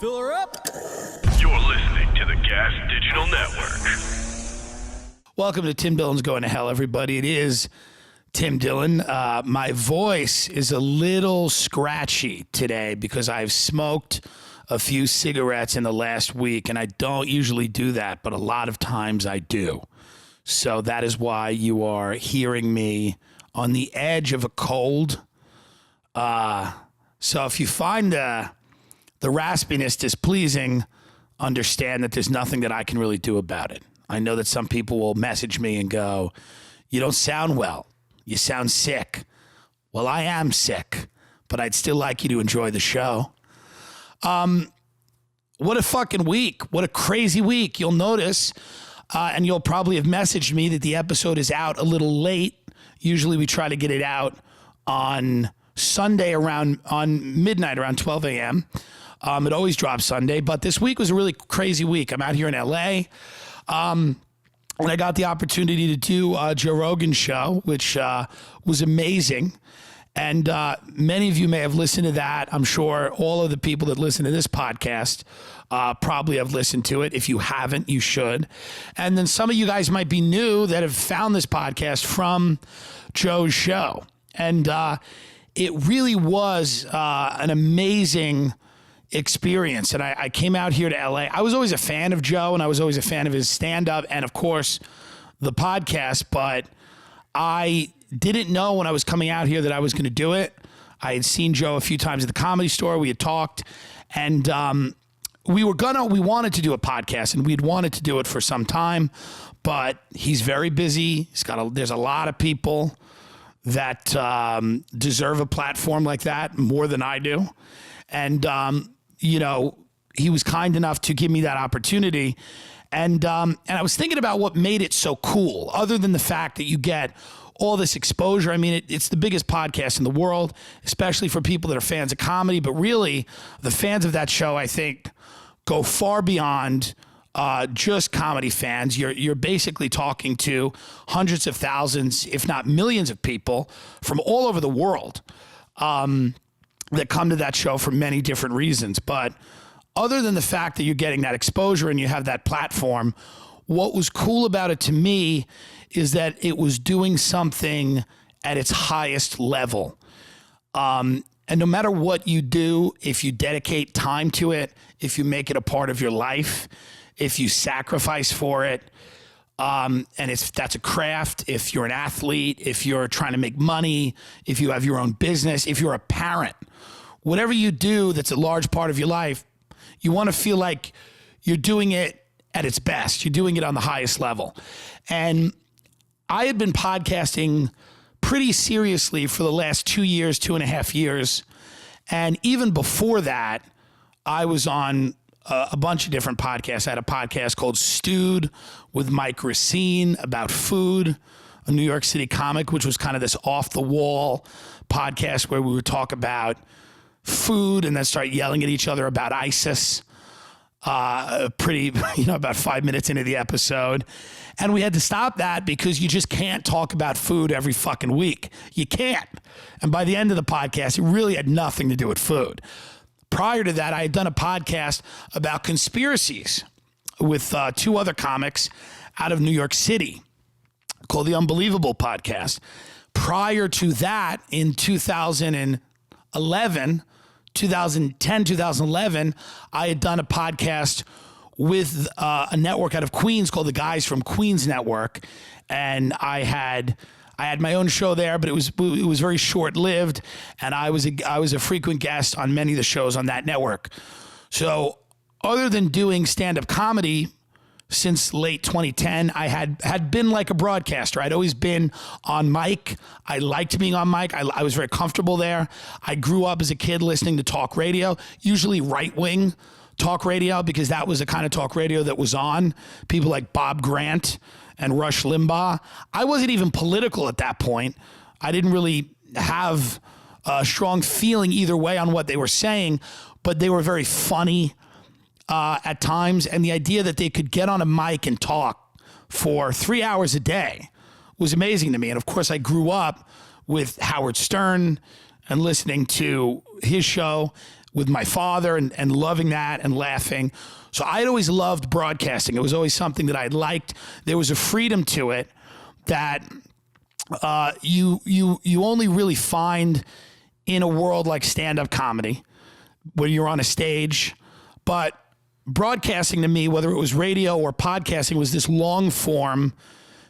Fill her up. You're listening to the Gas Digital Network. Welcome to Tim Dillon's Going to Hell, everybody. It is Tim Dillon. My voice is a little scratchy today because I've smoked a few cigarettes in the last week, and I don't usually do that, but a lot of times I do. So that is why you are hearing me on the edge of a cold. So if you find the raspiness displeasing, understand that there's nothing that I can really do about it. I know that some people will message me and go, "You don't sound well. You sound sick." Well, I am sick, but I'd still like you to enjoy the show. What a fucking week. What a crazy week. You'll notice, and you'll probably have messaged me that the episode is out a little late. Usually we try to get it out on Sunday on midnight, around 12 a.m. It always drops Sunday, but this week was a really crazy week. I'm out here in LA, and I got the opportunity to do a Joe Rogan show, which was amazing. And many of you may have listened to that. I'm sure all of the people that listen to this podcast probably have listened to it. If you haven't, you should. And then some of you guys might be new that have found this podcast from Joe's show. And it really was an amazing experience. And I came out here to LA. I was always a fan of Joe, and I was always a fan of his stand-up and, of course, the podcast. But I didn't know when I was coming out here that I was going to do it. I had seen Joe a few times at the Comedy Store. We had talked, and we wanted to do a podcast, and we'd wanted to do it for some time, but he's very busy. There's a lot of people that deserve a platform like that more than I do. And, he was kind enough to give me that opportunity. And I was thinking about what made it so cool, other than the fact that you get all this exposure. I mean, it's the biggest podcast in the world, especially for people that are fans of comedy. But really, the fans of that show, I think, go far beyond just comedy fans. You're basically talking to hundreds of thousands, if not millions of people from all over the world that come to that show for many different reasons. But other than the fact that you're getting that exposure and you have that platform, what was cool about it to me is that it was doing something at its highest level. And no matter what you do, if you dedicate time to it, if you make it a part of your life, if you sacrifice for it, and that's a craft, if you're an athlete, if you're trying to make money, if you have your own business, if you're a parent, whatever you do that's a large part of your life, you want to feel like you're doing it at its best. You're doing it on the highest level. And I had been podcasting pretty seriously for the last 2.5 years. And even before that, I was on a bunch of different podcasts. I had a podcast called Stewed with Mike Racine about food, a New York City comic, which was kind of this off-the-wall podcast where we would talk about food and then start yelling at each other about ISIS. About 5 minutes into the episode. And we had to stop that because you just can't talk about food every fucking week. You can't. And by the end of the podcast, it really had nothing to do with food. Prior to that, I had done a podcast about conspiracies with two other comics out of New York City called The Unbelievable Podcast. Prior to that, in 2010, 2011, I had done a podcast with a network out of Queens called the Guys from Queens Network, and I had my own show there, but it was very short-lived, and I was a frequent guest on many of the shows on that network. So, other than doing stand-up comedy since late 2010, I had been like a broadcaster. I'd always been on mic. I liked being on mic. I was very comfortable there. I grew up as a kid listening to talk radio, usually right-wing talk radio, because that was the kind of talk radio that was on. People like Bob Grant and Rush Limbaugh. I wasn't even political at that point. I didn't really have a strong feeling either way on what they were saying, but they were very funny at times, and the idea that they could get on a mic and talk for 3 hours a day was amazing to me. And of course, I grew up with Howard Stern and listening to his show, with my father and loving that and laughing. So I'd always loved broadcasting. It was always something that I liked. There was a freedom to it that you only really find in a world like stand-up comedy, where you're on a stage. But broadcasting to me, whether it was radio or podcasting, was this long form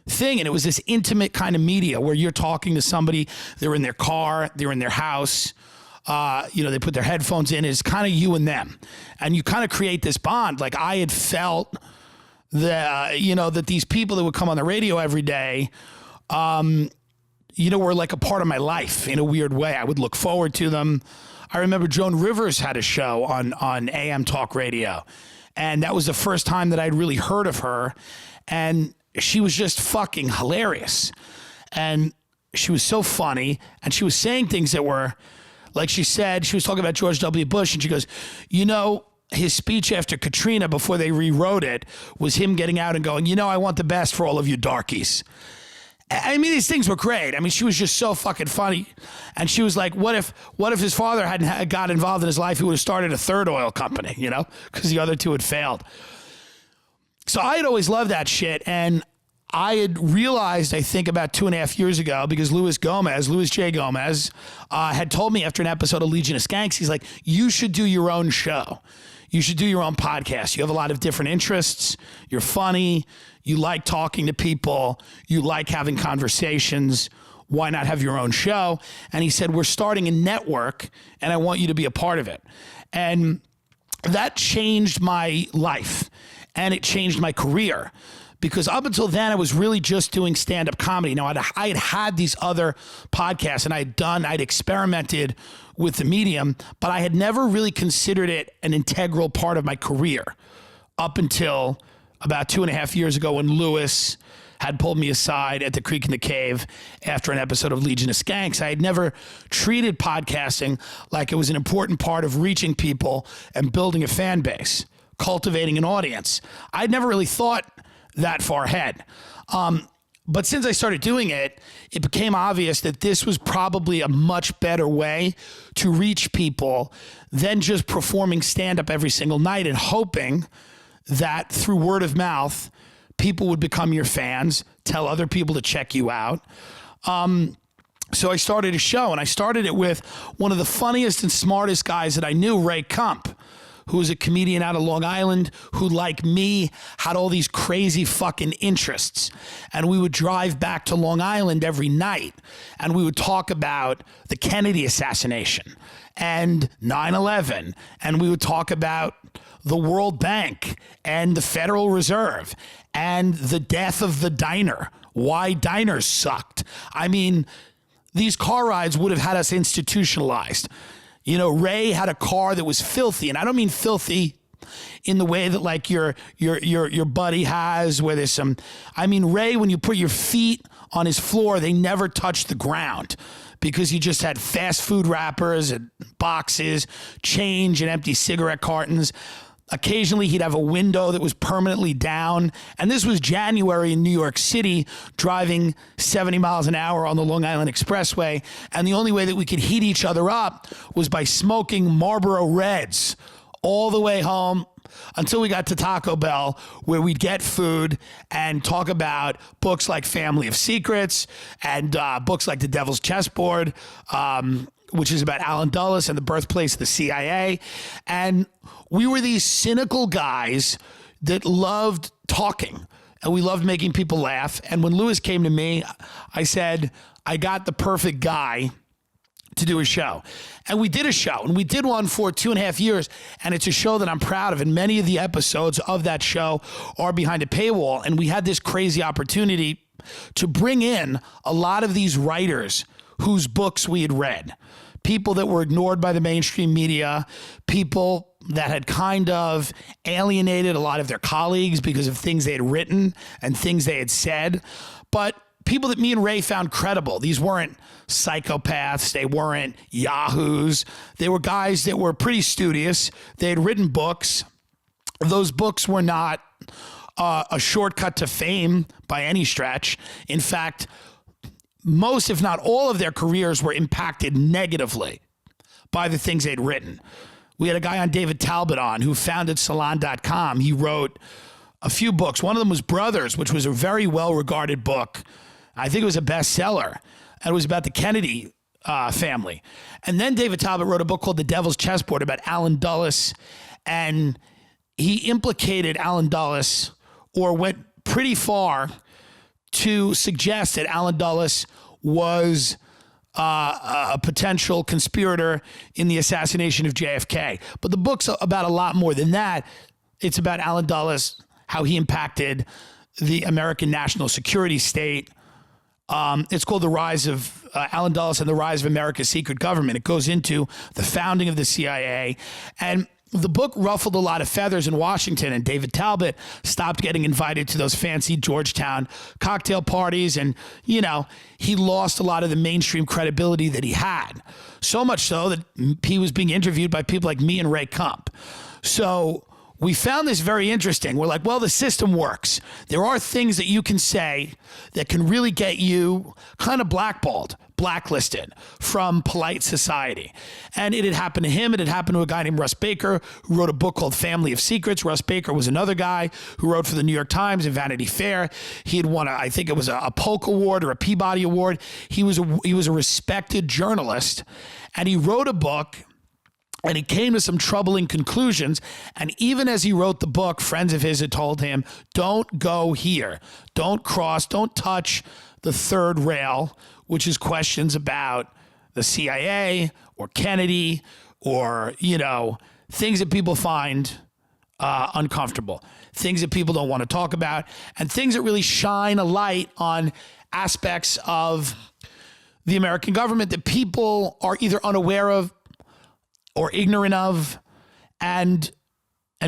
thing. And it was this intimate kind of media where you're talking to somebody, they're in their car, they're in their house, they put their headphones in. It's kind of you and them. And you kind of create this bond. Like I had felt that, that these people that would come on the radio every day, were like a part of my life in a weird way. I would look forward to them. I remember Joan Rivers had a show on AM Talk Radio. And that was the first time that I'd really heard of her. And she was just fucking hilarious. And she was so funny. And she was saying things that were, like she said, she was talking about George W. Bush. And she goes, his speech after Katrina before they rewrote it was him getting out and going, I want the best for all of you darkies. I mean, these things were great. I mean, she was just so fucking funny. And she was like, what if his father hadn't got involved in his life? He would have started a third oil company, because the other two had failed. So I had always loved that shit. And I had realized, I think about 2.5 years ago, because Louis J. Gomez, had told me after an episode of Legion of Skanks, he's like, you should do your own show. You should do your own podcast. You have a lot of different interests. You're funny. You like talking to people. You like having conversations. Why not have your own show? And he said, we're starting a network and I want you to be a part of it. And that changed my life and it changed my career, because up until then I was really just doing stand-up comedy. Now I had these other podcasts and I'd experimented with the medium, but I had never really considered it an integral part of my career up until about 2.5 years ago when Louis had pulled me aside at the Creek in the Cave after an episode of Legion of Skanks. I had never treated podcasting like it was an important part of reaching people and building a fan base, cultivating an audience. I'd never really thought that far ahead. But since I started doing it, it became obvious that this was probably a much better way to reach people than just performing stand-up every single night and hoping that through word of mouth, people would become your fans, tell other people to check you out. So I started a show, and I started it with one of the funniest and smartest guys that I knew, Ray Kump, who was a comedian out of Long Island, who, like me, had all these crazy fucking interests. And we would drive back to Long Island every night, and we would talk about the Kennedy assassination and 9/11, and we would talk about the World Bank and the Federal Reserve and the death of the diner, why diners sucked. I mean, these car rides would have had us institutionalized. Ray had a car that was filthy, and I don't mean filthy in the way that like your buddy has, where there's some. I mean, Ray, when you put your feet on his floor, they never touched the ground, because he just had fast food wrappers and boxes, change and empty cigarette cartons. Occasionally, he'd have a window that was permanently down. And this was January in New York City, driving 70 miles an hour on the Long Island Expressway. And the only way that we could heat each other up was by smoking Marlboro Reds all the way home until we got to Taco Bell, where we'd get food and talk about books like Family of Secrets and books like The Devil's Chessboard, which is about Alan Dulles and the birthplace of the CIA. And we were these cynical guys that loved talking, and we loved making people laugh. And when Louis came to me, I said, I got the perfect guy to do a show. And we did a show, and we did one for 2.5 years, and it's a show that I'm proud of. And many of the episodes of that show are behind a paywall. And we had this crazy opportunity to bring in a lot of these writers whose books we had read, people that were ignored by the mainstream media, people that had kind of alienated a lot of their colleagues because of things they had written and things they had said, but people that me and Ray found credible. These weren't psychopaths. They weren't yahoos. They were guys that were pretty studious. They had written books. Those books were not a shortcut to fame by any stretch. In fact, most, if not all of their careers were impacted negatively by the things they'd written, We had a guy on, David Talbot, on, who founded Salon.com. He wrote a few books. One of them was Brothers, which was a very well-regarded book. I think it was a bestseller. And it was about the Kennedy family. And then David Talbot wrote a book called The Devil's Chessboard about Allen Dulles. And he implicated Allen Dulles, or went pretty far to suggest that Allen Dulles was a potential conspirator in the assassination of JFK. But the book's about a lot more than that. It's about Allen Dulles, how he impacted the American national security state. It's called The Rise of Allen Dulles and the Rise of America's Secret Government. It goes into the founding of the CIA. And the book ruffled a lot of feathers in Washington, and David Talbot stopped getting invited to those fancy Georgetown cocktail parties. And, you know, he lost a lot of the mainstream credibility that he had. So much so that he was being interviewed by people like me and Ray Kump. So we found this very interesting. We're like, well, the system works. There are things that you can say that can really get you kind of blacklisted from polite society. And it had happened to him. It had happened to a guy named Russ Baker, who wrote a book called Family of Secrets. Russ Baker was another guy who wrote for the New York Times and Vanity Fair. He had won, I think it was a Polk Award or a Peabody Award. He was a respected journalist, and he wrote a book. And he came to some troubling conclusions. And even as he wrote the book, friends of his had told him, don't go here. Don't cross, don't touch the third rail, which is questions about the CIA or Kennedy or, you know, things that people find uncomfortable, things that people don't want to talk about, and things that really shine a light on aspects of the American government that people are either unaware of or ignorant of, and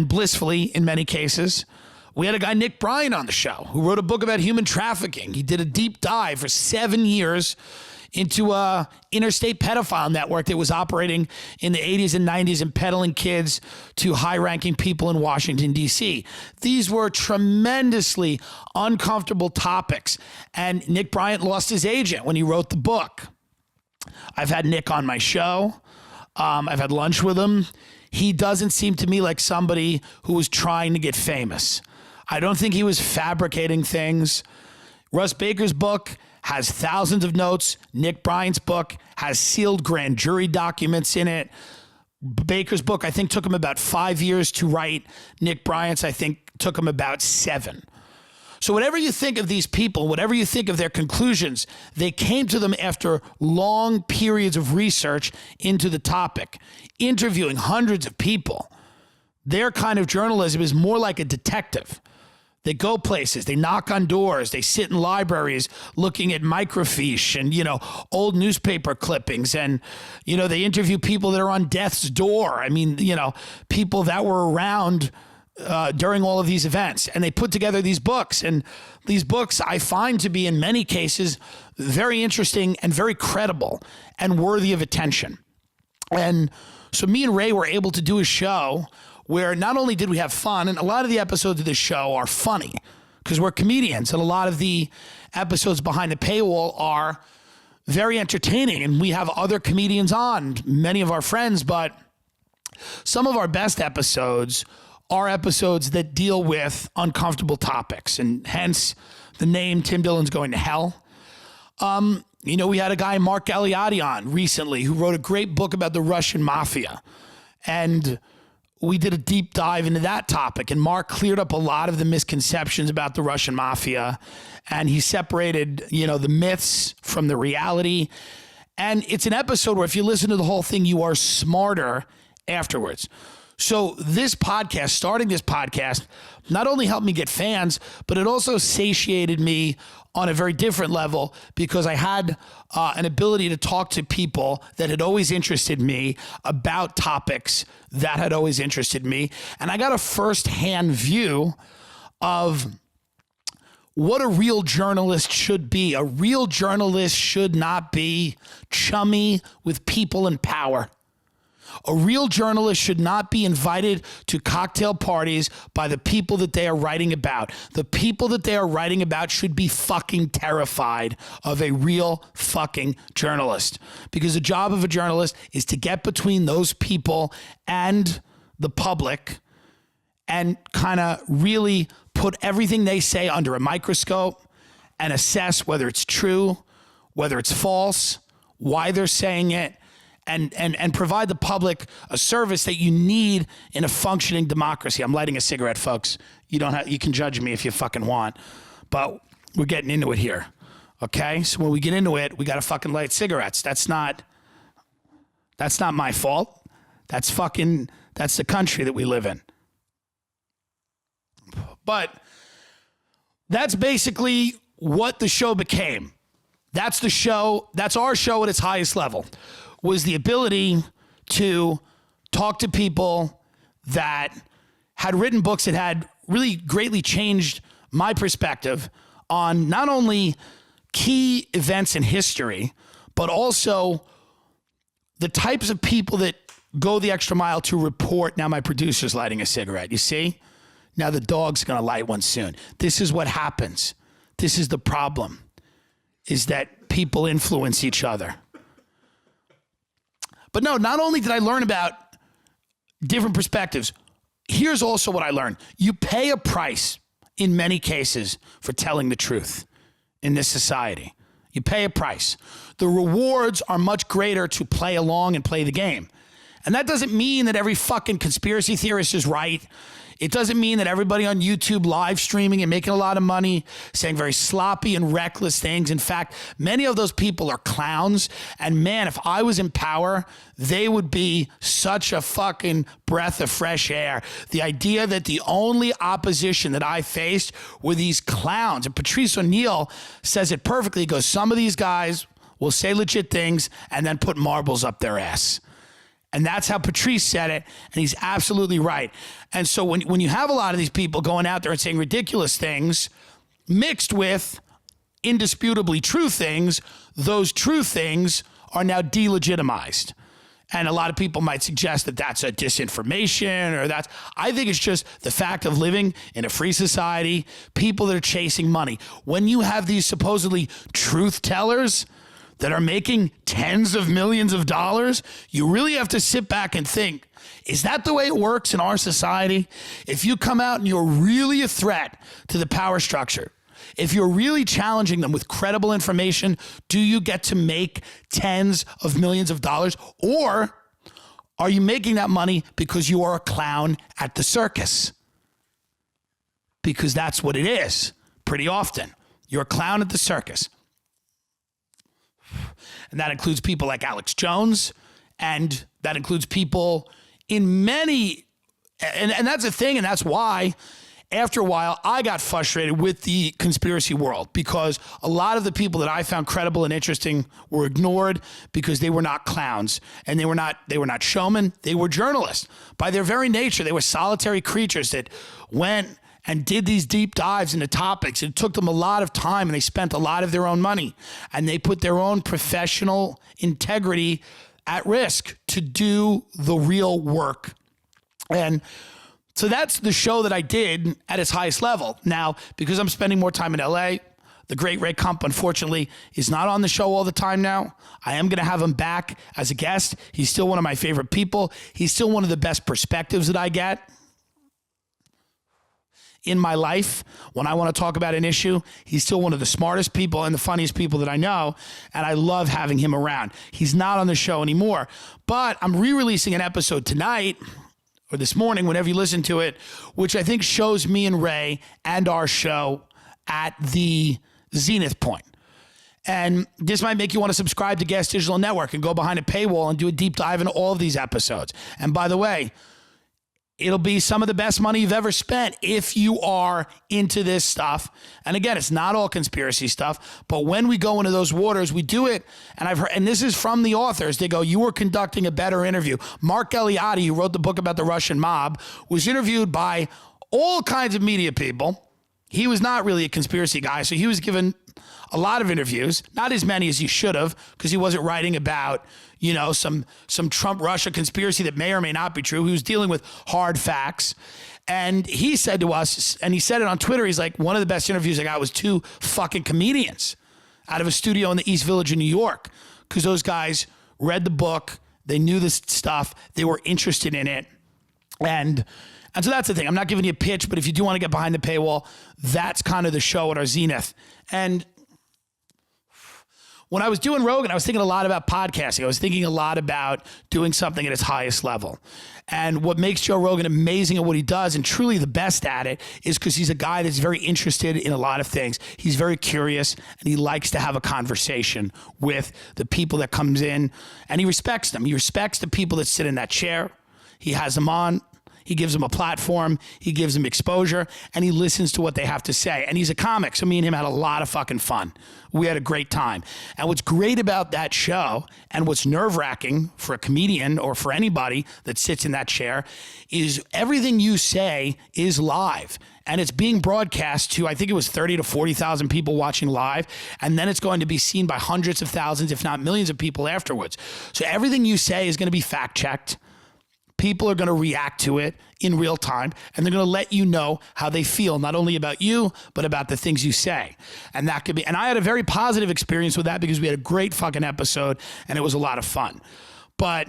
blissfully in many cases. We had a guy, Nick Bryant, on the show who wrote a book about human trafficking. He did a deep dive for 7 years into a interstate pedophile network that was operating in the 80s and 90s and peddling kids to high-ranking people in Washington, D.C. These were tremendously uncomfortable topics, and Nick Bryant lost his agent when he wrote the book. I've had Nick on my show. I've had lunch with him. He doesn't seem to me like somebody who was trying to get famous. I don't think he was fabricating things. Russ Baker's book has thousands of notes. Nick Bryant's book has sealed grand jury documents in it. Baker's book, I think, took him about 5 years to write. Nick Bryant's, I think, took him about 7. So whatever you think of these people, whatever you think of their conclusions, they came to them after long periods of research into the topic, interviewing hundreds of people. Their kind of journalism is more like a detective. They go places, they knock on doors, they sit in libraries looking at microfiche and, you know, old newspaper clippings, and, you know, they interview people that are on death's door. I mean, you know, people that were around during all of these events, and they put together these books. And these books I find to be in many cases very interesting and very credible and worthy of attention. And so me and Ray were able to do a show where not only did we have fun, and a lot of the episodes of this show are funny because we're comedians, and a lot of the episodes behind the paywall are very entertaining, and we have other comedians on, many of our friends, but some of our best episodes are episodes that deal with uncomfortable topics, and hence the name Tim Dillon's Going to Hell. You know, we had a guy, Mark Galeotti, on recently who wrote a great book about the Russian mafia, and we did a deep dive into that topic, and Mark cleared up a lot of the misconceptions about the Russian mafia, and he separated, you know, the myths from the reality. And it's an episode where if you listen to the whole thing, you are smarter afterwards. So this podcast, starting this podcast, not only helped me get fans, but it also satiated me on a very different level because I had an ability to talk to people that had always interested me about topics that had always interested me. And I got a firsthand view of what a real journalist should be. A real journalist should not be chummy with people in power. A real journalist should not be invited to cocktail parties by the people that they are writing about. The people that they are writing about should be fucking terrified of a real fucking journalist. Because the job of a journalist is to get between those people and the public and kind of really put everything they say under a microscope and assess whether it's true, whether it's false, why they're saying it, and provide the public a service that you need in a functioning democracy. I'm lighting a cigarette, folks. You can judge me if you fucking want, but we're getting into it here. Okay? So when we get into it, we got to fucking light cigarettes. That's not my fault. That's the country that we live in. But that's basically what the show became. That's the show. That's our show at its highest level, was the ability to talk to people that had written books that had really greatly changed my perspective on not only key events in history, but also the types of people that go the extra mile to report. Now my producer's lighting a cigarette, you see? Now the dog's gonna light one soon. This is what happens. This is the problem, is that people influence each other. But no, not only did I learn about different perspectives, here's also what I learned. You pay a price in many cases for telling the truth in this society. You pay a price. The rewards are much greater to play along and play the game. And that doesn't mean that every fucking conspiracy theorist is right. It doesn't mean that everybody on YouTube live streaming and making a lot of money, saying very sloppy and reckless things. In fact, many of those people are clowns. And man, if I was in power, they would be such a fucking breath of fresh air. The idea that the only opposition that I faced were these clowns. And Patrice O'Neill says it perfectly. He goes, some of these guys will say legit things and then put marbles up their ass. And that's how Patrice said it, and he's absolutely right. And so when you have a lot of these people going out there and saying ridiculous things mixed with indisputably true things, those true things are now delegitimized. And a lot of people might suggest that that's a disinformation I think it's just the fact of living in a free society, people that are chasing money. When you have these supposedly truth tellers that are making tens of millions of dollars, you really have to sit back and think, is that the way it works in our society? If you come out and you're really a threat to the power structure, if you're really challenging them with credible information, do you get to make tens of millions of dollars? Or are you making that money because you are a clown at the circus? Because that's what it is pretty often. You're a clown at the circus. And that includes people like Alex Jones, and that includes people in many, and that's the thing, and that's why after a while I got frustrated with the conspiracy world, because a lot of the people that I found credible and interesting were ignored because they were not clowns, and they were not showmen, they were journalists. By their very nature, they were solitary creatures that went and did these deep dives into topics. It took them a lot of time, and they spent a lot of their own money, and they put their own professional integrity at risk to do the real work. And so that's the show that I did at its highest level. Now, because I'm spending more time in LA, the great Ray Kump, unfortunately, is not on the show all the time now. I am going to have him back as a guest. He's still one of my favorite people. He's still one of the best perspectives that I get in my life. When I want to talk about an issue, he's still one of the smartest people and the funniest people that I know, and I love having him around. He's not on the show anymore, but I'm re-releasing an episode tonight or this morning, whenever you listen to it, which I think shows me and Ray and our show at the zenith point. And this might make you want to subscribe to Gas Digital Network and go behind a paywall and do a deep dive into all of these episodes. And by the way, it'll be some of the best money you've ever spent if you are into this stuff. And again, it's not all conspiracy stuff, but when we go into those waters, we do it. And I've heard, and this is from the authors, they go, you were conducting a better interview. Mark Eliade, who wrote the book about the Russian mob, was interviewed by all kinds of media people. He was not really a conspiracy guy, so he was given a lot of interviews, not as many as he should have, because he wasn't writing about, some Trump-Russia conspiracy that may or may not be true. He was dealing with hard facts. And he said to us, and he said it on Twitter, he's like, one of the best interviews I got was 2 fucking comedians out of a studio in the East Village in New York, because those guys read the book, they knew this stuff, they were interested in it. And so that's the thing. I'm not giving you a pitch, but if you do want to get behind the paywall, that's kind of the show at our zenith. And when I was doing Rogan, I was thinking a lot about podcasting. I was thinking a lot about doing something at its highest level. And what makes Joe Rogan amazing at what he does and truly the best at it is because he's a guy that's very interested in a lot of things. He's very curious and he likes to have a conversation with the people that comes in, and he respects them. He respects the people that sit in that chair. He has them on. He gives them a platform, he gives them exposure, and he listens to what they have to say. And he's a comic, so me and him had a lot of fucking fun. We had a great time. And what's great about that show, and what's nerve-wracking for a comedian or for anybody that sits in that chair, is everything you say is live. And it's being broadcast to, I think it was 30 to 40,000 people watching live. And then it's going to be seen by hundreds of thousands, if not millions of people afterwards. So everything you say is going to be fact-checked. People are going to react to it in real time, and they're going to let you know how they feel, not only about you, but about the things you say. And that could be, and I had a very positive experience with that because we had a great fucking episode and it was a lot of fun. But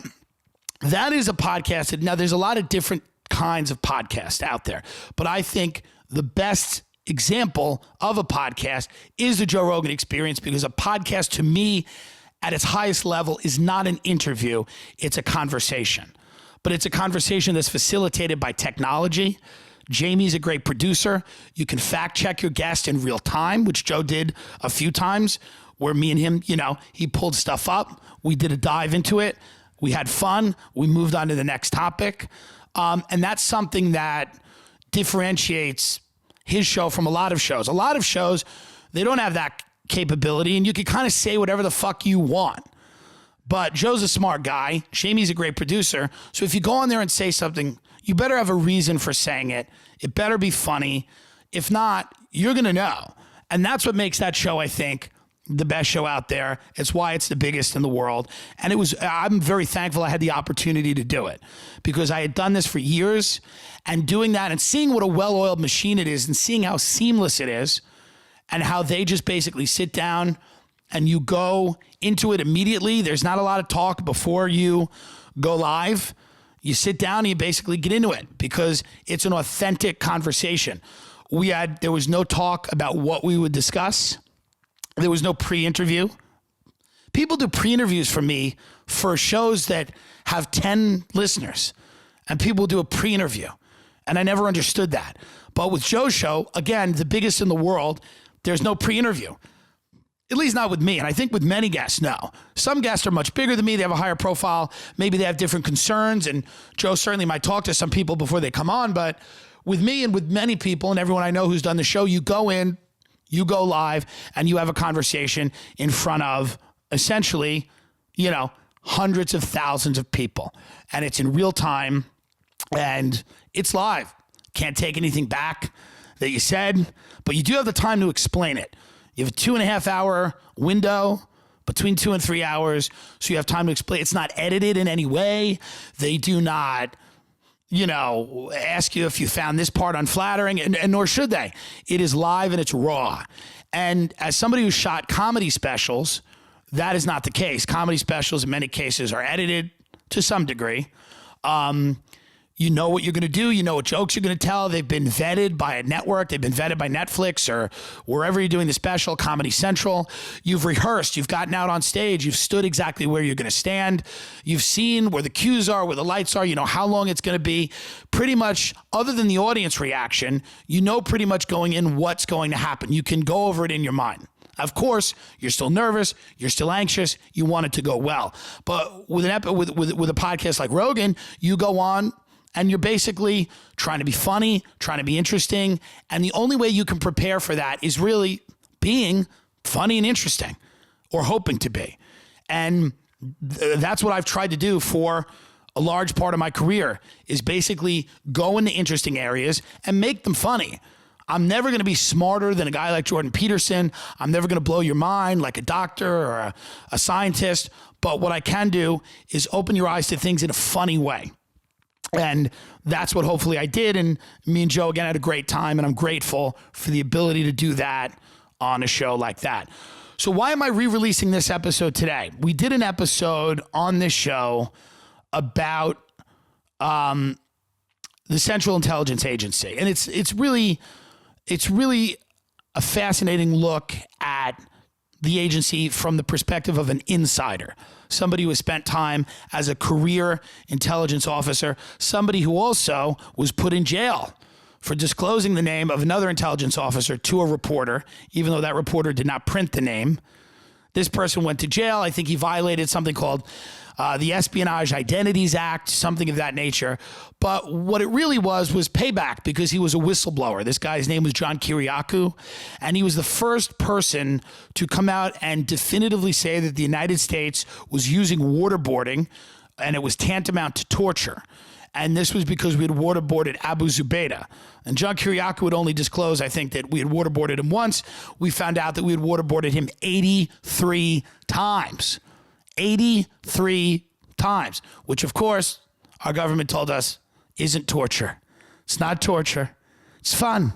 that is a podcast. Now, there's a lot of different kinds of podcasts out there, but I think the best example of a podcast is the Joe Rogan Experience, because a podcast to me at its highest level is not an interview, it's a conversation. But it's a conversation that's facilitated by technology. Jamie's a great producer. You can fact check your guest in real time, which Joe did a few times, where me and him, he pulled stuff up. We did a dive into it. We had fun. We moved on to the next topic. And that's something that differentiates his show from a lot of shows. A lot of shows, they don't have that capability, and you can kind of say whatever the fuck you want. But Joe's a smart guy. Jamie's a great producer. So if you go on there and say something, you better have a reason for saying it. It better be funny. If not, you're going to know. And that's what makes that show, I think, the best show out there. It's why it's the biggest in the world. And I'm very thankful I had the opportunity to do it, because I had done this for years, and doing that and seeing what a well-oiled machine it is and seeing how seamless it is and how they just basically sit down and you go into it immediately. There's not a lot of talk before you go live. You sit down and you basically get into it because it's an authentic conversation. There was no talk about what we would discuss. There was no pre-interview. People do pre-interviews for me for shows that have 10 listeners, and people do a pre-interview. And I never understood that. But with Joe's show, again, the biggest in the world, there's no pre-interview. At least not with me. And I think with many guests, no. Some guests are much bigger than me. They have a higher profile. Maybe they have different concerns. And Joe certainly might talk to some people before they come on. But with me and with many people and everyone I know who's done the show, you go in, you go live, and you have a conversation in front of essentially, hundreds of thousands of people. And it's in real time and it's live. Can't take anything back that you said, but you do have the time to explain it. You have a 2.5 hour window between 2 and 3 hours. So you have time to explain. It's not edited in any way. They do not, ask you if you found this part unflattering, and nor should they. It is live and it's raw. And as somebody who shot comedy specials, that is not the case. Comedy specials in many cases are edited to some degree. You know what you're going to do. You know what jokes you're going to tell. They've been vetted by a network. They've been vetted by Netflix or wherever you're doing the special, Comedy Central. You've rehearsed. You've gotten out on stage. You've stood exactly where you're going to stand. You've seen where the cues are, where the lights are. You know how long it's going to be. Pretty much, other than the audience reaction, you know pretty much going in what's going to happen. You can go over it in your mind. Of course, you're still nervous. You're still anxious. You want it to go well. But with a podcast like Rogan, you go on, and you're basically trying to be funny, trying to be interesting. And the only way you can prepare for that is really being funny and interesting, or hoping to be. And that's what I've tried to do for a large part of my career, is basically go into interesting areas and make them funny. I'm never going to be smarter than a guy like Jordan Peterson. I'm never going to blow your mind like a doctor or a scientist. But what I can do is open your eyes to things in a funny way. And that's what hopefully I did. And me and Joe, again, had a great time. And I'm grateful for the ability to do that on a show like that. So why am I re-releasing this episode today? We did an episode on this show about the Central Intelligence Agency. And it's really a fascinating look at the agency from the perspective of an insider, somebody who has spent time as a career intelligence officer, somebody who also was put in jail for disclosing the name of another intelligence officer to a reporter, even though that reporter did not print the name. This person went to jail. I think he violated something called the Espionage Identities Act, something of that nature. But what it really was payback, because he was a whistleblower. This guy's name was John Kiriakou, and he was the first person to come out and definitively say that the United States was using waterboarding, and it was tantamount to torture. And this was because we had waterboarded Abu Zubaydah. And John Kiriakou would only disclose, I think, that we had waterboarded him once. We found out that we had waterboarded him 83 times. 83 times, which, of course, our government told us isn't torture. It's not torture. It's fun.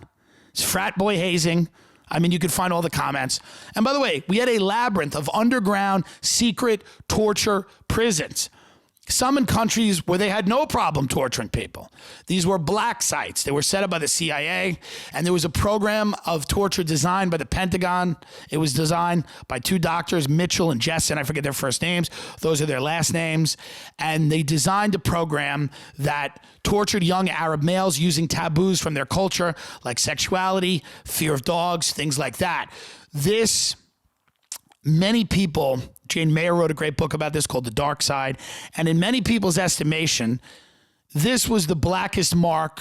It's frat boy hazing. I mean, you could find all the comments. And by the way, we had a labyrinth of underground, secret torture prisons. Some in countries where they had no problem torturing people. These were black sites. They were set up by the CIA, and there was a program of torture designed by the Pentagon. It was designed by two doctors, Mitchell and Jessen. I forget their first names. Those are their last names. And they designed a program that tortured young Arab males using taboos from their culture, like sexuality, fear of dogs, things like that. Many people, Jane Mayer wrote a great book about this called The Dark Side, and in many people's estimation, this was the blackest mark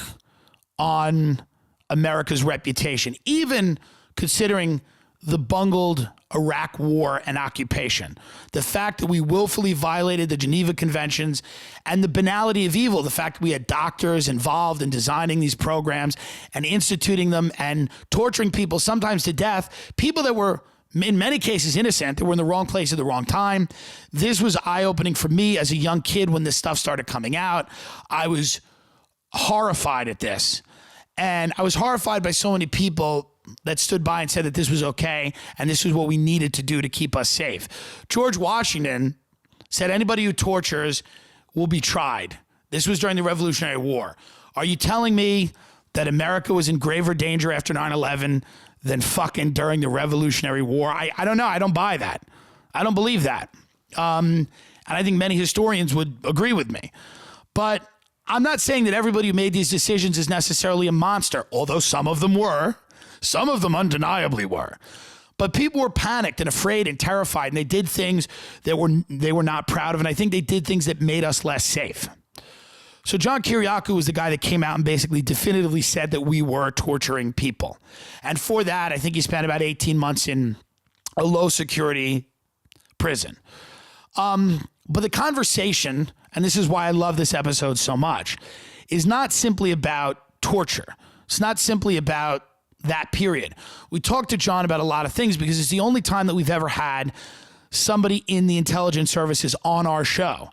on America's reputation, even considering the bungled Iraq war and occupation. The fact that we willfully violated the Geneva Conventions and the banality of evil, the fact that we had doctors involved in designing these programs and instituting them and torturing people, sometimes to death, people that were in many cases innocent. They were in the wrong place at the wrong time. This was eye-opening for me as a young kid when this stuff started coming out. I was horrified at this. And I was horrified by so many people that stood by and said that this was okay and this was what we needed to do to keep us safe. George Washington said anybody who tortures will be tried. This was during the Revolutionary War. Are you telling me that America was in graver danger after 9/11 than fucking during the Revolutionary War? I don't know. I don't buy that. I don't believe that. And I think many historians would agree with me. But I'm not saying that everybody who made these decisions is necessarily a monster, although some of them were. Some of them undeniably were. But people were panicked and afraid and terrified, and they did things that they were not proud of, and I think they did things that made us less safe. So John Kiriakou was the guy that came out and basically definitively said that we were torturing people. And for that, I think he spent about 18 months in a low-security prison. But the conversation, and this is why I love this episode so much, is not simply about torture. It's not simply about that period. We talked to John about a lot of things because it's the only time that we've ever had somebody in the intelligence services on our show.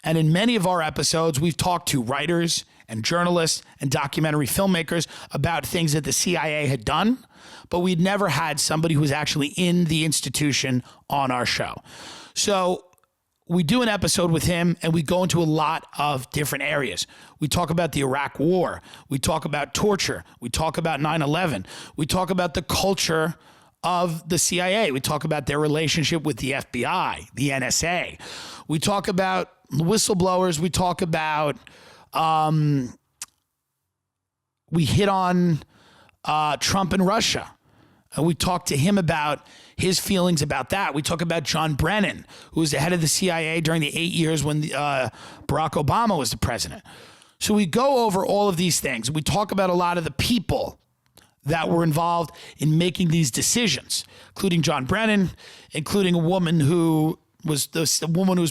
And in many of our episodes, we've talked to writers and journalists and documentary filmmakers about things that the CIA had done, but we'd never had somebody who was actually in the institution on our show. So we do an episode with him and we go into a lot of different areas. We talk about the Iraq War. We talk about torture. We talk about 9/11. We talk about the culture of the CIA. We talk about their relationship with the FBI, the NSA. We talk about whistleblowers. We talk about, we hit on Trump and Russia. And we talked to him about his feelings about that. We talk about John Brennan, who was the head of the CIA during the 8 years when Barack Obama was the president. So we go over all of these things. We talk about a lot of the people that were involved in making these decisions, including John Brennan, including a woman who was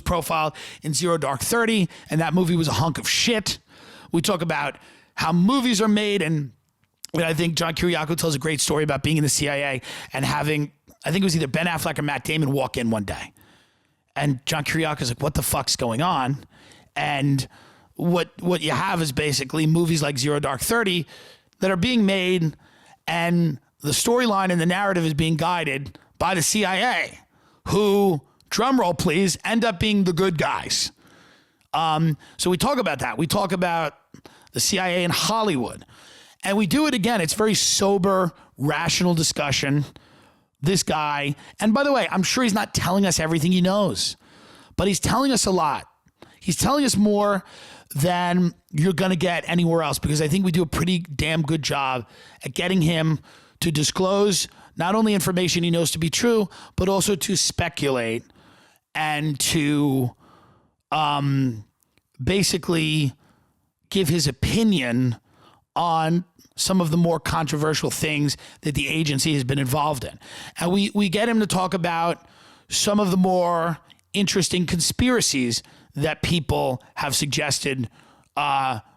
profiled in Zero Dark 30, and that movie was a hunk of shit. We talk about how movies are made and And I think John Kiriakou tells a great story about being in the CIA and having, I think it was either Ben Affleck or Matt Damon walk in one day. And John Kiriakou's like, what the fuck's going on? And what you have is basically movies like Zero Dark 30 that are being made, and the storyline and the narrative is being guided by the CIA, who, drumroll please, end up being the good guys. So we talk about that. We talk about the CIA in Hollywood. And we do it again. It's very sober, rational discussion. This guy, and by the way, I'm sure he's not telling us everything he knows, but he's telling us a lot. He's telling us more than you're going to get anywhere else, because I think we do a pretty damn good job at getting him to disclose not only information he knows to be true, but also to speculate and to basically give his opinion on some of the more controversial things that the agency has been involved in. And we get him to talk about some of the more interesting conspiracies that people have suggested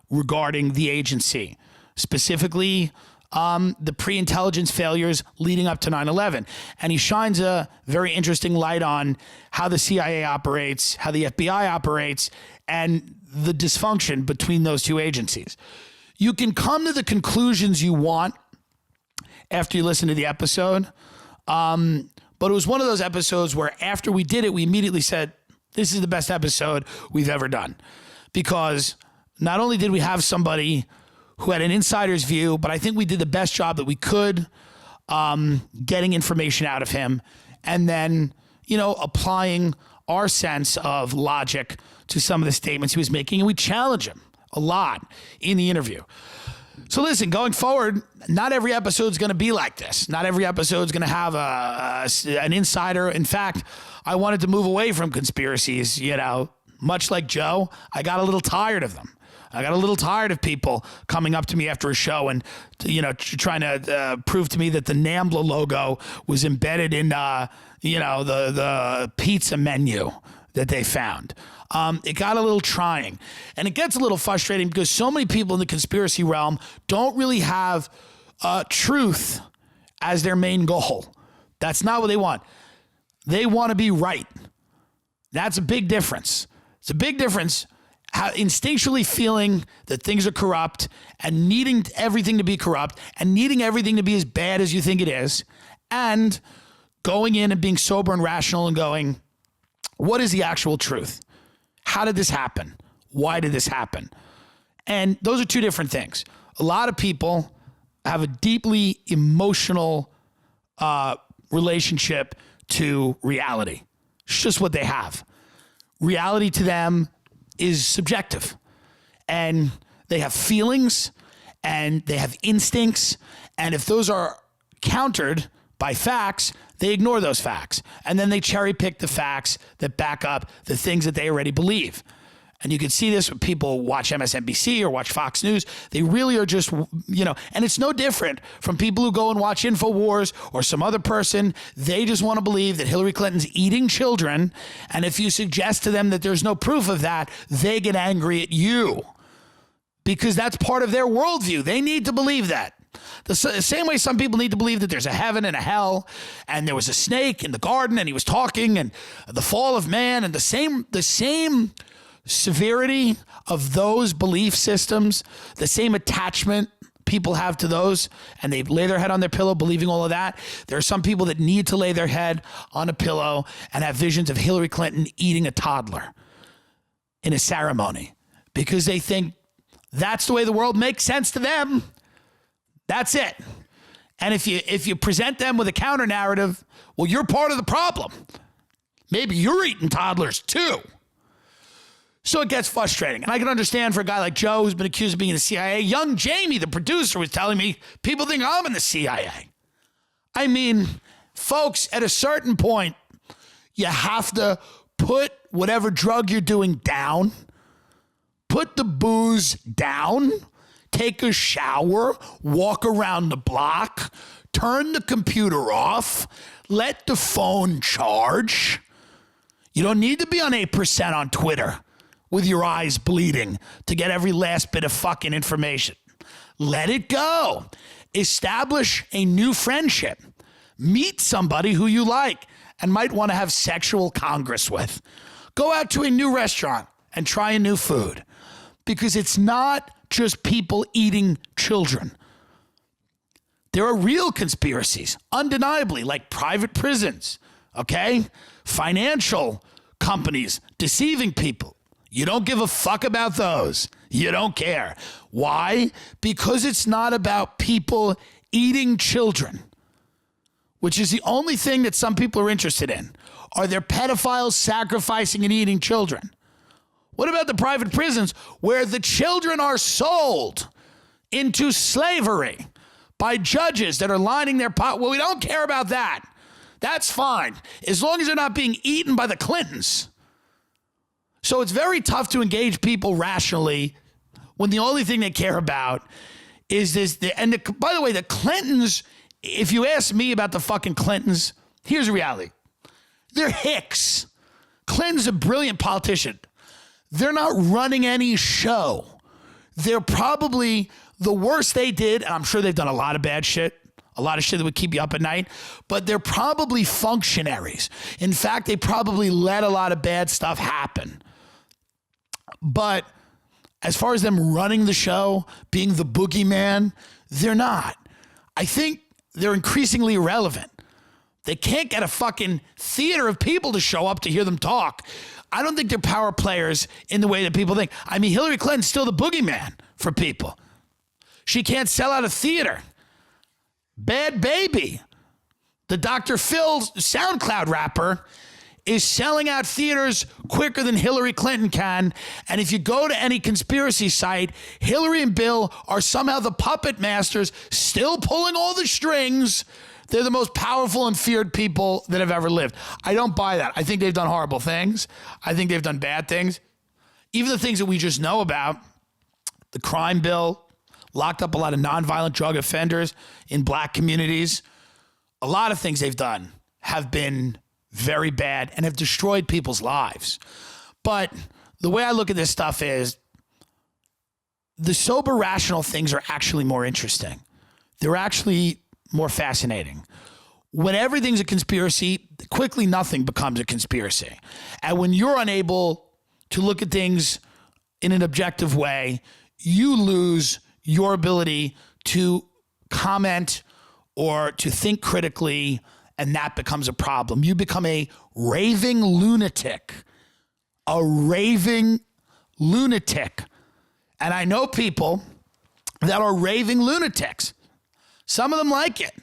regarding the agency, specifically the pre-intelligence failures leading up to 9/11. And he shines a very interesting light on how the CIA operates, how the FBI operates, and the dysfunction between those two agencies. You can come to the conclusions you want after you listen to the episode. But it was one of those episodes where after we did it, we immediately said, this is the best episode we've ever done. Because not only did we have somebody who had an insider's view, but I think we did the best job that we could getting information out of him, and then, applying our sense of logic to some of the statements he was making. And we challenge him a lot in the interview. So listen, going forward, not every episode is going to be like this. Not every episode is going to have an insider. In fact, I wanted to move away from conspiracies, much like Joe. I got a little tired of them. I got a little tired of people coming up to me after a show and, trying to prove to me that the NAMBLA logo was embedded in, the pizza menu that they found. It got a little trying, and it gets a little frustrating because so many people in the conspiracy realm don't really have truth as their main goal. That's not what they want. They want to be right. That's a big difference. It's a big difference. Instinctually feeling that things are corrupt and needing everything to be corrupt and needing everything to be as bad as you think it is, and going in and being sober and rational and going, what is the actual truth? How did this happen? Why did this happen? And those are two different things. A lot of people have a deeply emotional relationship to reality. It's just what they have. Reality to them is subjective. And they have feelings and they have instincts. And if those are countered by facts, they ignore those facts. And then they cherry pick the facts that back up the things that they already believe. And you can see this when people watch MSNBC or watch Fox News. They really are just, and it's no different from people who go and watch InfoWars or some other person. They just want to believe that Hillary Clinton's eating children. And if you suggest to them that there's no proof of that, they get angry at you because that's part of their worldview. They need to believe that. The same way some people need to believe that there's a heaven and a hell, and there was a snake in the garden, and he was talking, and the fall of man, and the same severity of those belief systems, the same attachment people have to those, and they lay their head on their pillow believing all of that. There are some people that need to lay their head on a pillow and have visions of Hillary Clinton eating a toddler in a ceremony because they think that's the way the world makes sense to them. That's it. And if you present them with a counter narrative, well, you're part of the problem. Maybe you're eating toddlers too. So it gets frustrating. And I can understand for a guy like Joe who's been accused of being in the CIA. Young Jamie, the producer, was telling me people think I'm in the CIA. I mean, folks, at a certain point, you have to put whatever drug you're doing down, put the booze down, take a shower, walk around the block, turn the computer off, let the phone charge. You don't need to be on 8% on Twitter with your eyes bleeding to get every last bit of fucking information. Let it go. Establish a new friendship. Meet somebody who you like and might want to have sexual congress with. Go out to a new restaurant and try a new food, because it's not just people eating children. There are real conspiracies, undeniably, like private prisons, okay? Financial companies deceiving people. You don't give a fuck about those. You don't care. Why? Because it's not about people eating children, which is the only thing that some people are interested in. Are there pedophiles sacrificing and eating children? What about the private prisons where the children are sold into slavery by judges that are lining their pot? Well, we don't care about that. That's fine, as long as they're not being eaten by the Clintons. So it's very tough to engage people rationally when the only thing they care about is this. By the way, the Clintons, if you ask me about the fucking Clintons, here's the reality. They're hicks. Clinton's a brilliant politician. They're not running any show. They're probably the worst they did, and I'm sure they've done a lot of bad shit, a lot of shit that would keep you up at night, but they're probably functionaries. In fact, they probably let a lot of bad stuff happen. But as far as them running the show, being the boogeyman, they're not. I think they're increasingly irrelevant. They can't get a fucking theater of people to show up to hear them talk. I don't think they're power players in the way that people think. I mean, Hillary Clinton's still the boogeyman for people. She can't sell out a theater. Bad Baby, the Dr. Phil SoundCloud rapper, is selling out theaters quicker than Hillary Clinton can. And if you go to any conspiracy site, Hillary and Bill are somehow the puppet masters, still pulling all the strings. They're the most powerful and feared people that have ever lived. I don't buy that. I think they've done horrible things. I think they've done bad things. Even the things that we just know about, the crime bill, locked up a lot of nonviolent drug offenders in black communities. A lot of things they've done have been very bad and have destroyed people's lives. But the way I look at this stuff is the sober, rational things are actually more interesting. They're actually more fascinating. When everything's a conspiracy, quickly nothing becomes a conspiracy. And when you're unable to look at things in an objective way, you lose your ability to comment or to think critically, and that becomes a problem. You become a raving lunatic. A raving lunatic. And I know people that are raving lunatics. Some of them like it.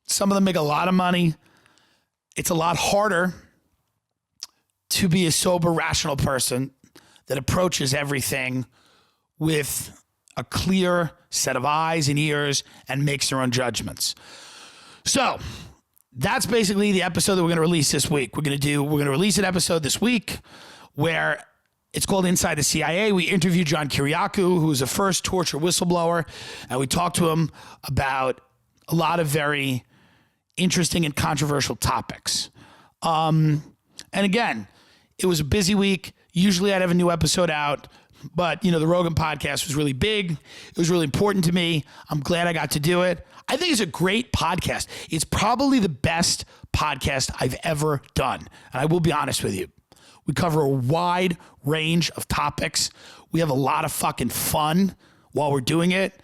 Some of them make a lot of money. It's a lot harder to be a sober, rational person that approaches everything with a clear set of eyes and ears and makes their own judgments. So that's basically the episode that we're going to release this week. We're going to release an episode this week where it's called Inside the CIA. We interviewed John Kiriakou, who was the first torture whistleblower, and we talked to him about a lot of very interesting and controversial topics. And again, it was a busy week. Usually I'd have a new episode out, but the Rogan podcast was really big. It was really important to me. I'm glad I got to do it. I think it's a great podcast. It's probably the best podcast I've ever done. And I will be honest with you. We cover a wide range of topics. We have a lot of fucking fun while we're doing it.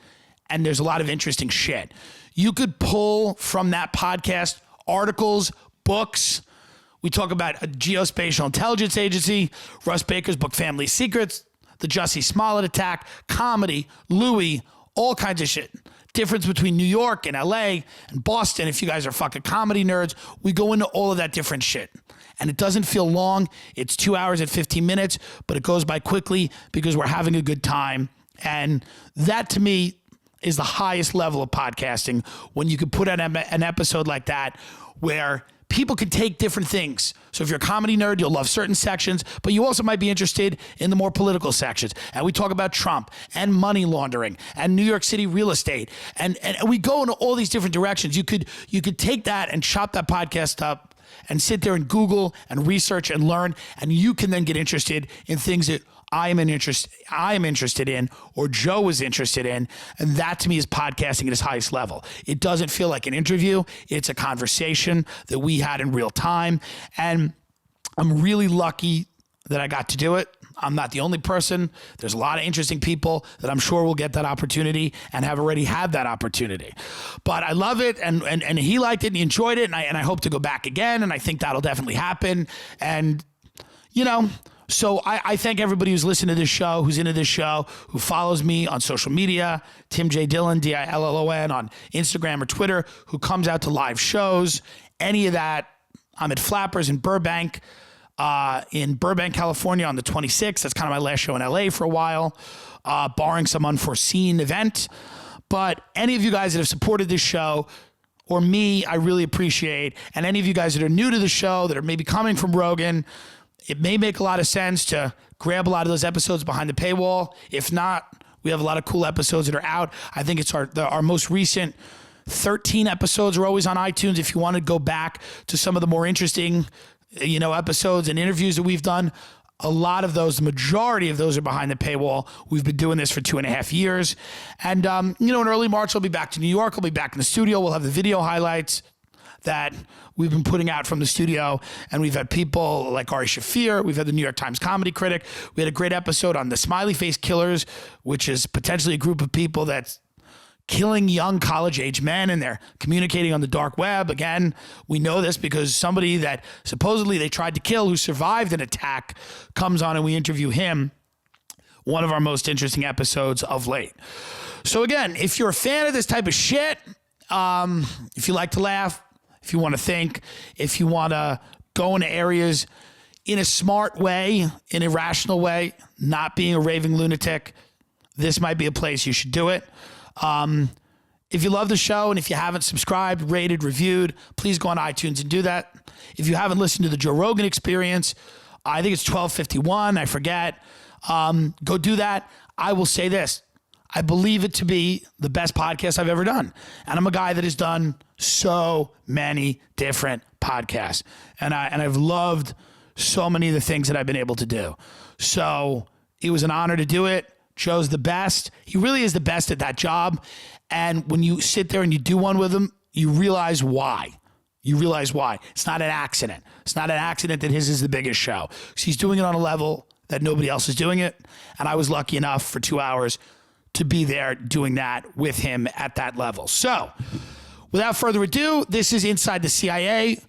And there's a lot of interesting shit. You could pull from that podcast articles, books. We talk about a geospatial intelligence agency, Russ Baker's book, Family Secrets, the Jussie Smollett attack, comedy, Louis, all kinds of shit. Difference between New York and LA and Boston. If you guys are fucking comedy nerds, we go into all of that different shit. And it doesn't feel long. It's 2 hours and 15 minutes, but it goes by quickly because we're having a good time. And that to me is the highest level of podcasting, when you could put out an episode like that where people can take different things. So if you're a comedy nerd, you'll love certain sections, but you also might be interested in the more political sections. And we talk about Trump and money laundering and New York City real estate. And we go into all these different directions. You could take that and chop that podcast up and sit there and Google and research and learn. And you can then get interested in things that I am interested in, or Joe was interested in, and that to me is podcasting at its highest level. It doesn't feel like an interview. It's a conversation that we had in real time, and I'm really lucky that I got to do it. I'm not the only person. There's a lot of interesting people that I'm sure will get that opportunity and have already had that opportunity. But I love it, and he liked it and he enjoyed it, and I hope to go back again, and I think that'll definitely happen. And, you know, so I thank everybody who's listened to this show, who's into this show, who follows me on social media, Tim J. Dillon, Dillon, on Instagram or Twitter, who comes out to live shows, any of that. I'm at Flappers in Burbank, California on the 26th. That's kind of my last show in LA for a while, barring some unforeseen event. But any of you guys that have supported this show or me, I really appreciate. And any of you guys that are new to the show, that are maybe coming from Rogan, it may make a lot of sense to grab a lot of those episodes behind the paywall. If not, we have a lot of cool episodes that are out. I think it's our most recent 13 episodes are always on iTunes. If you want to go back to some of the more interesting, episodes and interviews that we've done, a lot of those, the majority of those are behind the paywall. We've been doing this for 2.5 years. And, in early March, I'll be back to New York. I'll be back in the studio. We'll have the video highlights that we've been putting out from the studio. And we've had people like Ari Shaffir. We've had the New York Times comedy critic. We had a great episode on the Smiley Face Killers, which is potentially a group of people that's killing young college-age men, and they're communicating on the dark web. Again, we know this because somebody that supposedly they tried to kill who survived an attack comes on and we interview him. One of our most interesting episodes of late. So again, if you're a fan of this type of shit, if you like to laugh, if you want to think, if you want to go into areas in a smart way, in a rational way, not being a raving lunatic, this might be a place you should do it. If you love the show and if you haven't subscribed, rated, reviewed, please go on iTunes and do that. If you haven't listened to the Joe Rogan Experience, I think it's 1251, I forget. Go do that. I will say this. I believe it to be the best podcast I've ever done. And I'm a guy that has done so many different podcasts. And I've loved so many of the things that I've been able to do. So it was an honor to do it. Joe's the best. He really is the best at that job. And when you sit there and you do one with him, you realize why. It's not an accident. It's not an accident that his is the biggest show. So he's doing it on a level that nobody else is doing it. And I was lucky enough for 2 hours to be there doing that with him at that level. So without further ado, this is Inside the CIA.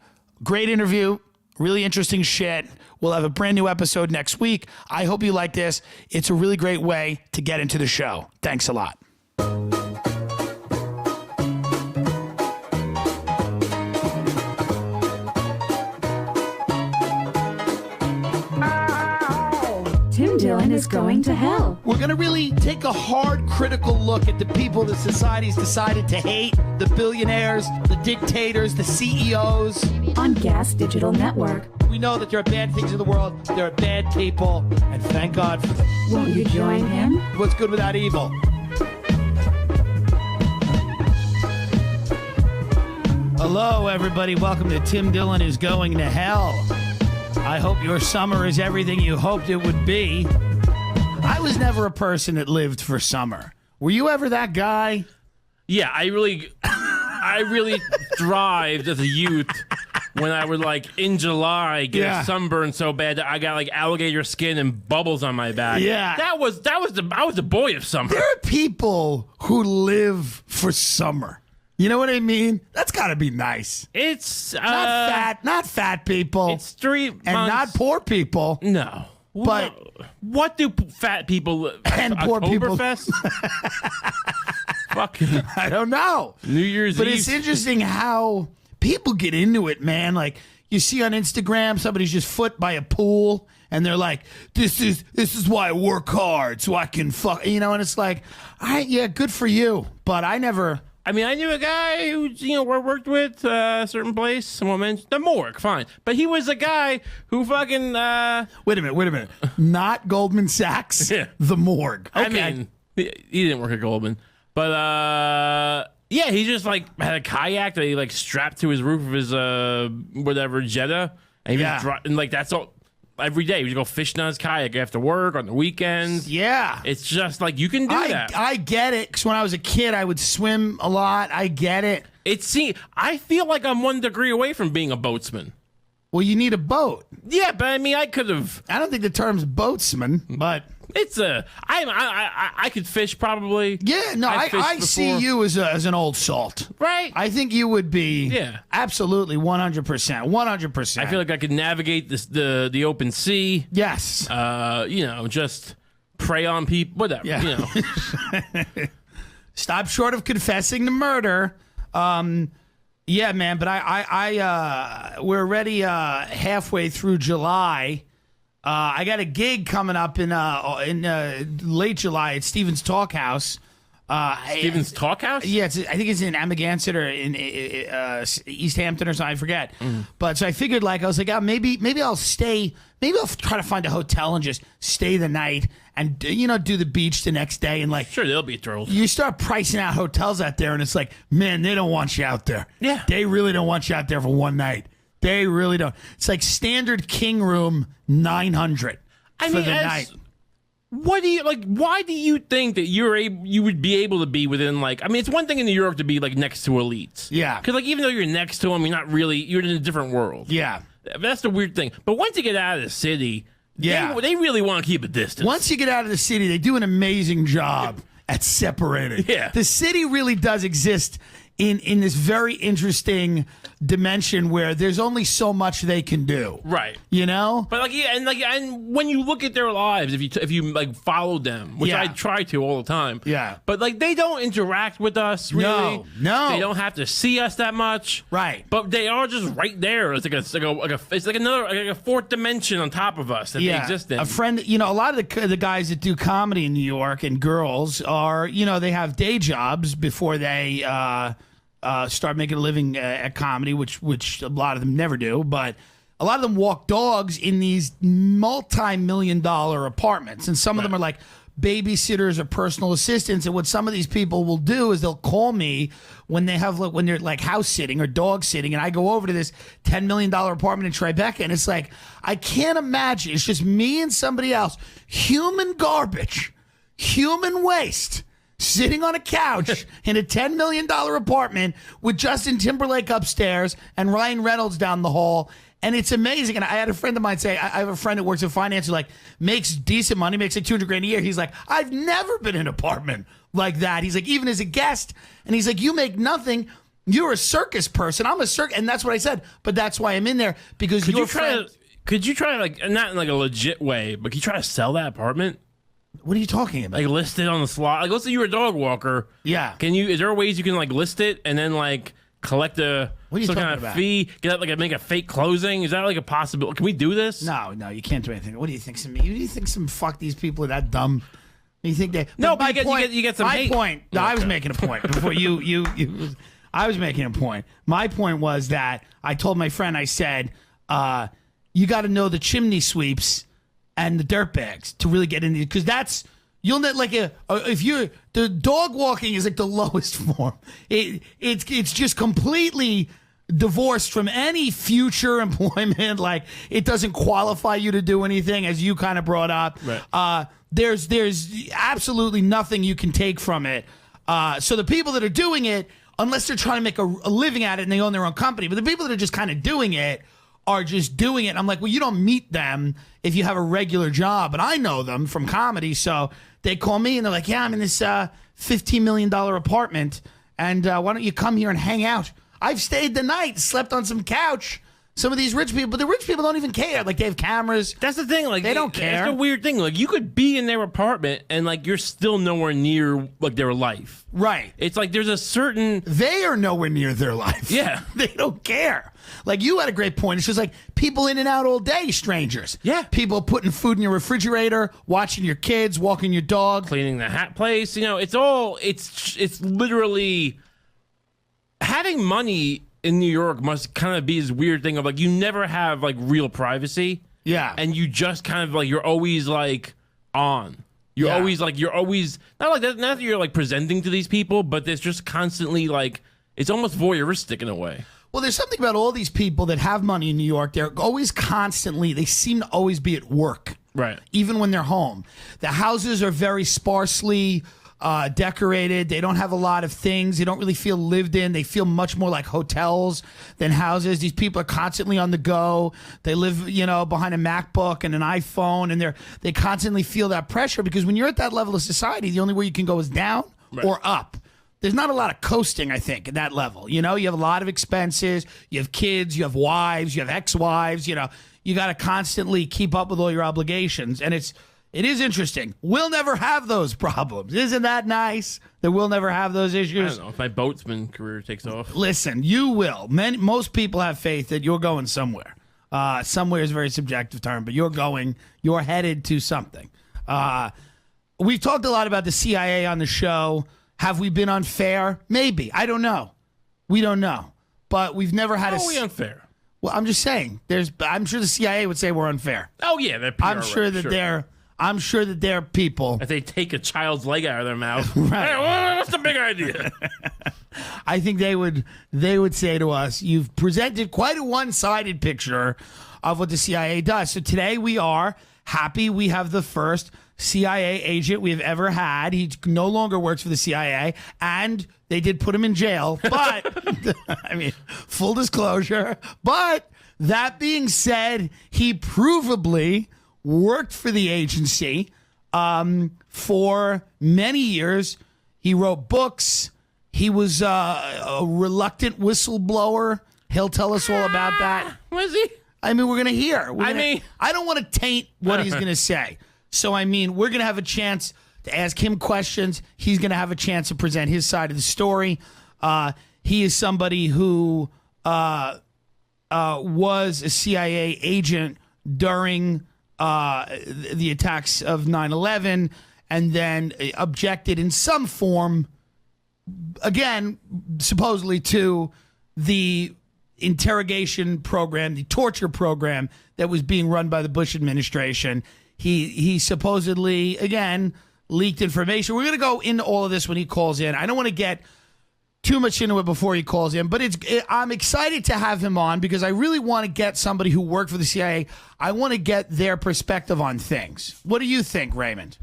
Great interview. Really interesting shit. We'll have a brand new episode next week. I hope you like this. It's a really great way to get into the show. Thanks a lot. Tim Dillon is going to hell. We're going to really take a hard, critical look at the people that society's decided to hate, the billionaires, the dictators, the CEOs. On Gas Digital Network. We know that there are bad things in the world, there are bad people, and thank God for them. Won't you join him? What's good without evil? Hello, everybody. Welcome to Tim Dillon is Going to Hell. I hope your summer is everything you hoped it would be. I was never a person that lived for summer. Were you ever that guy? Yeah, I really thrived as a youth when I would, like, in July get a sunburn so bad that I got, like, alligator skin and bubbles on my back. Yeah. I was the boy of summer. There are people who live for summer. You know what I mean? That's got to be nice. It's not fat people. It's 3 months. And not poor people. No. But what do fat people and poor people fucking I don't know. New Year's Eve. But it's interesting how people get into it, man. Like you see on Instagram, somebody's just foot by a pool and they're like, this is why I work hard so I can fuck, and it's like, all right, yeah, good for you. But I knew a guy who, worked with a certain place. I won't mention the morgue, fine. But he was a guy who fucking... Wait a minute. Not Goldman Sachs, yeah. The morgue. Okay. I mean, he didn't work at Goldman. But, yeah, he just, like, had a kayak that he, like, strapped to his roof of his, Jetta. And he was and, like, that's all... every day. We go fishing on his kayak after work, on the weekends. Yeah. It's just like, you can do that. I get it, because when I was a kid, I would swim a lot. I get it. I feel like I'm 1 degree away from being a boatsman. Well, you need a boat. Yeah, but I mean, I could have. I don't think the term's boatsman, but I could fish probably. yeah, no, I see you as an old salt. Right. I think you would be. Yeah. Absolutely, 100%, 100%. I feel like I could navigate the open sea. Yes. Just prey on people, whatever. Yeah. Stop short of confessing the murder. Yeah, man, but we're already halfway through July. I got a gig coming up in late July at Stevens Talk House. Stevens Talk House? Yeah, I think it's in Amagansett or in East Hampton or something. I forget. But so I figured, I was like, maybe I'll stay. Maybe I'll try to find a hotel and just stay the night and do the beach the next day and Sure, they'll be thrilled. You start pricing out hotels out there, and it's like, man, they don't want you out there. Yeah, they really don't want you out there for one night. They really don't. It's like standard king room 900 for the night. What do you like? Why do you think that you would be able to be within it's one thing in New York to be next to elites. Yeah. Because even though you're next to them, you're in a different world. Yeah. That's the weird thing. But once you get out of the city, yeah, they really want to keep a distance. Once you get out of the city, they do an amazing job at separating. Yeah. The city really does exist in this very interesting dimension where there's only so much they can do. Right. But and when you look at their lives, if you follow them, which I try to all the time. Yeah. But they don't interact with us really. No. They don't have to see us that much. Right. But they are just right there. It's like a fourth dimension on top of us that they exist in. A friend, a lot of the guys that do comedy in New York and girls are, they have day jobs before they start making a living at comedy, which a lot of them never do, but a lot of them walk dogs in these multi-million-dollar apartments, and some of them are like babysitters or personal assistants. And what some of these people will do is they'll call me when they're house sitting or dog sitting, and I go over to this $10 million apartment in Tribeca, and it's like, I can't imagine. It's just me and somebody else, human garbage, human waste, sitting on a couch in a $10 million apartment with Justin Timberlake upstairs and Ryan Reynolds down the hall. And it's amazing. And I had a friend of mine say, I have a friend that works in finance who makes decent money, makes $200,000 a year. He's like, I've never been in an apartment like that. He's like, even as a guest. And he's like, you make nothing. You're a circus person. I'm a circus. And that's what I said. But that's why I'm in there, because Could you try to, not in a legit way, but could you try to sell that apartment? What are you talking about? List it on the slot. Let's say you're a dog walker. Yeah. Is there ways you can list it and then collect what are you some talking kind of about? fee? Get make a fake closing? Is that a possibility? Can we do this? No, you can't do anything. What do you think? Fuck these people are that dumb? You think they? No, but you get some my hate. point. No, I was making a point before you. I was making a point. My point was that I told my friend. I said, you got to know the chimney sweeps and the dirt bags to really get into, because that's, you'll net if you're, the dog walking is the lowest form. It's just completely divorced from any future employment. It doesn't qualify you to do anything, as you kind of brought up. Right. There's absolutely nothing you can take from it. So the people that are doing it, unless they're trying to make a living at it and they own their own company, but the people that are just kind of doing it are just doing it. And I'm like, well, you don't meet them if you have a regular job. And I know them from comedy. So they call me and they're like, yeah, I'm in this $15 million apartment. And why don't you come here and hang out? I've stayed the night, slept on some couch. Some of these rich people, but the rich people don't even care. They have cameras. That's the thing. They don't care. It's a weird thing. You could be in their apartment and you're still nowhere near their life. Right. It's there's a certain. They are nowhere near their life. Yeah. They don't care. You had a great point. It's just people in and out all day, strangers. Yeah. People putting food in your refrigerator, watching your kids, walking your dog, cleaning the hat place. It's literally having money in New York must kind of be this weird thing of you never have real privacy. Yeah. And you just kind of you're always on. You're always not that you're presenting to these people, but it's just constantly it's almost voyeuristic in a way. Well, there's something about all these people that have money in New York. They're always constantly, they seem to always be at work. Right. Even when they're home. The houses are very sparsely decorated. They don't have a lot of things. They don't really feel lived in. They feel much more like hotels than houses. These people are constantly on the go. They live, behind a MacBook and an iPhone, and they constantly feel that pressure because when you're at that level of society, the only way you can go is down or up. There's not a lot of coasting, I think, at that level. You have a lot of expenses. You have kids. You have wives. You have ex-wives. You got to constantly keep up with all your obligations, and it is interesting. We'll never have those problems. Isn't that nice that we'll never have those issues? I don't know if my boatsman career takes off. Listen, you will. Most people have faith that you're going somewhere. Somewhere is a very subjective term, but you're headed to something. We've talked a lot about the CIA on the show. Have we been unfair? Maybe. I don't know. We don't know. But we've never had How are we unfair? Well, I'm just saying. I'm sure the CIA would say we're unfair. Oh, yeah. They're PR, I'm sure that I'm sure that they're people. If they take a child's leg out of their mouth, right. Hey, what's the big idea? I think they would say to us, you've presented quite a one-sided picture of what the CIA does. So today we are happy we have the first CIA agent we've ever had. He no longer works for the CIA, and they did put him in jail. But, I mean, full disclosure. But that being said, he provably worked for the agency for many years. He wrote books. He was a reluctant whistleblower. He'll tell us all about that. Was he? I mean, we're going to hear. I don't want to taint what he's going to say. So, I mean, we're going to have a chance to ask him questions. He's going to have a chance to present his side of the story. He is somebody who was a CIA agent during the attacks of 9/11 and then objected in some form, again, supposedly to the interrogation program, the torture program that was being run by the Bush administration. He supposedly, again, leaked information. We're going to go into all of this when he calls in. I don't want to get too much into it before he calls in, but I'm excited to have him on because I really want to get somebody who worked for the CIA. I want to get their perspective on things. What do you think, Raymond?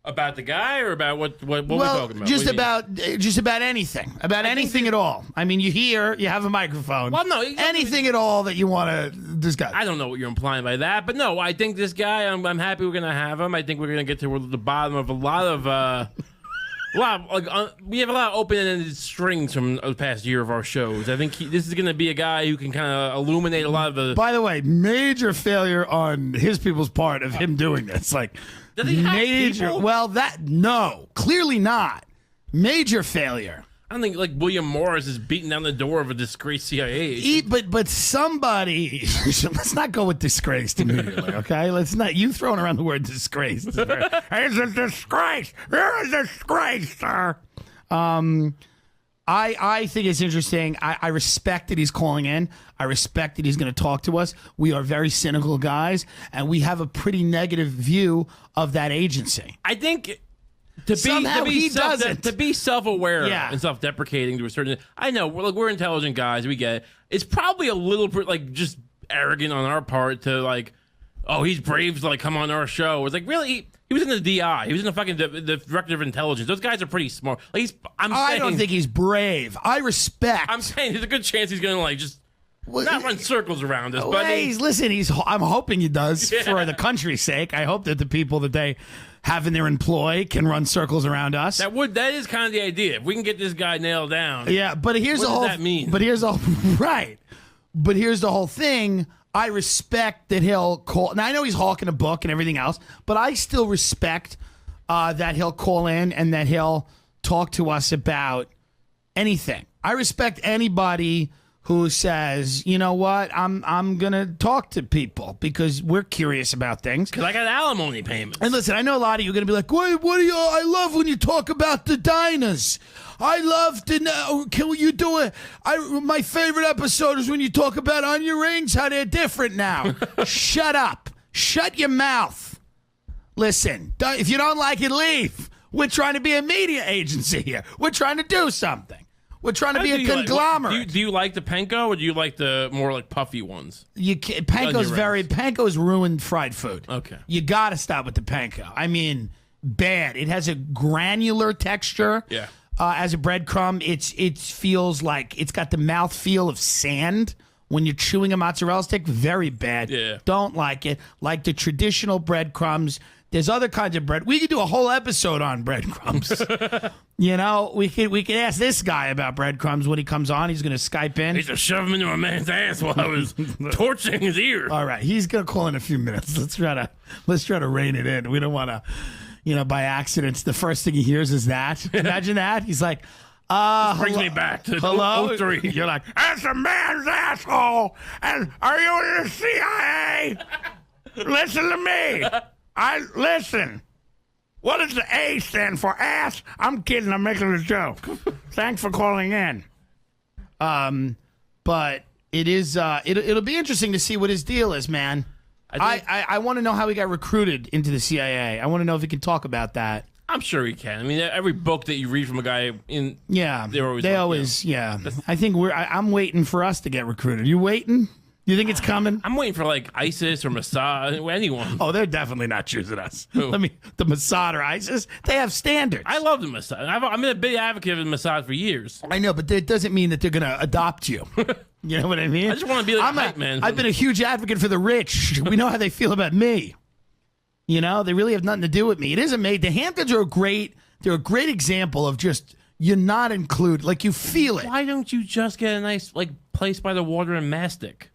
About the guy or about what we're talking about? Just about anything. About anything at all. I mean, you have a microphone. Well, no. Anything at all that you want to discuss. I don't know what you're implying by that, but no, I think this guy, I'm happy we're going to have him. I think we're going to get to the bottom of a lot of... we have a lot of open-ended strings from the past year of our shows. I think this is going to be a guy who can kind of illuminate a lot of the... By the way, major failure on his people's part of him doing this. Does he have people? Well, no, clearly not. Major failure. I don't think William Morris is beating down the door of a disgraced CIA agent. But somebody, let's not go with disgraced immediately, okay? Let's not. You throwing around the word disgraced. It's a disgrace. You're a disgrace, sir. I think it's interesting. I respect that he's calling in. I respect that he's going to talk to us. We are very cynical guys, and we have a pretty negative view of that agency. I think to be self-aware and self-deprecating to a certain... I know, we're intelligent guys. We get it. It's probably a little just arrogant on our part to oh, he's brave to come on our show. It's really... He was in the DI. He was in the fucking the Director of Intelligence. Those guys are pretty smart. I don't think he's brave. I respect. I'm saying there's a good chance he's going to just not run circles around us. But I'm hoping he does for the country's sake. I hope that the people that they have in their employ can run circles around us. That is kind of the idea. If we can get this guy nailed down. Yeah, but here's what does that mean? But here's right. But here's the whole thing. I respect that he'll call. Now, I know he's hawking a book and everything else, but I still respect that he'll call in and that he'll talk to us about anything. I respect anybody who says, you know what, I'm going to talk to people because we're curious about things. Because I got alimony payments. And listen, I know a lot of you are going to be like, wait, I love when you talk about the diners. I love to know. Can you do it? My favorite episode is when you talk about onion rings, how they're different now. Shut up. Shut your mouth. Listen, if you don't like it, leave. We're trying to be a media agency here. We're trying to do something. We're trying to be How a do you conglomerate. do you like the panko or do you like the more like puffy ones? Panko's ruined fried food. Okay. You got to stop with the panko. I mean, bad. It has a granular texture. Yeah. As a breadcrumb, it feels like it's got the mouth feel of sand when you're chewing a mozzarella stick. Very bad. Yeah. Don't like it. Like the traditional breadcrumbs. There's other kinds of bread. We could do a whole episode on breadcrumbs. You know, we could ask this guy about breadcrumbs when he comes on. He's going to Skype in. I used to shove them into a man's ass while I was torching his ear. All right, he's going to call in a few minutes. Let's try to rein it in. We don't want to, by accidents. The first thing he hears is that. Imagine that. He's like, brings me back to hello. 03. You're like, that's a man's asshole. And are you in the CIA? Listen to me. Listen. What does the A stand for? Ass? I'm kidding. I'm making a joke. Thanks for calling in. But it is. It'll be interesting to see what his deal is, man. I want to know how he got recruited into the CIA. I want to know if he can talk about that. I'm sure he can. I mean, every book that you read from a guy in They always. I think I'm waiting for us to get recruited. You waiting? You think it's coming? I'm waiting for like ISIS or Mossad, anyone. Oh, they're definitely not choosing us. Who? The Mossad or ISIS, they have standards. I love the Mossad. I've been a big advocate of the Mossad for years. I know, but that doesn't mean that they're going to adopt you. You know what I mean? I just want to be like a hype man. I've been a huge advocate for the rich. We know how they feel about me. You know, they really have nothing to do with me. It is amazing. The Hamptons are they're a great example of just, you're not included. Like, you feel it. Why don't you just get a nice like place by the water in Mastic?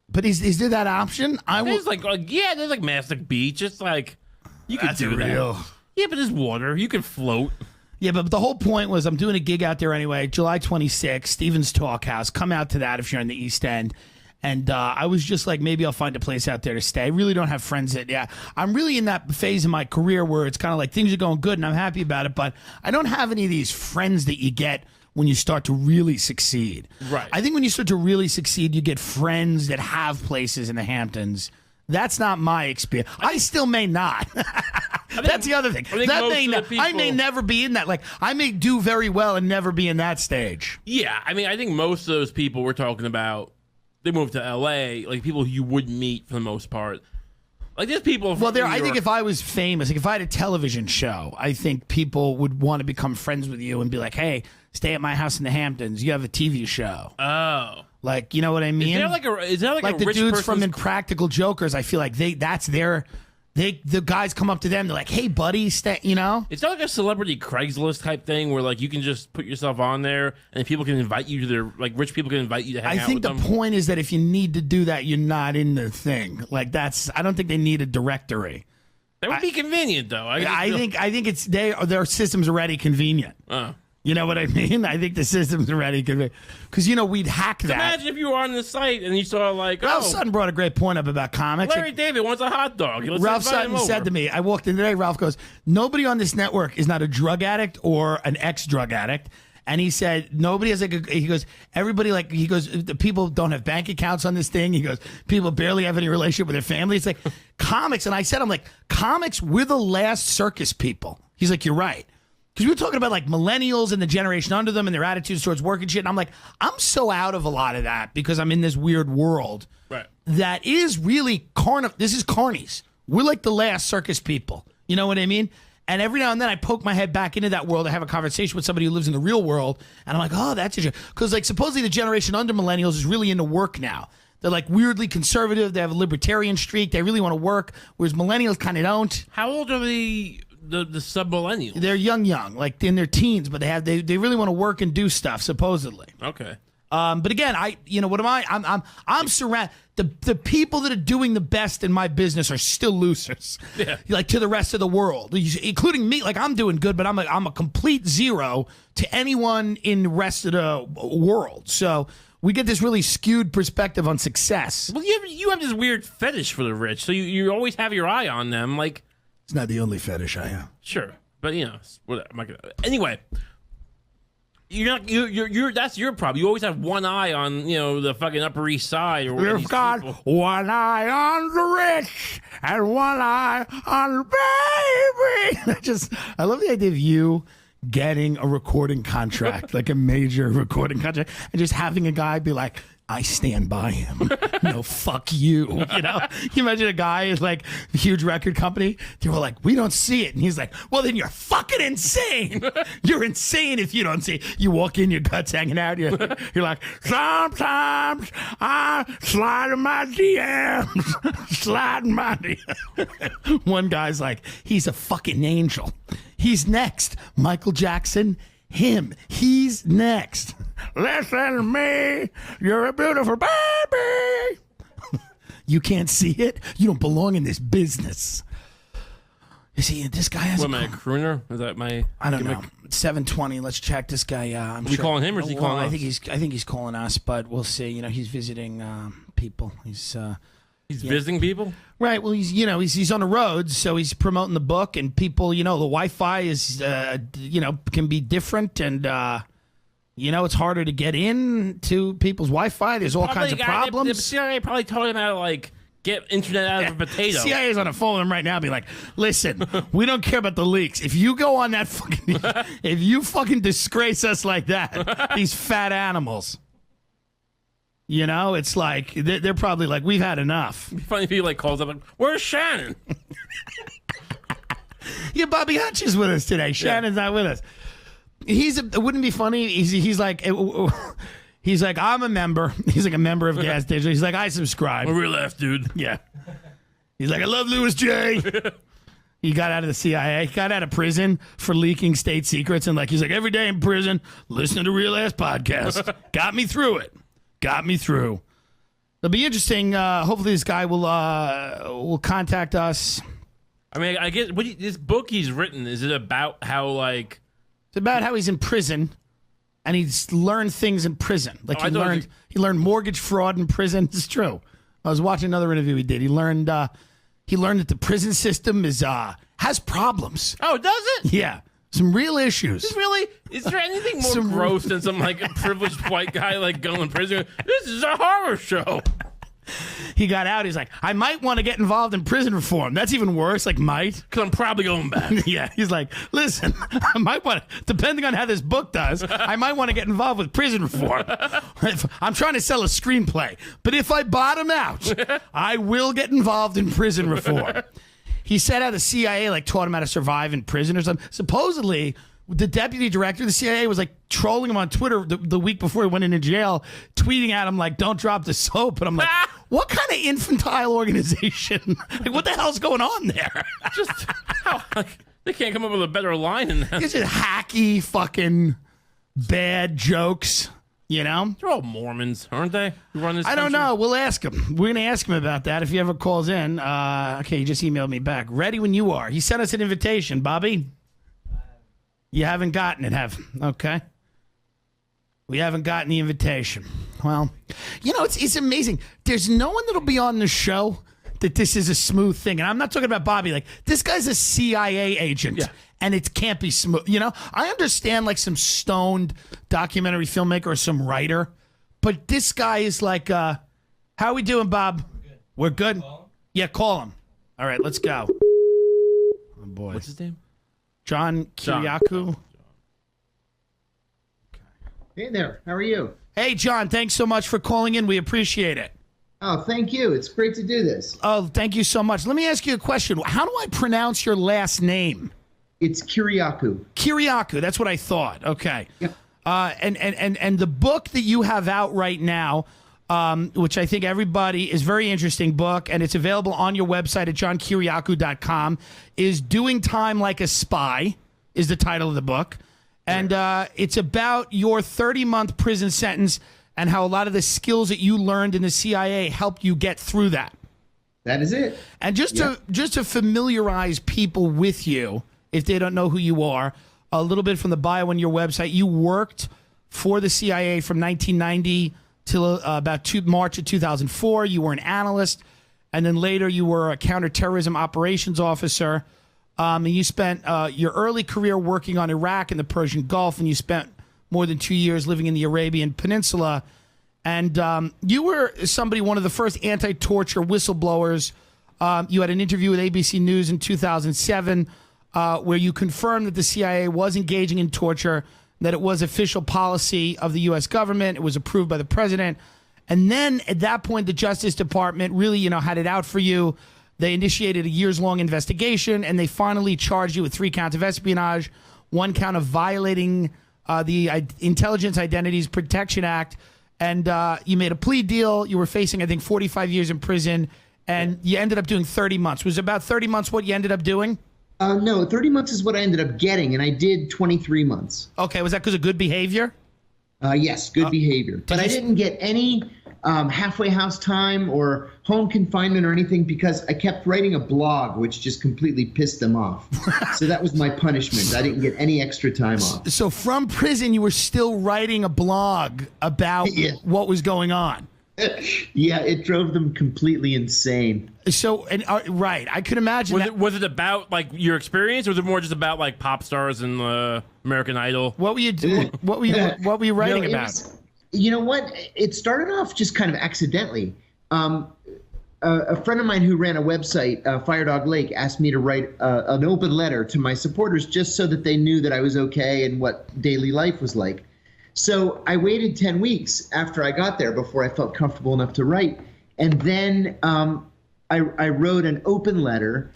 But is there that option? There's like Mastic Beach. It's like you could do real. that. Yeah, but there's water. You can float. Yeah, but the whole point was I'm doing a gig out there anyway, July 26th, Stevens Talk House. Come out to that if you're in the East End. And I was just like, maybe I'll find a place out there to stay. I really don't have friends I'm really in that phase of my career where it's kind of like things are going good and I'm happy about it, but I don't have any of these friends that you get when you start to really succeed. Right. I think when you start to really succeed, you get friends that have places in the Hamptons. That's not my experience. I still may not. That's the other thing. I may never be in that. Like, I may do very well and never be in that stage. Yeah, I mean, I think most of those people we're talking about, they moved to LA, like people you wouldn't meet for the most part. Like, there's people. I think if I was famous, like if I had a television show, I think people would want to become friends with you and be like, hey, stay at my house in the Hamptons. You have a TV show. Oh. Like, you know what I mean? Is there like a the rich dudes person's from Impractical Jokers? I feel like the guys come up to them. They're like, "Hey, buddy, stay." You know? It's not like a celebrity Craigslist type thing where like you can just put yourself on there and people can invite you to their rich people can invite you to hang out with them. I think the point is that if you need to do that, you're not in the thing. Like I don't think they need a directory. That would be convenient though. I think it's their system's already convenient. You know what I mean? I think the system's already convenient. Because, we'd hack that. Imagine if you were on the site and you saw like, Ralph Sutton brought a great point up about comics. Larry David wants a hot dog. Ralph Sutton said to me, I walked in today, Ralph goes, nobody on this network is not a drug addict or an ex-drug addict. And he said, nobody has the people don't have bank accounts on this thing. He goes, people barely have any relationship with their family. It's like comics. And I said, I'm like, comics, we're the last circus people. He's like, you're right. Because we were talking about like millennials and the generation under them and their attitudes towards work and shit. And I'm like, I'm so out of a lot of that because I'm in this weird world that is really this is carnies. We're like the last circus people. You know what I mean? And every now and then I poke my head back into that world. I have a conversation with somebody who lives in the real world. And I'm like, oh, that's interesting. Because like supposedly the generation under millennials is really into work now. They're like weirdly conservative. They have a libertarian streak. They really want to work, whereas millennials kind of don't. How old are the sub-millennials? They're young, like in their teens, but they really want to work and do stuff, supposedly. Okay. But again, what am I? I'm surrounded. The people that are doing the best in my business are still losers. Yeah. Like to the rest of the world, including me. Like I'm doing good, but I'm a complete zero to anyone in the rest of the world. So we get this really skewed perspective on success. Well, you have this weird fetish for the rich, so you always have your eye on them, like. It's not the only fetish I have. Sure, but anyway, you're that's your problem. You always have one eye on the fucking Upper East Side. Or We've got one eye on the rich and one eye on the baby. I love the idea of you getting a recording contract, like a major recording contract, and just having a guy be like, I stand by him. No, fuck you. You know? You imagine a guy is like a huge record company. They were like, we don't see it. And he's like, well, then you're fucking insane. You're insane if you don't see it. You walk in, your guts hanging out. You're like, sometimes I slide in my DMs. Slide in my DMs. One guy's like, he's a fucking angel. He's next. Michael Jackson. Him. He's next. Listen to me. You're a beautiful baby. You can't see it. You don't belong in this business. You see, this guy has. What am I, a crooner? Is that my? I don't know. 7:20. Let's check this guy. Are we calling him or is he calling us? I think he's calling us, but we'll see. You know, he's visiting people. He's visiting people? Right. Well, he's on the road, so he's promoting the book, and people, the Wi-Fi is, can be different, and, it's harder to get in to people's Wi-Fi. There's all kinds of problems. The CIA probably told him how to, like, get internet out of a potato. CIA's on the phone with him right now, be like, listen, we don't care about the leaks. If you go on that fucking, if you fucking disgrace us like that, these fat animals. It's like, they're probably like, we've had enough. It'd be funny if he calls up like, where's Shannon? Yeah, Bobby Hutch is with us today. Shannon's not with us. It wouldn't be funny. He's like, I'm a member. He's like a member of Gas Digital. He's like, I subscribe. A real F, dude. Yeah. He's like, I love Louis J. He got out of the CIA. He got out of prison for leaking state secrets. And he's like, every day in prison, listening to Real Ass Podcast. Got me through it. Got me through. It'll be interesting. Hopefully, this guy will contact us. I mean, I guess this book he's written, is it about how it's about how he's in prison, and he's learned things in prison. He learned mortgage fraud in prison. It's true. I was watching another interview he did. He learned that the prison system has problems. Oh, does it? Yeah. Some real issues. Is there anything more gross than some privileged white guy going in prison? This is a horror show. He got out. He's like, I might want to get involved in prison reform. That's even worse. Might. Because I'm probably going back. Yeah. He's like, listen, I might want to, depending on how this book does, I might want to get involved with prison reform. I'm trying to sell a screenplay. But if I bottom out, I will get involved in prison reform. He said how the CIA taught him how to survive in prison or something. Supposedly, the deputy director of the CIA was trolling him on Twitter the week before he went into jail, tweeting at him don't drop the soap. And I'm like, what kind of infantile organization? What the hell's going on there? Just they can't come up with a better line than that. It's just hacky fucking bad jokes. They're all Mormons, aren't they? Who run this I don't know. We'll ask him. We're going to ask him about that if he ever calls in. Okay, he just emailed me back. Ready when you are. He sent us an invitation, Bobby. You haven't gotten it, okay. We haven't gotten the invitation. Well, it's amazing. There's no one that'll be on the show that this is a smooth thing. And I'm not talking about Bobby. This guy's a CIA agent. Yeah. And it can't be smooth. I understand some stoned documentary filmmaker or some writer, but this guy is how are we doing, Bob? We're good. Yeah, call him. All right, let's go. Oh boy, what's his name? John Kiriakou. Hey there, how are you? Hey, John, thanks so much for calling in. We appreciate it. Oh, thank you. It's great to do this. Oh, thank you so much. Let me ask you a question. How do I pronounce your last name? It's Kiriakou. Kiriakou, that's what I thought. Okay. Yep. And the book that you have out right now, which I think everybody is very interesting book, and it's available on your website at johnkiriakou.com, is Doing Time Like a Spy, is the title of the book. And it's about your 30-month prison sentence and how a lot of the skills that you learned in the CIA helped you get through that. That is it. And just to familiarize people with you, if they don't know who you are, a little bit from the bio on your website, you worked for the CIA from 1990 till about March of 2004. You were an analyst, and then later you were a counterterrorism operations officer. And you spent your early career working on Iraq and the Persian Gulf, and you spent more than 2 years living in the Arabian Peninsula. And you were one of the first anti-torture whistleblowers. You had an interview with ABC News in 2007. where you confirmed that the CIA was engaging in torture, that it was official policy of the U.S. government. It was approved by the president. And then at that point, the Justice Department really, had it out for you. They initiated a years-long investigation, and they finally charged you with 3 counts of espionage, 1 count of violating the Intelligence Identities Protection Act, and you made a plea deal. You were facing, I think, 45 years in prison, and you ended up doing 30 months. Was about 30 months what you ended up doing? No, 30 months is what I ended up getting, and I did 23 months. Okay, was that because of good behavior? Yes, good behavior. But I didn't get any halfway house time or home confinement or anything because I kept writing a blog, which just completely pissed them off. So that was my punishment. I didn't get any extra time off. So from prison, you were still writing a blog about what was going on. Yeah, it drove them completely insane. So, right, I could imagine Was it about like your experience, or was it more just about like pop stars and American Idol? What were you doing? What were you writing about? You know what? It started off just kind of accidentally. A friend of mine who ran a website, Firedog Lake, asked me to write an open letter to my supporters just so that they knew that I was okay and what daily life was like. So I waited 10 weeks after I got there before I felt comfortable enough to write. And then I wrote an open letter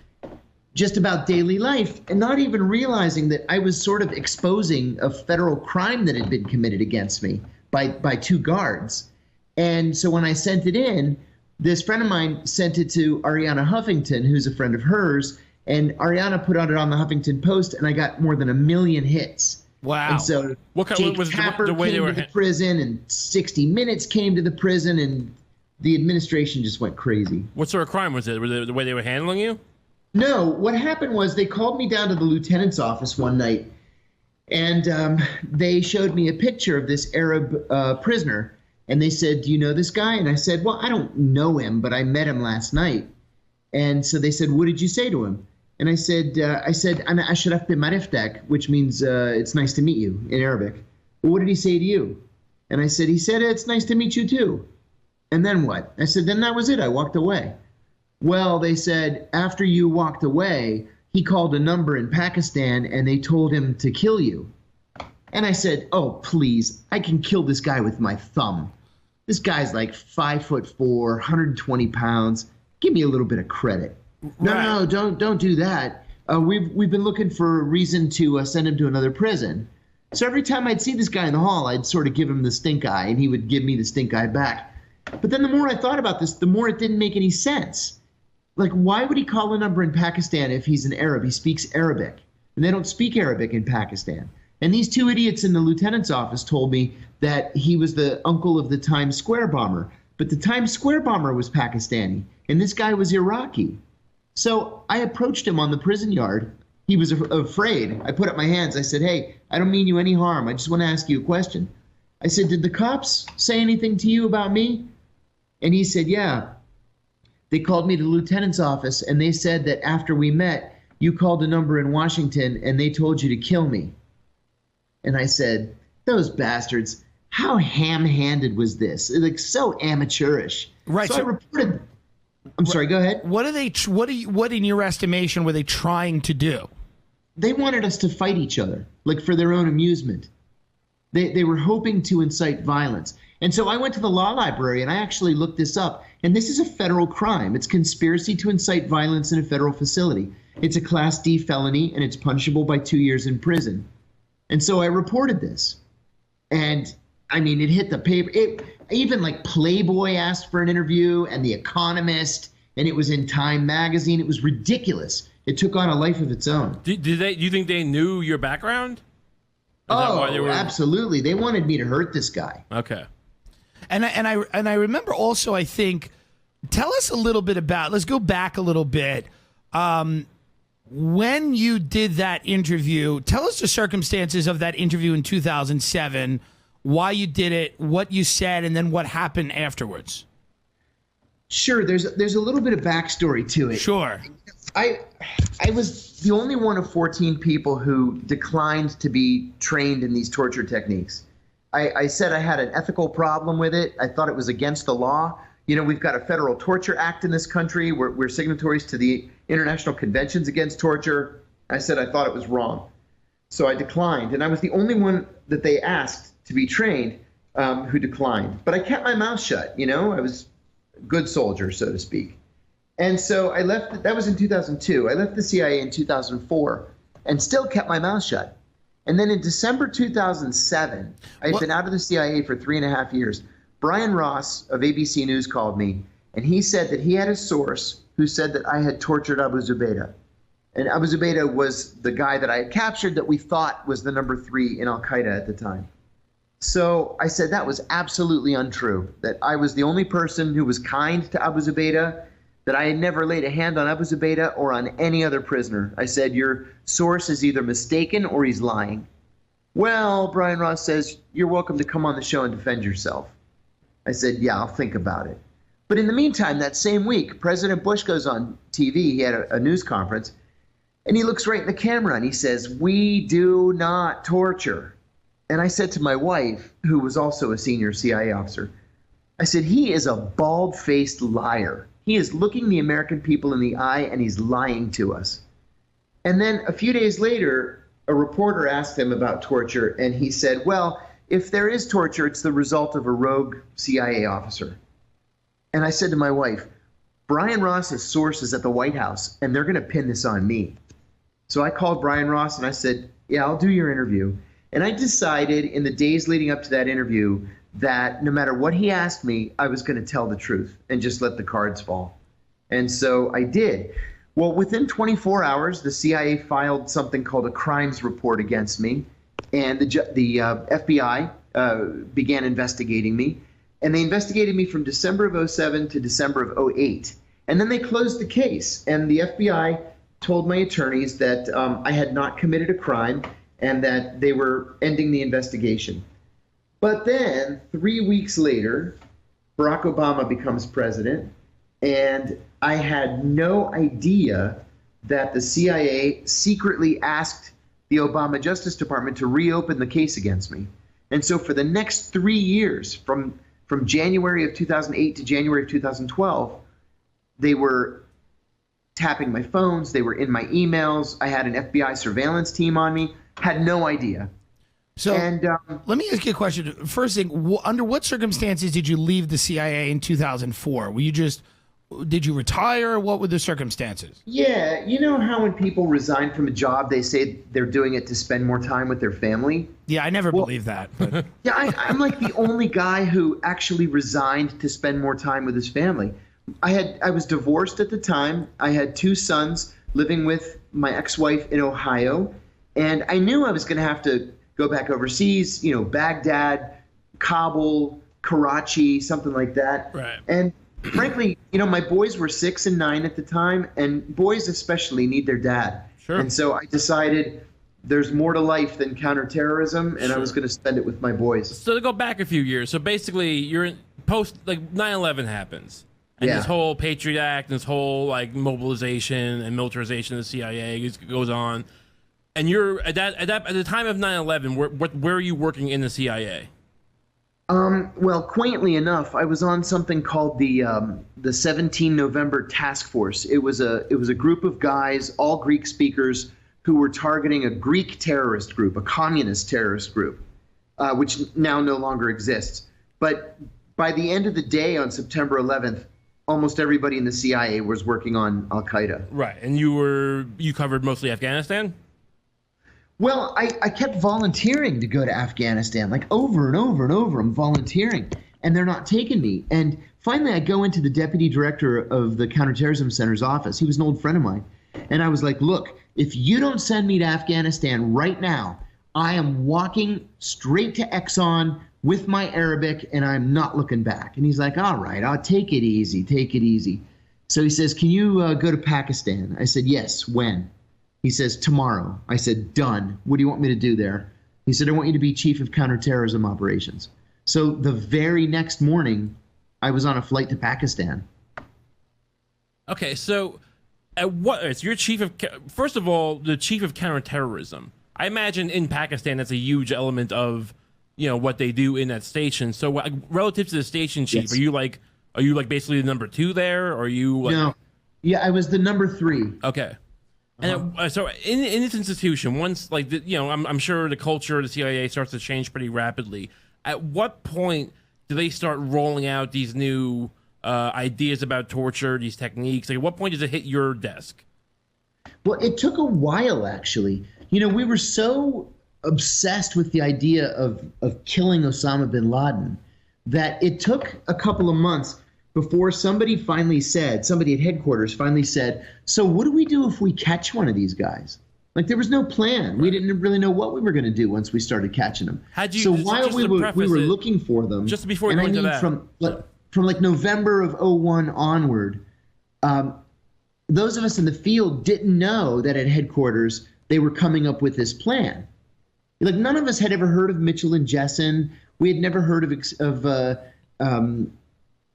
just about daily life, and not even realizing that I was sort of exposing a federal crime that had been committed against me by 2 guards. And so when I sent it in, this friend of mine sent it to Ariana Huffington, who's a friend of hers, and Ariana put it on the Huffington Post, and I got more than 1 million hits. Wow. And so Jake Tapper came to the prison, and 60 Minutes came to the prison, and the administration just went crazy. What sort of crime was it? Was it the way they were handling you? No, what happened was they called me down to the lieutenant's office one night, and they showed me a picture of this Arab prisoner, and they said, "Do you know this guy?" And I said, "Well, I don't know him, but I met him last night." And so they said, "What did you say to him?" And I said, "Ana ashraf b'mariftak," which means it's nice to meet you in Arabic. Well, what did he say to you? And I said, he said, "It's nice to meet you too." And then what? I said, then that was it. I walked away. Well, they said, after you walked away, he called a number in Pakistan and they told him to kill you. And I said, oh, please, I can kill this guy with my thumb. This guy's like 5'4", 120 pounds. Give me a little bit of credit. No, don't do that. We've been looking for a reason to send him to another prison. So every time I'd see this guy in the hall, I'd sort of give him the stink eye, and he would give me the stink eye back. But then the more I thought about this, the more it didn't make any sense. Like, why would he call a number in Pakistan if he's an Arab? He speaks Arabic, and they don't speak Arabic in Pakistan. And these 2 idiots in the lieutenant's office told me that he was the uncle of the Times Square bomber. But the Times Square bomber was Pakistani, and this guy was Iraqi. So I approached him on the prison yard. He was afraid. I put up my hands. I said, hey, I don't mean you any harm. I just want to ask you a question. I said, did the cops say anything to you about me? And he said, yeah. They called me to the lieutenant's office, and they said that after we met, you called a number in Washington, and they told you to kill me. And I said, those bastards, how ham-handed was this? Like, so amateurish. Right. So I reported. I'm sorry, go ahead. What in your estimation were they trying to do? They wanted us to fight each other, like for their own amusement. They were hoping to incite violence. And so I went to the law library and I actually looked this up. And this is a federal crime. It's conspiracy to incite violence in a federal facility. It's a Class D felony and it's punishable by 2 years in prison. And so I reported this. And I mean, it hit the paper. Even like Playboy asked for an interview, and The Economist, and it was in Time magazine. It was ridiculous. It took on a life of its own. Do you think they knew your background? Absolutely. They wanted me to hurt this guy. Okay. And I remember also, I think, tell us a little bit about, let's go back a little bit. When you did that interview, tell us the circumstances of that interview in 2007, why you did it, what you said, and then what happened afterwards. Sure. There's a little bit of backstory to it. Sure. I was the only one of 14 people who declined to be trained in these torture techniques. I said I had an ethical problem with it. I thought it was against the law. You know, we've got a federal torture act in this country. We're signatories to the international conventions against torture. I said I thought it was wrong. So I declined. And I was the only one that they asked to be trained who declined. But I kept my mouth shut. I was a good soldier, so to speak. And so I left. That was in 2002. I left the CIA in 2004 and still kept my mouth shut. And then in December 2007, I had been out of the CIA for 3.5 years. Brian Ross of ABC News called me, and he said that he had a source who said that I had tortured Abu Zubaydah. And Abu Zubaydah was the guy that I had captured that we thought was the number 3 in Al-Qaeda at the time. So I said that was absolutely untrue, that I was the only person who was kind to Abu Zubaydah, that I had never laid a hand on Abu Zubaydah or on any other prisoner. I said, your source is either mistaken or he's lying. Well, Brian Ross says, you're welcome to come on the show and defend yourself. I said, yeah, I'll think about it. But in the meantime, that same week, President Bush goes on TV. He had a news conference, and he looks right in the camera and he says, we do not torture. And I said to my wife, who was also a senior CIA officer, I said, he is a bald-faced liar. He is looking the American people in the eye and he's lying to us. And then a few days later, a reporter asked him about torture, and he said, well, if there is torture, it's the result of a rogue CIA officer. And I said to my wife, Brian Ross has sources at the White House, and they're going to pin this on me. So I called Brian Ross and I said, yeah, I'll do your interview. And I decided in the days leading up to that interview that no matter what he asked me, I was going to tell the truth and just let the cards fall. And so I did. Well, within 24 hours, the CIA filed something called a crimes report against me, and the FBI began investigating me. And they investigated me from December of 2007 to December of 2008. And then they closed the case. And the FBI told my attorneys that I had not committed a crime and that they were ending the investigation. But then 3 weeks later, Barack Obama becomes president, and I had no idea that the CIA secretly asked the Obama Justice Department to reopen the case against me. And so for the next 3 years, from January of 2008 to January of 2012, they were tapping my phones, they were in my emails, I had an FBI surveillance team on me, had no idea. So let me ask you a question. First thing, under what circumstances did you leave the CIA in 2004? Did you retire? What were the circumstances? Yeah, you know how when people resign from a job, they say they're doing it to spend more time with their family? Yeah, I never believed that. But. Yeah, I'm like the only guy who actually resigned to spend more time with his family. I was divorced at the time. I had 2 sons living with my ex-wife in Ohio, and I knew I was going to have to go back overseas, Baghdad, Kabul, Karachi, something like that. Right. And frankly, my boys were 6 and 9 at the time, and boys especially need their dad. Sure. And so I decided there's more to life than counterterrorism, and I was going to spend it with my boys. So to go back a few years, so basically you're in post, 9/11 happens. And this whole Patriot Act, this whole mobilization and militarization of the CIA goes on. And you're at the time of 9/11. Where are you working in the CIA? Well, quaintly enough, I was on something called the 17 November Task Force. It was a group of guys, all Greek speakers, who were targeting a Greek terrorist group, a communist terrorist group, which now no longer exists. But by the end of the day on September 11th, almost everybody in the CIA was working on Al-Qaeda. Right, and you covered mostly Afghanistan? Well, I kept volunteering to go to Afghanistan, over and over and over. I'm volunteering, and they're not taking me. And finally, I go into the deputy director of the Counterterrorism Center's office. He was an old friend of mine. And I was like, look, if you don't send me to Afghanistan right now, I am walking straight to Exxon with my Arabic, and I'm not looking back. And he's like, all right, I'll take it easy, take it easy. So he says, can you go to Pakistan? I said, yes, when? He says, tomorrow. I said, done. What do you want me to do there? He said, I want you to be chief of counterterrorism operations. So the very next morning, I was on a flight to Pakistan. Okay, so so you're first of all, the chief of counterterrorism. I imagine in Pakistan, that's a huge element of, what they do in that station. So relative to the station chief, Yes. are you basically the number 2 there? Or are you No. Yeah, I was the number 3. Okay. And so in this institution, once like I'm sure the culture of the CIA starts to change pretty rapidly. At what point do they start rolling out these new ideas about torture, these techniques? Like, at what point does it hit your desk? Well, it took a while, actually. We were so obsessed with the idea of killing Osama bin Laden that it took a couple of months before somebody at headquarters finally said, so what do we do if we catch one of these guys? Like, there was no plan. We didn't really know what we were going to do once we started catching them. While we were looking for them, just before you into that, from like November of 2001 onward, those of us in the field didn't know that at headquarters they were coming up with this plan. Like, none of us had ever heard of Mitchell and Jessen. We had never heard of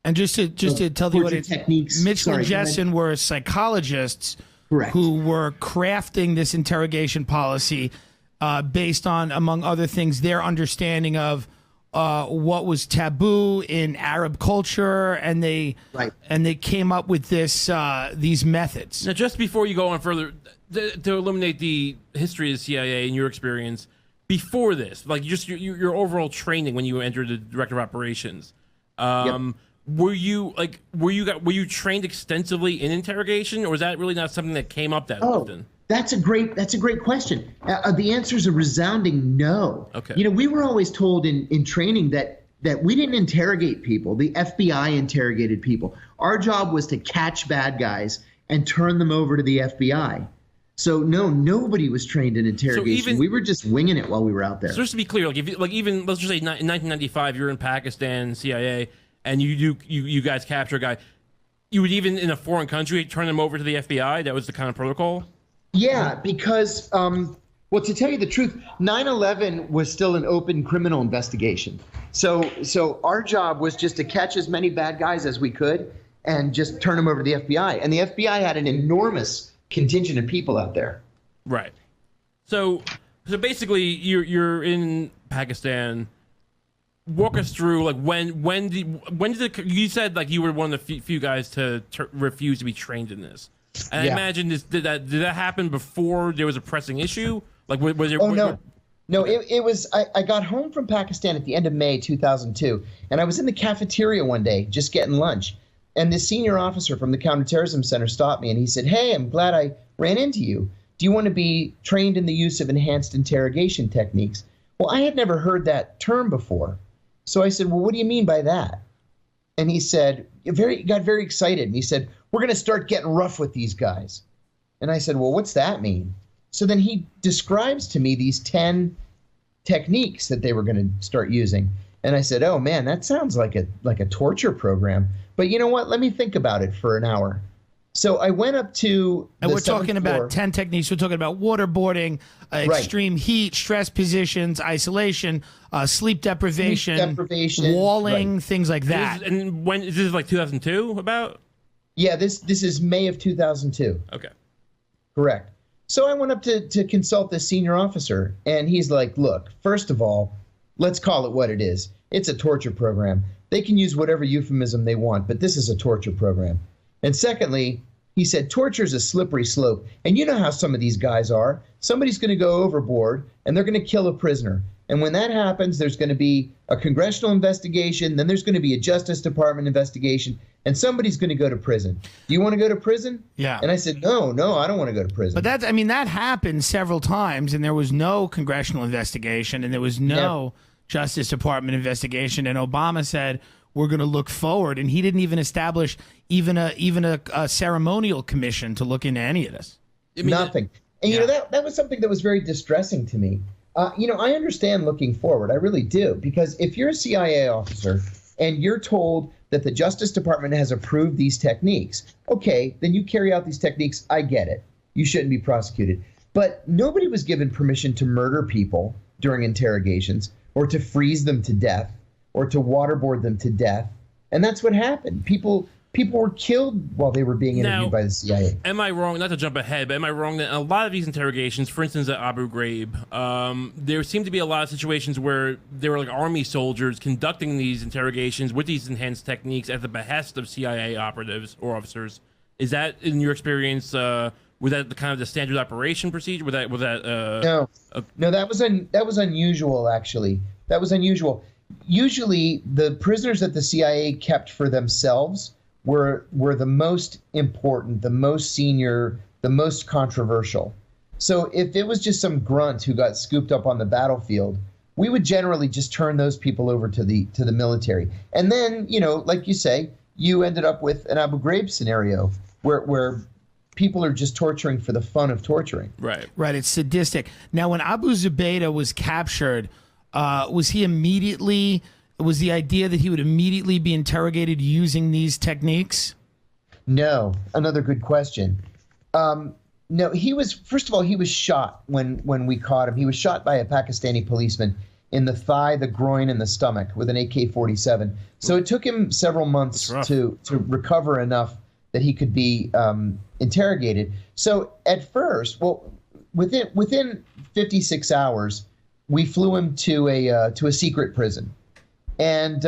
and just to tell the audience, techniques. Mitchell and Jessen were psychologists. Correct. Who were crafting this interrogation policy based on, among other things, their understanding of what was taboo in Arab culture, and they came up with these methods. Now, just before you go on further, to eliminate the history of the CIA and your experience before this, like just your overall training when you entered the director of operations. Were you trained extensively in interrogation, or was that really not something that came up that often? That's a great question. The answer is a resounding no. Okay. We were always told in training that we didn't interrogate people. The FBI interrogated people. Our job was to catch bad guys and turn them over to the FBI. So no, nobody was trained in interrogation. We were just winging it while we were out there. So just to be clear, even let's just say in 1995, you're in Pakistan, CIA. And you guys capture a guy, you would even in a foreign country turn them over to the FBI? That was the kind of protocol? Yeah, because, to tell you the truth, 9/11 was still an open criminal investigation. So our job was just to catch as many bad guys as we could and just turn them over to the FBI. And the FBI had an enormous contingent of people out there. Right. So basically, you're in Pakistan. Walk us through, like, when did you said like you were one of the few guys to refuse to be trained in this, and I imagine did that happen before there was a pressing issue? Like, was there? No, it was. I got home from Pakistan at the end of May 2002, and I was in the cafeteria one day just getting lunch, and this senior officer from the Counterterrorism Center stopped me, and he said, "Hey, I'm glad I ran into you. Do you want to be trained in the use of enhanced interrogation techniques?" Well, I had never heard that term before. So I said, well, what do you mean by that? And he said, got very excited. And he said, we're going to start getting rough with these guys. And I said, well, what's that mean? So then he describes to me these 10 techniques that they were going to start using. And I said, oh, man, that sounds like a torture program. But you know what? Let me think about it for an hour. So I went up to and we're talking about 10 techniques. We're talking about waterboarding, extreme heat, stress positions, isolation, sleep deprivation, walling, things like that. And when is this, like 2002 about? Yeah, this is May of 2002. Okay. Correct. So I went up to consult the senior officer, and he's like, look, first of all, let's call it what it is. It's a torture program. They can use whatever euphemism they want, but this is a torture program. And secondly, he said, torture is a slippery slope. And you know how some of these guys are. Somebody's going to go overboard, and they're going to kill a prisoner. And when that happens, there's going to be a congressional investigation. Then there's going to be a Justice Department investigation. And somebody's going to go to prison. Do you want to go to prison? Yeah. And I said, no, I don't want to go to prison. But that happened several times, and there was no congressional investigation, and there was no Justice Department investigation. And Obama said, we're going to look forward, and he didn't even establish even a ceremonial commission to look into any of this. Nothing. And that was something that was very distressing to me. I understand looking forward. I really do, because if you're a CIA officer and you're told that the Justice Department has approved these techniques, okay, then you carry out these techniques. I get it. You shouldn't be prosecuted. But nobody was given permission to murder people during interrogations or to freeze them to death or to waterboard them to death. And that's what happened. People were killed while they were being interviewed by the CIA. Am I wrong, not to jump ahead, but am I wrong that a lot of these interrogations, for instance at Abu Ghraib, there seemed to be a lot of situations where there were like army soldiers conducting these interrogations with these enhanced techniques at the behest of CIA operatives or officers. Is that, in your experience, were Was that the kind of the standard operation procedure? Was that No, that was unusual, actually. That was unusual. Usually, the prisoners that the CIA kept for themselves were the most important, the most senior, the most controversial. So if it was just some grunt who got scooped up on the battlefield, we would generally just turn those people over to the military. And then, like you say, you ended up with an Abu Ghraib scenario where people are just torturing for the fun of torturing. Right. Right. It's sadistic. Now, when Abu Zubaydah was captured, was the idea that he would immediately be interrogated using these techniques? No. Another good question. No, first of all, he was shot when we caught him. He was shot by a Pakistani policeman in the thigh, the groin, and the stomach with an AK-47. So it took him several months to recover enough that he could be interrogated. So at first, within 56 hours, we flew him to a secret prison. And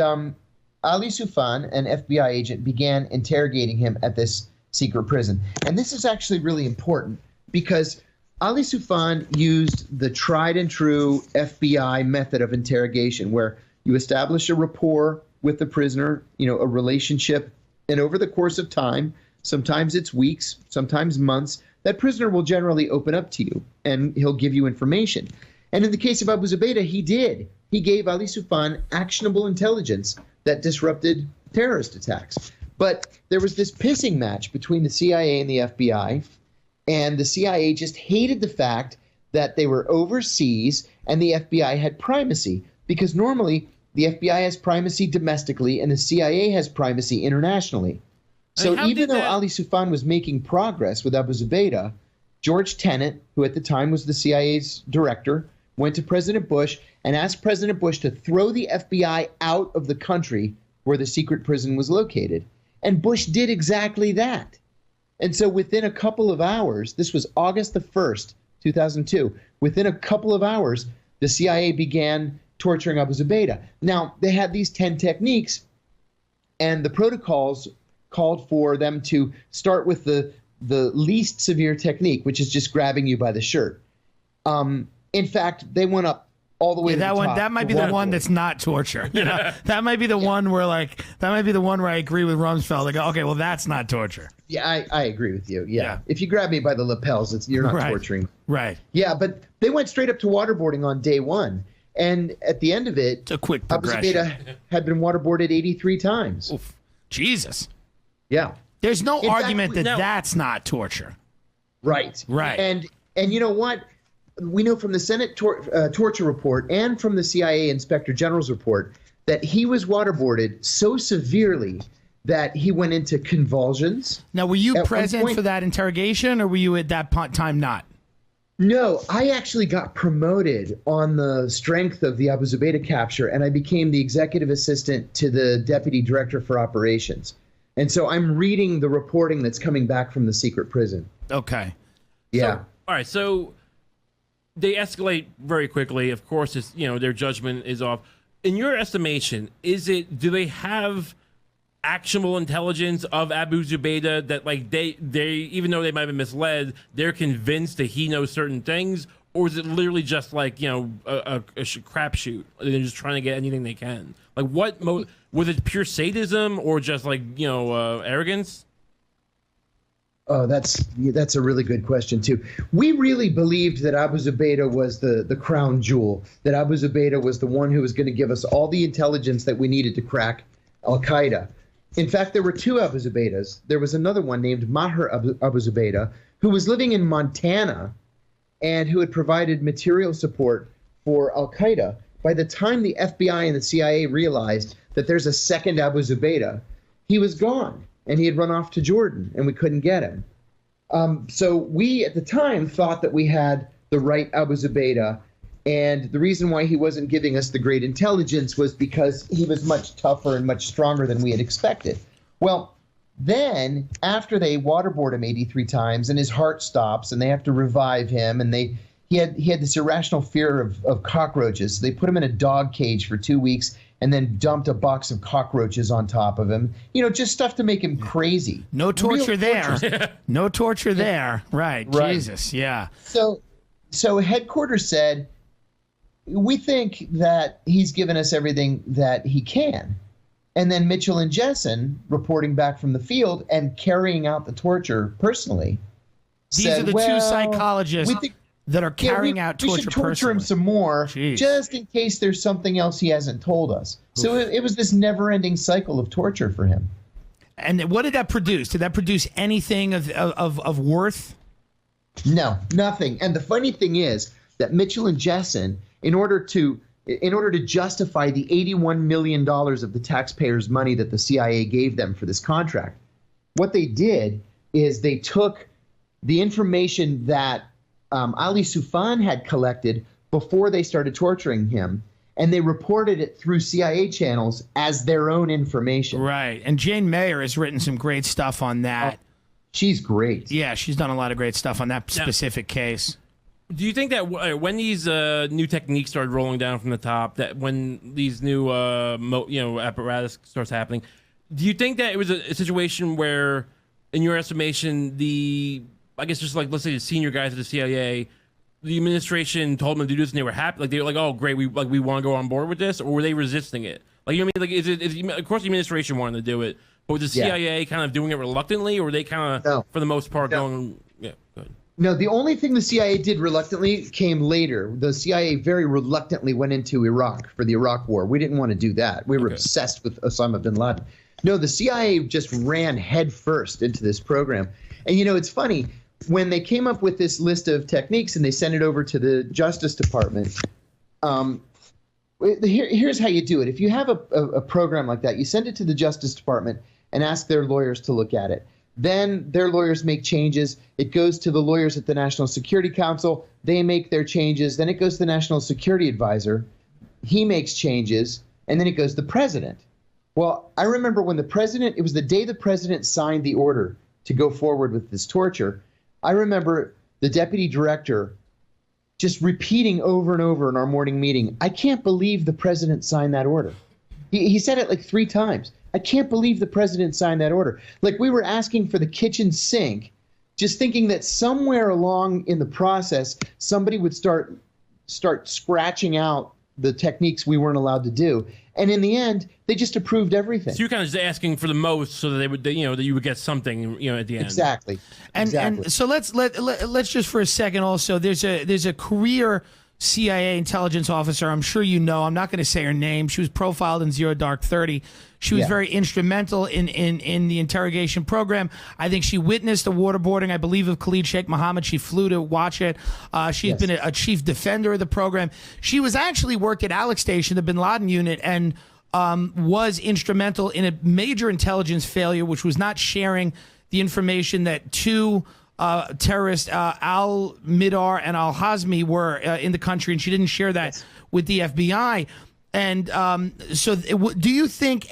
Ali Soufan, an FBI agent, began interrogating him at this secret prison. And this is actually really important because Ali Soufan used the tried and true FBI method of interrogation where you establish a rapport with the prisoner, a relationship, and over the course of time, sometimes it's weeks, sometimes months, that prisoner will generally open up to you and he'll give you information. And in the case of Abu Zubaydah, he did. He gave Ali Soufan actionable intelligence that disrupted terrorist attacks. But there was this pissing match between the CIA and the FBI, and the CIA just hated the fact that they were overseas and the FBI had primacy, because normally the FBI has primacy domestically and the CIA has primacy internationally. So even though Ali Soufan was making progress with Abu Zubaydah, George Tenet, who at the time was the CIA's director, went to President Bush and asked President Bush to throw the FBI out of the country where the secret prison was located. And Bush did exactly that. And so within a couple of hours, this was August the 1st, 2002, within a couple of hours, the CIA began torturing Abu Zubaydah. Now, they had these 10 techniques, and the protocols called for them to start with the least severe technique, which is just grabbing you by the shirt. In fact, they went up all the way to the top. That might be the one that's not torture. That might be the one where I agree with Rumsfeld. Like, okay, well, that's not torture. Yeah, I agree with you. Yeah. If you grab me by the lapels, you're not torturing. Right. Yeah, but they went straight up to waterboarding on day one. And at the end of it, it's a quick Abu Zubaydah had been waterboarded 83 times. Oof. Jesus. Yeah. There's no argument that that's not torture. Right. Right. And you know what? We know from the Senate torture report and from the CIA Inspector General's report that he was waterboarded so severely that he went into convulsions. Now, were you present for that interrogation, or were you at that time not? No, I actually got promoted on the strength of the Abu Zubaydah capture, and I became the executive assistant to the deputy director for operations. And so I'm reading the reporting that's coming back from the secret prison. Okay. Yeah. All right, so they escalate very quickly. Of course, it's, their judgment is off. In your estimation, do they have actionable intelligence of Abu Zubaydah that, like, they even though they might have been misled, they're convinced that he knows certain things, or is it literally just like a crapshoot? They're just trying to get anything they can. Like, was it pure sadism or just like arrogance? Oh, that's a really good question too. We really believed that Abu Zubaydah was the crown jewel, that Abu Zubaydah was the one who was going to give us all the intelligence that we needed to crack Al-Qaeda. In fact, there were two Abu Zubaydahs. There was another one named Maher Abu Zubaydah, who was living in Montana and who had provided material support for Al-Qaeda. By the time the FBI and the CIA realized that there's a second Abu Zubaydah, he was gone. And he had run off to Jordan, and we couldn't get him. So we, at the time, thought that we had the right Abu Zubaydah, and the reason why he wasn't giving us the great intelligence was because he was much tougher and much stronger than we had expected. Well, then, after they waterboard him 83 times, and his heart stops, and they have to revive him, and he had this irrational fear of cockroaches. So they put him in a dog cage for 2 weeks, and then dumped a box of cockroaches on top of him. You know, just stuff to make him crazy. No torture Real there. torture. No torture there. Right. Jesus. Yeah. So headquarters said, we think that he's given us everything that he can. And then Mitchell and Jessen, reporting back from the field and carrying out the torture personally, These are the two psychologists that are carrying out torture. We should torture him some more, just in case there's something else he hasn't told us. So it was this never-ending cycle of torture for him. And what did that produce? Did that produce anything of worth? No, nothing. And the funny thing is that Mitchell and Jessen, in order to justify the $81 million of the taxpayers' money that the CIA gave them for this contract, what they did is they took the information that Ali Soufan had collected before they started torturing him, and they reported it through CIA channels as their own information. Right. And Jane Mayer has written some great stuff on that. She's great. Yeah, she's done a lot of great stuff on that specific case. Do you think that when these new techniques started rolling down from the top, that when these new apparatus starts happening, do you think that it was a situation where, in your estimation, I guess just like, let's say, the senior guys at the CIA, the administration told them to do this and they were happy, like they were like, oh great, we want to go on board with this, or were they resisting it? Like, you know what I mean? Like, of course the administration wanted to do it, but was the CIA kind of doing it reluctantly, or were they kind of, for the most part, going, yeah, go ahead. No, the only thing the CIA did reluctantly came later. The CIA very reluctantly went into Iraq for the Iraq War. We didn't want to do that. We were obsessed with Osama bin Laden. No, the CIA just ran headfirst into this program. And, you know, it's funny. When they came up with this list of techniques and they sent it over to the Justice Department, here's how you do it. If you have a program like that, you send it to the Justice Department and ask their lawyers to look at it. Then their lawyers make changes. It goes to the lawyers at the National Security Council. They make their changes. Then it goes to the National Security Advisor. He makes changes. And then it goes to the president. Well, I remember when it was the day the president signed the order to go forward with this torture. I remember the deputy director just repeating over and over in our morning meeting, I can't believe the president signed that order. He said it like 3 times. I can't believe the president signed that order. Like, we were asking for the kitchen sink, just thinking that somewhere along in the process, somebody would start scratching out the techniques we weren't allowed to do. And in the end, they just approved everything. So you're kind of just asking for the most, so that they would, that you would get something, at the end. Exactly. And so let's just for a second also, there's a career CIA intelligence officer, I'm sure you know, I'm not going to say her name. She was profiled in Zero Dark 30. She was very instrumental in the interrogation program. I think she witnessed the waterboarding, I believe, of Khalid Sheikh Mohammed. She flew to watch it. She's been a chief defender of the program. She was actually worked at Alex Station, the bin Laden unit, and was instrumental in a major intelligence failure, which was not sharing the information that two terrorists, Al-Midar and Al-Hazmi, were in the country, and she didn't share that with the FBI. And so do you think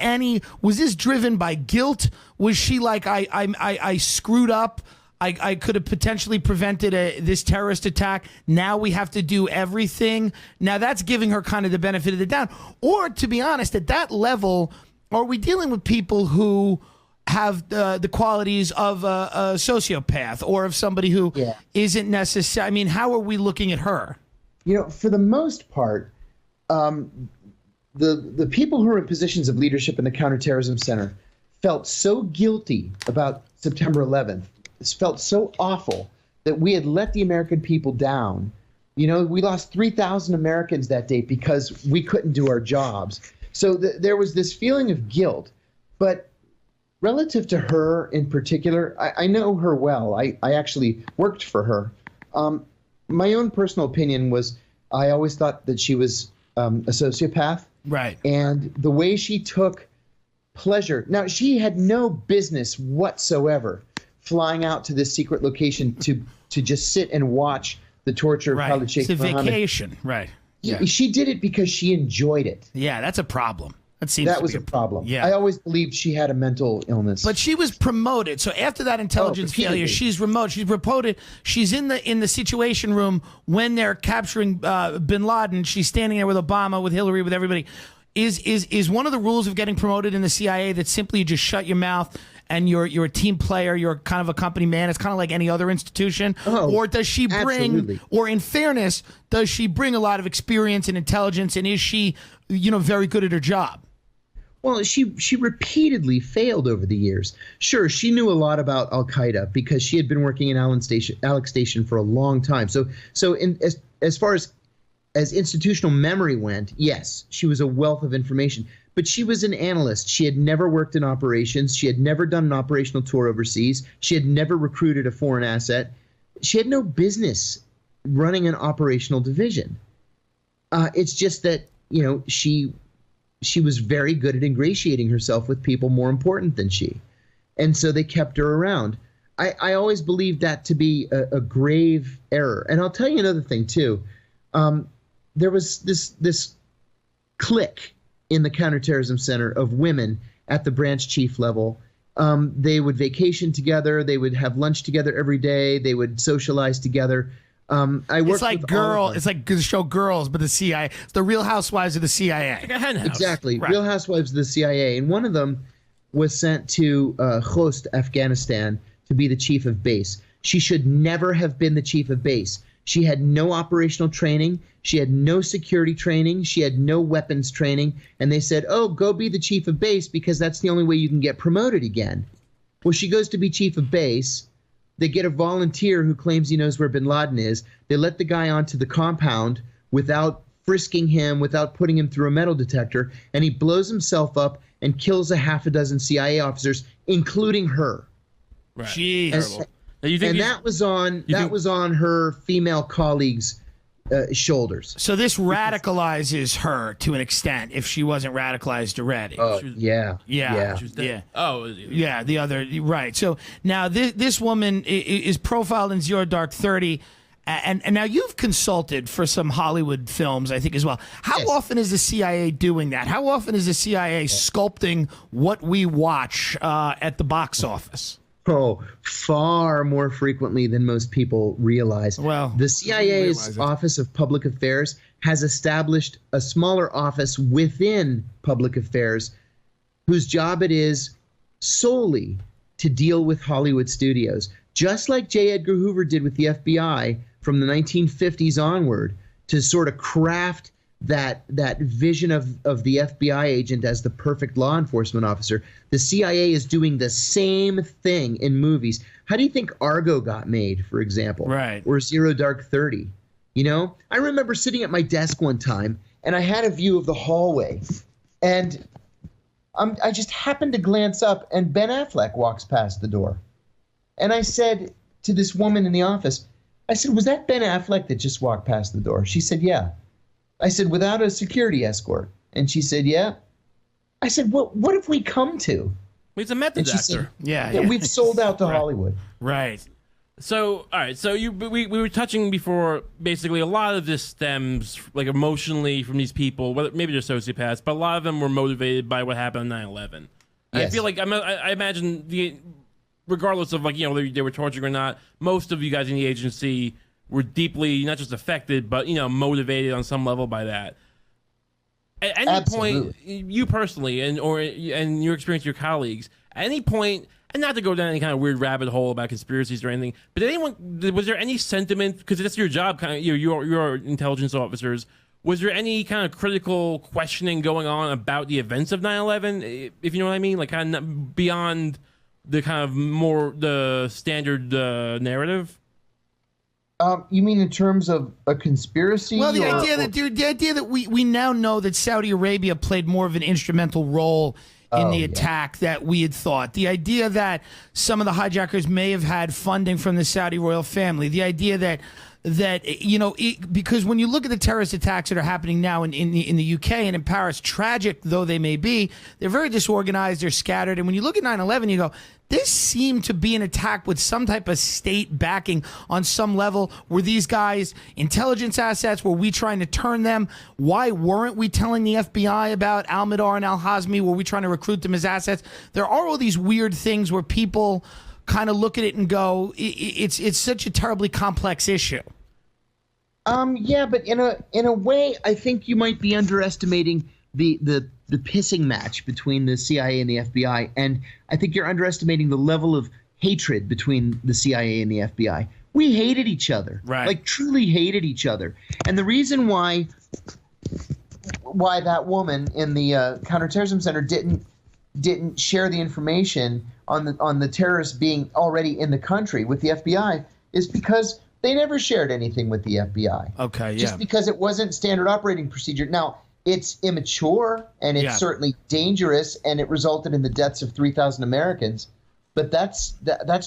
was this driven by guilt? Was she like, I screwed up, I could have potentially prevented this terrorist attack, now we have to do everything? Now that's giving her kind of the benefit of the doubt. Or, to be honest, at that level, are we dealing with people who have the qualities of a sociopath, or of somebody who isn't necessary? I mean, how are we looking at her? For the most part, the people who are in positions of leadership in the Counterterrorism Center felt so guilty about September 11th. It felt so awful that we had let the American people down. We lost 3,000 Americans that day because we couldn't do our jobs. So there was this feeling of guilt. But relative to her in particular, I know her well. I actually worked for her. My own personal opinion was I always thought that she was a sociopath. Right. And the way she took pleasure. Now, she had no business whatsoever flying out to this secret location to just sit and watch the torture of Khalid Sheikh Mohammed. It's a vacation. Right. Yeah. She did it because she enjoyed it. Yeah, that's a problem. That was a problem. Yeah. I always believed she had a mental illness. But she was promoted. So after that intelligence failure, she's remote. She's promoted. She's in the Situation Room when they're capturing bin Laden. She's standing there with Obama, with Hillary, with everybody. is one of the rules of getting promoted in the CIA that simply you just shut your mouth and you're a team player, you're kind of a company man? It's kind of like any other institution. Or does she bring, absolutely. or in fairness, does she bring a lot of experience and intelligence, and is she, very good at her job? Well, she repeatedly failed over the years. Sure, she knew a lot about Al Qaeda because she had been working in Alex Station for a long time. So as far as institutional memory went, yes, she was a wealth of information. But she was an analyst. She had never worked in operations. She had never done an operational tour overseas. She had never recruited a foreign asset. She had no business running an operational division. It's just that, she was very good at ingratiating herself with people more important than she. And so they kept her around. I always believed that to be a grave error. And I'll tell you another thing, too. There was this clique in the counterterrorism center of women at the branch chief level. They would vacation together. They would have lunch together every day. They would socialize together. It's like the show Girls, but the CIA. It's the Real Housewives of the CIA. Like a hen house. Exactly. Right. Real Housewives of the CIA. And one of them was sent to Khost, Afghanistan, to be the chief of base. She should never have been the chief of base. She had no operational training. She had no security training. She had no weapons training. And they said, oh, go be the chief of base because that's the only way you can get promoted again. Well, she goes to be chief of base. They get a volunteer who claims he knows where bin Laden is. They let the guy onto the compound without frisking him, without putting him through a metal detector. And he blows himself up and kills a half a dozen CIA officers, including her. Right. Jeez. And that was on her female colleagues' shoulders. So this radicalizes her to an extent if she wasn't radicalized already. Oh, yeah. Oh, yeah. The other, right. So now this woman is profiled in Zero Dark 30, and now you've consulted for some Hollywood films, I think, as well. How often is the CIA doing that? How often is the CIA sculpting what we watch at the box office? Oh, far more frequently than most people realize. Well, the CIA's Office of Public Affairs has established a smaller office within public affairs whose job it is solely to deal with Hollywood studios, just like J. Edgar Hoover did with the FBI from the 1950s onward, to sort of craft that vision of the FBI agent as the perfect law enforcement officer. The CIA is doing the same thing in movies. How do you think Argo got made, for example? Right. Or Zero Dark 30? I remember sitting at my desk one time, and I had a view of the hallway, and I just happened to glance up, and Ben Affleck walks past the door. And I said to this woman in the office, I said, was that Ben Affleck that just walked past the door? She said, yeah. I said, without a security escort? And she said, yeah. I said, what have we come to? He's a method actor. Said, yeah. We've sold out to Hollywood. Right. So, all right. So we were touching before. Basically, a lot of this stems like emotionally from these people. Whether maybe they're sociopaths, but a lot of them were motivated by what happened on 9/11. Yes. I feel like I imagine regardless of they were torturing or not, most of you guys in the agency were deeply not just affected, but motivated on some level by that. At any point, you personally, and your experience, your colleagues, at any point, and not to go down any kind of weird rabbit hole about conspiracies or anything, but was there any sentiment, because that's your job, kind of, you're intelligence officers, was there any kind of critical questioning going on about the events of 9/11, if you know what I mean, like kind of beyond the kind of more the standard narrative? You mean in terms of a conspiracy? Well, the idea that we now know that Saudi Arabia played more of an instrumental role in the attack that we had thought. The idea that some of the hijackers may have had funding from the Saudi royal family. The idea that because when you look at the terrorist attacks that are happening now in the UK and in Paris, tragic though they may be, they're very disorganized, they're scattered. And when you look at 9/11, you go, this seemed to be an attack with some type of state backing on some level. Were these guys intelligence assets? Were we trying to turn them? Why weren't we telling the FBI about Al-Madar and Al-Hazmi? Were we trying to recruit them as assets? There are all these weird things where people kind of look at it and go, it's such a terribly complex issue. Yeah, but in a way, I think you might be underestimating the pissing match between the CIA and the FBI, and I think you're underestimating the level of hatred between the CIA and the FBI. We hated each other, right? Like truly hated each other. And the reason why that woman in the counterterrorism center didn't share the information on the terrorists being already in the country with the FBI is because they never shared anything with the FBI. Okay, yeah. Just because it wasn't standard operating procedure. Now, it's immature and it's certainly dangerous, and it resulted in the deaths of 3,000 Americans. But that's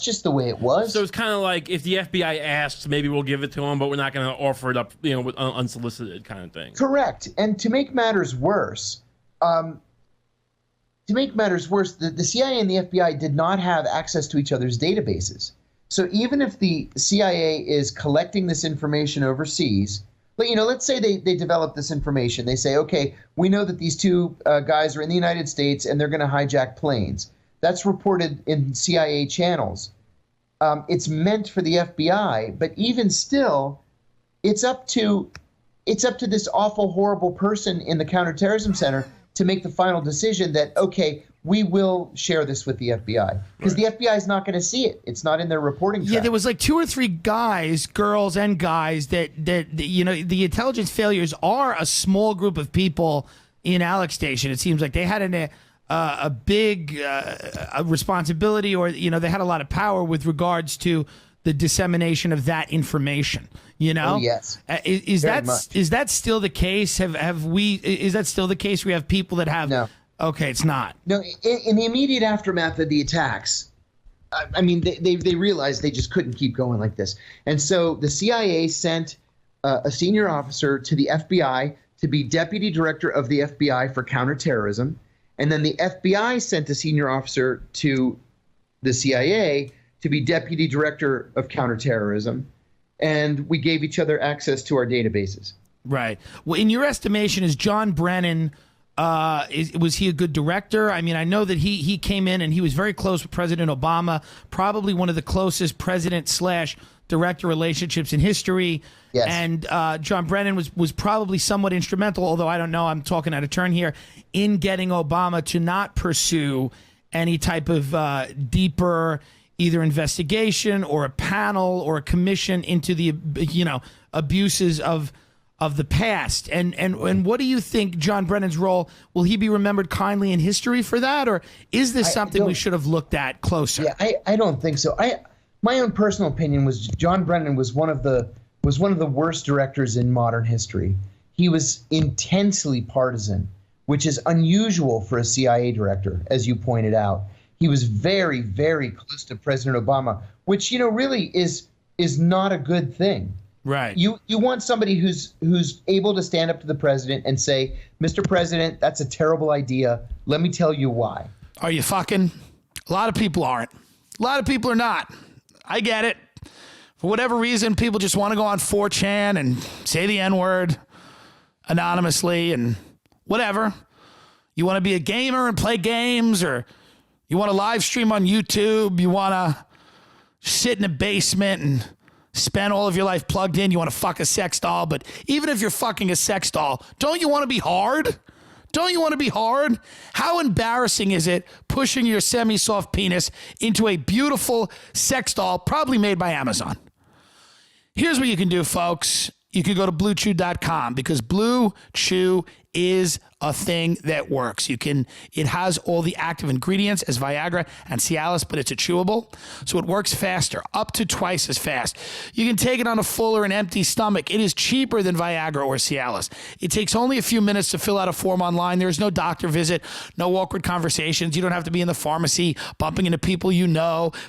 just the way it was. So it's kind of like if the FBI asks, maybe we'll give it to them, but we're not going to offer it up, with unsolicited kind of thing. Correct. And to make matters worse, the CIA and the FBI did not have access to each other's databases. So even if the CIA is collecting this information overseas, but let's say they develop this information. They say, okay, we know that these two guys are in the United States and they're going to hijack planes. That's reported in CIA channels. It's meant for the FBI, but even still, it's up to this awful, horrible person in the counterterrorism center to make the final decision that, okay, we will share this with the FBI, because the FBI is not going to see it. It's not in their reporting track. Yeah, there was like 2 or 3 guys, girls and guys that the intelligence failures are a small group of people in Alex Station. It seems like they had a big responsibility, or they had a lot of power with regards to the dissemination of that information. Oh, yes. Is that still the case? Is that still the case? We have people that have. No. Okay, it's not. No, in the immediate aftermath of the attacks, I mean, they realized they just couldn't keep going like this. And so the CIA sent a senior officer to the FBI to be deputy director of the FBI for counterterrorism. And then the FBI sent a senior officer to the CIA to be deputy director of counterterrorism. And we gave each other access to our databases. Right. Well, in your estimation, is John Brennan... was he a good director? I mean, I know that he came in and he was very close with President Obama, probably one of the closest president/director relationships in history. Yes. And John Brennan was probably somewhat instrumental, although I don't know, I'm talking out of turn here, in getting Obama to not pursue any type of deeper either investigation or a panel or a commission into the abuses of the past. And what do you think John Brennan's role? Will he be remembered kindly in history for that, or is this something we should have looked at closer? Yeah, I don't think so. My own personal opinion was John Brennan was one of the worst directors in modern history. He was intensely partisan, which is unusual for a CIA director, as you pointed out. He was very, very close to President Obama, which really is not a good thing. Right. You want somebody who's able to stand up to the president and say, Mr. President, that's a terrible idea. Let me tell you why. Are you fucking? A lot of people aren't. A lot of people are not. I get it. For whatever reason, people just want to go on 4chan and say the N-word anonymously and whatever. You want to be a gamer and play games, or you want to live stream on YouTube. You want to sit in a basement and spend all of your life plugged in. You want to fuck a sex doll. But even if you're fucking a sex doll, don't you want to be hard? Don't you want to be hard? How embarrassing is it pushing your semi-soft penis into a beautiful sex doll, probably made by Amazon? Here's what you can do, folks. You can go to BlueChew.com, because Blue Chew is a thing that works. It has all the active ingredients as Viagra and Cialis, but it's a chewable, so it works faster, up to twice as fast. You can take it on a full or an empty stomach. It is cheaper than Viagra or Cialis. It takes only a few minutes to fill out a form online. There's no doctor visit, no awkward conversations. You don't have to be in the pharmacy bumping into people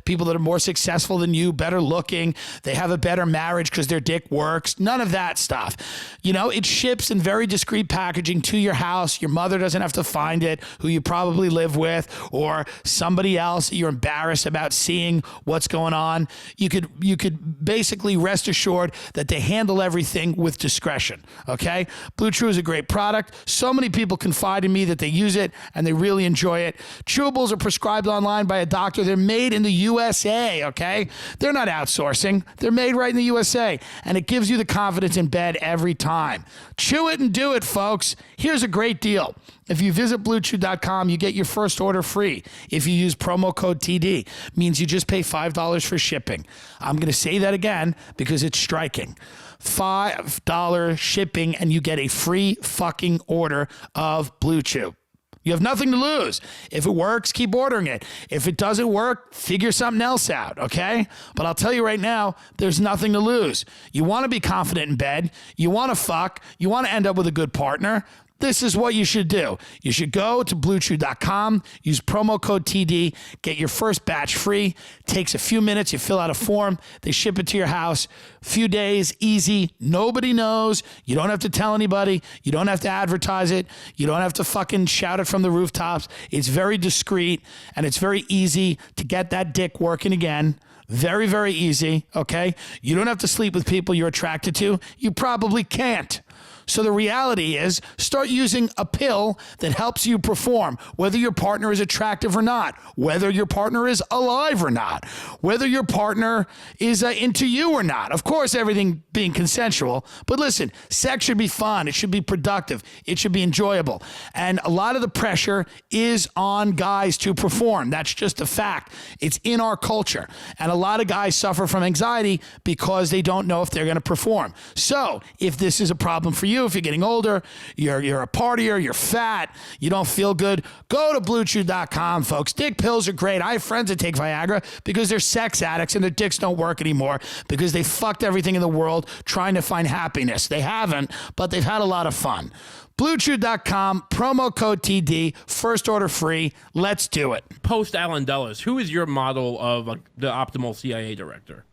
people that are more successful than you, better looking. They have a better marriage because their dick works. None of that stuff. It ships in very discreet packaging to your house. Your mother doesn't have to find it, who you probably live with, or somebody else you're embarrassed about seeing what's going on. You could basically rest assured that they handle everything with discretion. Okay? Blue Chew is a great product. So many people confide in me that they use it and they really enjoy it. Chewables are prescribed online by a doctor. They're made in the USA. Okay? They're not outsourcing. They're made right in the USA, and it gives you the confidence in bed every time. Chew it and do it, folks. Here's a great deal. If you visit BlueChew.com, you get your first order free. If you use promo code TD, means you just pay $5 for shipping. I'm going to say that again because it's striking. $5 shipping and you get a free fucking order of Blue Chew. You have nothing to lose. If it works, keep ordering it. If it doesn't work, figure something else out, okay? But I'll tell you right now, there's nothing to lose. You want to be confident in bed. You want to fuck. You want to end up with a good partner. This is what you should do. You should go to BlueChew.com, use promo code TD, get your first batch free. Takes a few minutes. You fill out a form. They ship it to your house. Few days, easy. Nobody knows. You don't have to tell anybody. You don't have to advertise it. You don't have to fucking shout it from the rooftops. It's very discreet, and it's very easy to get that dick working again. Very, very easy, okay? You don't have to sleep with people you're attracted to. You probably can't. So the reality is, start using a pill that helps you perform, whether your partner is attractive or not, whether your partner is alive or not, whether your partner is into you or not. Of course, everything being consensual. But listen, sex should be fun. It should be productive. It should be enjoyable. And a lot of the pressure is on guys to perform. That's just a fact. It's in our culture. And a lot of guys suffer from anxiety because they don't know if they're going to perform. So if this is a problem for you, if you're getting older, you're a partier, you're fat, you don't feel good, go to BlueChew.com, folks. Dick pills are great. I have friends that take Viagra because they're sex addicts and their dicks don't work anymore because they fucked everything in the world trying to find happiness. They haven't, but they've had a lot of fun. BlueChew.com, promo code TD, first order free. Let's do it. Post Allen Dulles, who is your model of the optimal CIA director?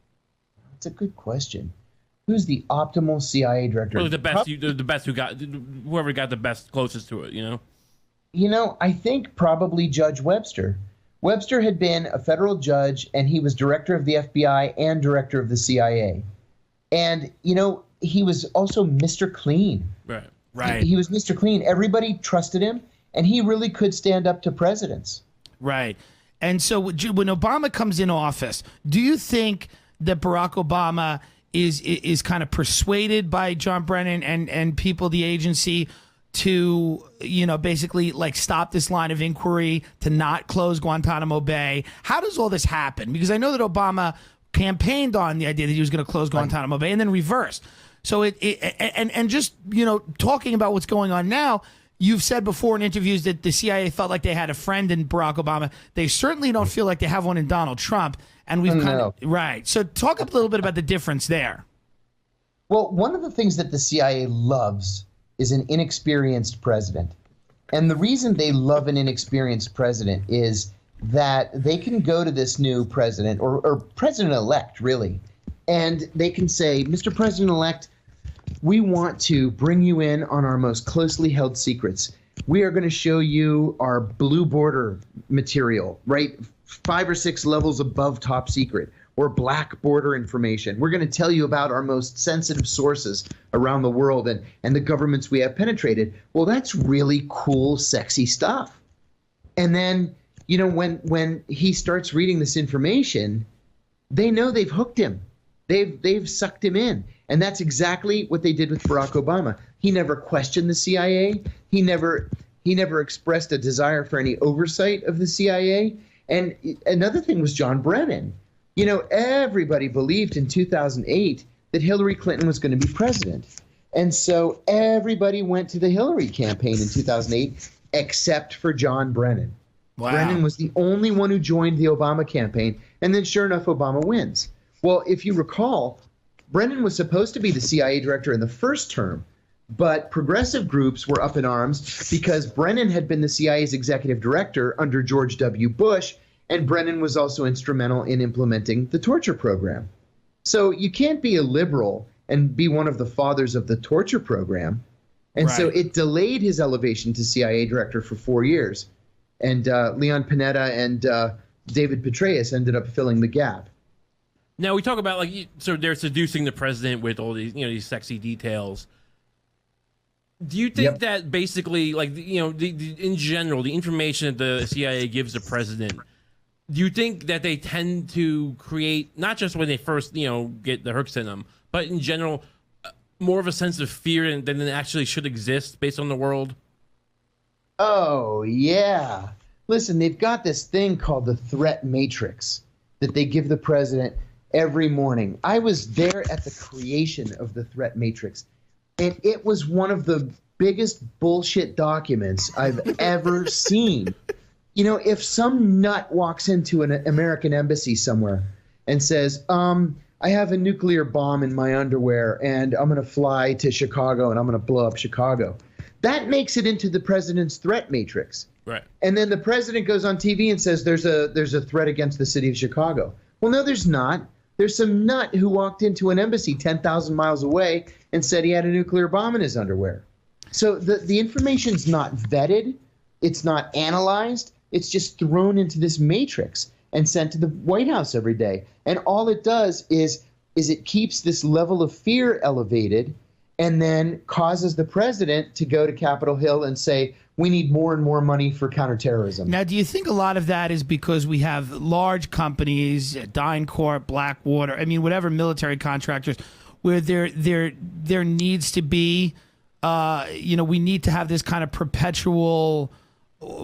It's a good question. Who's the optimal CIA director? Well, the best, the best whoever got the best closest to it, you know? You know, I think probably Judge Webster. Webster had been a federal judge, and he was director of the FBI and director of the CIA. And, you know, he was also Mr. Clean. Right. He was Mr. Clean. Everybody trusted him, and he really could stand up to presidents. Right. And so when Obama comes in office, do you think that Barack Obama is kind of persuaded by John Brennan and people, the agency, to, you know, basically like stop this line of inquiry, to not close Guantanamo Bay? How does all this happen? Because I know that Obama campaigned on the idea that he was going to close Guantanamo Bay and then reversed. So and just, you know, talking about what's going on now, you've said before in interviews that the CIA felt like they had a friend in Barack Obama. They certainly don't feel like they have one in Donald Trump. And we've kind of, right. So talk a little bit about the difference there. Well, one of the things that the CIA loves is an inexperienced president. And the reason they love an inexperienced president is that they can go to this new president, or president-elect, really, and they can say, Mr. President-elect, we want to bring you in on our most closely held secrets. We are going to show you our blue border material, right? 5 or 6 levels above top secret, or black border information. We're going to tell you about our most sensitive sources around the world and the governments we have penetrated. Well, that's really cool, sexy stuff. And then, you know, when he starts reading this information, they know they've hooked him. They've sucked him in. And that's exactly what they did with Barack Obama. He never questioned the CIA. He never expressed a desire for any oversight of the CIA. And another thing was John Brennan. You know, everybody believed in 2008 that Hillary Clinton was going to be president. And so everybody went to the Hillary campaign in 2008 except for John Brennan. Wow. Brennan was the only one who joined the Obama campaign. And then sure enough, Obama wins. Well, if you recall, Brennan was supposed to be the CIA director in the first term, but progressive groups were up in arms because Brennan had been the CIA's executive director under George W. Bush, and Brennan was also instrumental in implementing the torture program. So you can't be a liberal and be one of the fathers of the torture program. And so it delayed his elevation to CIA director for 4 years. And Leon Panetta and David Petraeus ended up filling the gap. Now we talk about so they're seducing the president with all these, these sexy details. Do you think that basically, in general, the information that the CIA gives the president, do you think that they tend to create, not just when they first, get the hooks in them, but in general, more of a sense of fear than it actually should exist based on the world? Oh, yeah. Listen, they've got this thing called the threat matrix that they give the president every morning. I was there at the creation of the threat matrix, and it was one of the biggest bullshit documents I've ever seen. You know, if some nut walks into an American embassy somewhere and says, I have a nuclear bomb in my underwear and I'm going to fly to Chicago and I'm going to blow up Chicago, that makes it into the president's threat matrix. Right. And then the president goes on TV and says there's a threat against the city of Chicago. Well, no, there's not. There's some nut who walked into an embassy 10,000 miles away and said he had a nuclear bomb in his underwear. So the information's not vetted. It's not analyzed. It's just thrown into this matrix and sent to the White House every day. And all it does is it keeps this level of fear elevated and then causes the president to go to Capitol Hill and say, we need more and more money for counterterrorism. Now, do you think a lot of that is because we have large companies, DynCorp, Blackwater, I mean, whatever military contractors, where there needs to be, we need to have this kind of perpetual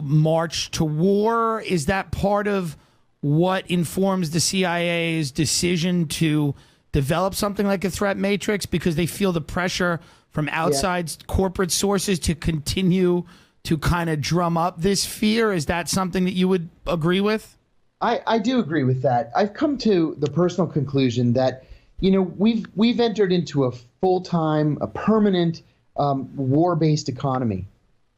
march to war? Is that part of what informs the CIA's decision to develop something like a threat matrix, because they feel the pressure from outside corporate sources to continue to kind of drum up this fear? Is that something that you would agree with? I do agree with that. I've come to the personal conclusion that, we've entered into a full-time, a permanent war-based economy.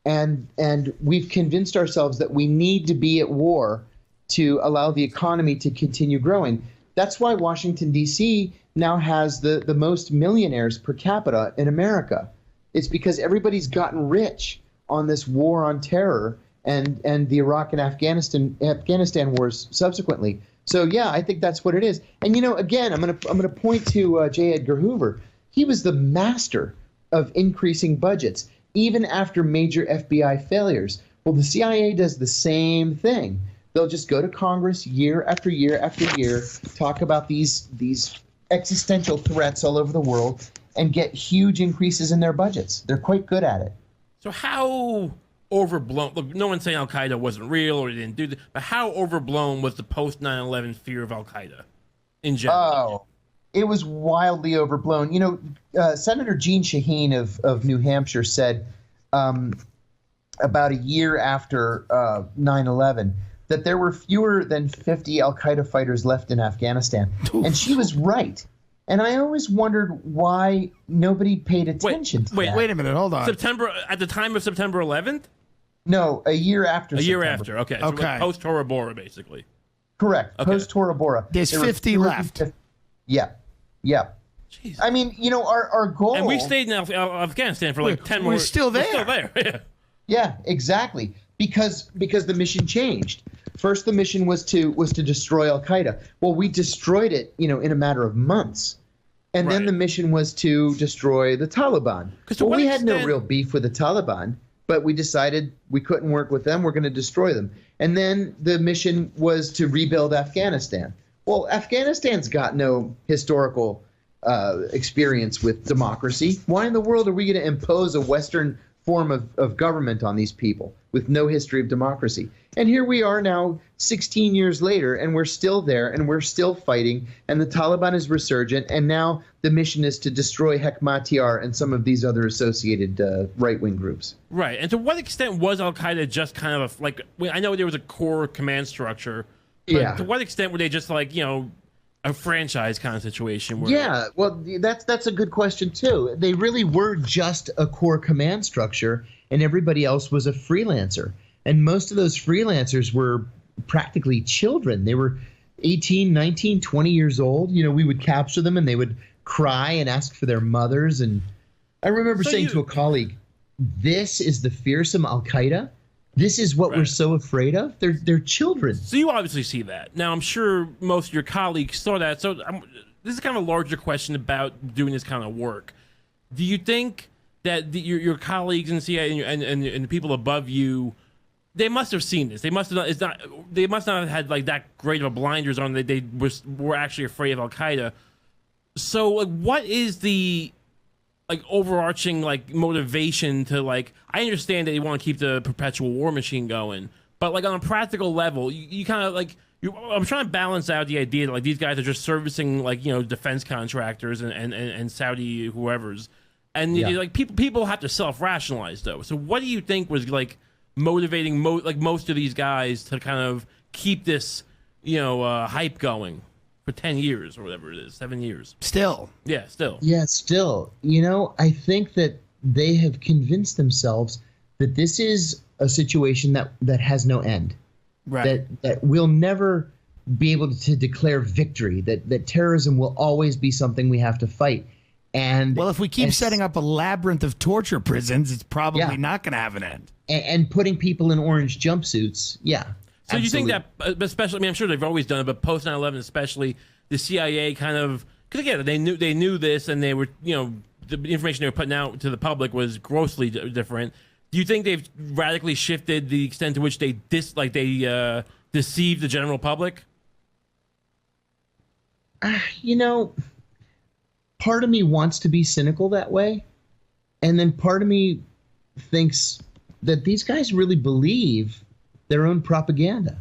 And we've convinced ourselves that we need to be at war to allow the economy to continue growing. That's why Washington, D.C. now has the most millionaires per capita in America. It's because everybody's gotten rich on this war on terror and the Iraq and Afghanistan wars subsequently. So yeah, I think that's what it is. And again, I'm gonna point to J. Edgar Hoover. He was the master of increasing budgets, even after major FBI failures. Well, the CIA does the same thing. They'll just go to Congress year after year after year, talk about these existential threats all over the world, and get huge increases in their budgets. They're quite good at it. So how overblown? Look, no one's saying Al Qaeda wasn't real or they didn't do that, but how overblown was the post 9/11 fear of Al Qaeda in general? Oh, it was wildly overblown. Senator Jeanne Shaheen of New Hampshire said about a year after 9/11 that there were fewer than 50 Al Qaeda fighters left in Afghanistan, and she was right. And I always wondered why nobody paid attention to that. Wait a minute, hold on. At the time of September 11th? No, a year after. A year after, okay. So okay. Post Tora Bora, basically. Correct. Okay. Post Tora Bora. There's 50 left. Yeah. Jeez. I mean, our goal. And we stayed in Afghanistan for like 10 more. We're still there. We're still there. Yeah, exactly. Because the mission changed. First, the mission was to destroy Al Qaeda. Well, we destroyed it, in a matter of months. And then the mission was to destroy the Taliban. Well, we had no real beef with the Taliban, but we decided we couldn't work with them. We're going to destroy them. And then the mission was to rebuild Afghanistan. Well, Afghanistan's got no historical experience with democracy. Why in the world are we going to impose a Western form of government on these people with no history of democracy? And here we are now 16 years later, and we're still there, and we're still fighting, and the Taliban is resurgent, and now the mission is to destroy Hekmatyar and some of these other associated right-wing groups. Right. And to what extent was Al-Qaeda just kind of I know there was a core command structure, but to what extent were they just a franchise kind of situation? Yeah, well, that's a good question, too. They really were just a core command structure, and everybody else was a freelancer. And most of those freelancers were practically children. They were 18, 19, 20 years old. We would capture them, and they would cry and ask for their mothers. And I remember saying to a colleague, this is the fearsome Al-Qaeda? This is what we're so afraid of? They're children. So you obviously see that. Now, I'm sure most of your colleagues saw that. So this is kind of a larger question about doing this kind of work. Do you think that your colleagues in CIA and the people above you, they must have seen this? They must have They must not have had that great of a blinders on that they were actually afraid of Al Qaeda. So, what is the like overarching like motivation to like. I understand that you want to keep the perpetual war machine going, but like on a practical level, you kind of like. I'm trying to balance out the idea that like these guys are just servicing like defense contractors and Saudi whoever's, and like people have to self-rationalize though. So what do you think was like motivating like most of these guys to kind of keep this hype going for 10 years or whatever it is, 7 years? Still. Yeah, still. Yeah, still. I think that they have convinced themselves that this is a situation that has no end. Right. That we'll never be able to declare victory, that terrorism will always be something we have to fight. And well, if we keep setting up a labyrinth of torture prisons, it's probably not going to have an end. And putting people in orange jumpsuits, So you think that, especially, I mean, I'm sure they've always done it, but post 9/11 especially, the CIA kind of, because again, they knew this, and they were, the information they were putting out to the public was grossly different. Do you think they've radically shifted the extent to which they deceive the general public? Part of me wants to be cynical that way, and then part of me thinks that these guys really believe their own propaganda.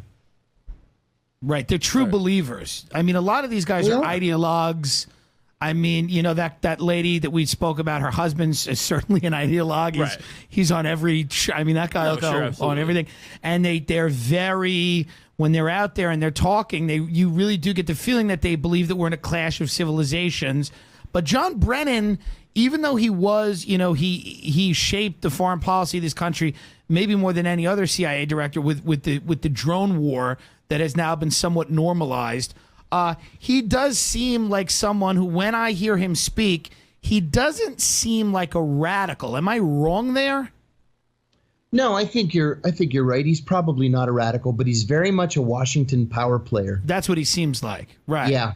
Right, they're true believers. I mean, a lot of these guys are ideologues. I mean, that lady that we spoke about, her husband's is certainly an ideologue. Right. He's on every. That guy will go on everything. And they're very, when they're out there and they're talking, you really do get the feeling that they believe that we're in a clash of civilizations. But John Brennan, even though he was, he shaped the foreign policy of this country maybe more than any other CIA director with the drone war that has now been somewhat normalized. He does seem like someone who, when I hear him speak, he doesn't seem like a radical. Am I wrong there? No, I think you're right. He's probably not a radical, but he's very much a Washington power player. That's what he seems like, right? Yeah,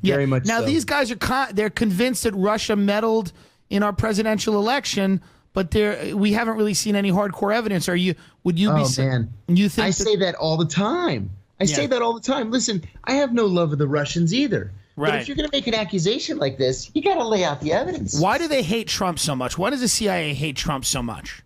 very much. Now so. These guys they're convinced that Russia meddled in our presidential election, but we haven't really seen any hardcore evidence. Would you be? Oh man, you think I say that all the time. I say that all the time. Listen, I have no love of the Russians either. Right. But if you're going to make an accusation like this, you got to lay out the evidence. Why do they hate Trump so much? Why does the CIA hate Trump so much?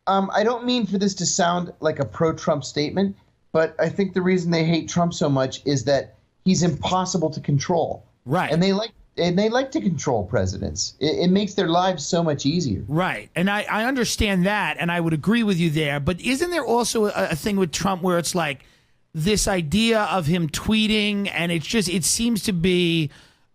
I don't mean for this to sound like a pro-Trump statement, but I think the reason they hate Trump so much is that he's impossible to control. Right. And they like to control presidents. It makes their lives so much easier. Right. And I understand that, and I would agree with you there. But isn't there also a thing with Trump where it's like, this idea of him tweeting, and it seems to be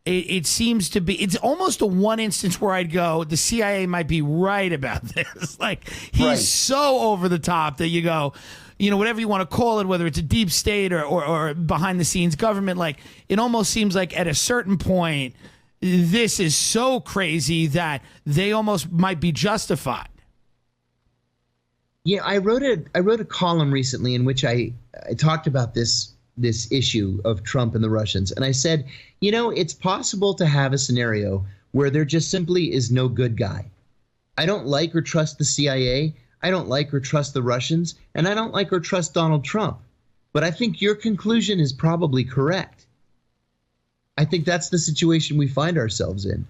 it's almost a one instance where I'd go, the CIA might be right about this. Like, he's so over the top that you go, whatever you want to call it, whether it's a deep state or behind the scenes government, like, it almost seems like at a certain point, this is so crazy that they almost might be justified. Yeah, I wrote a column recently in which I talked about this issue of Trump and the Russians, and I said, it's possible to have a scenario where there just simply is no good guy. I don't like or trust the CIA, I don't like or trust the Russians, and I don't like or trust Donald Trump. But I think your conclusion is probably correct. I think that's the situation we find ourselves in.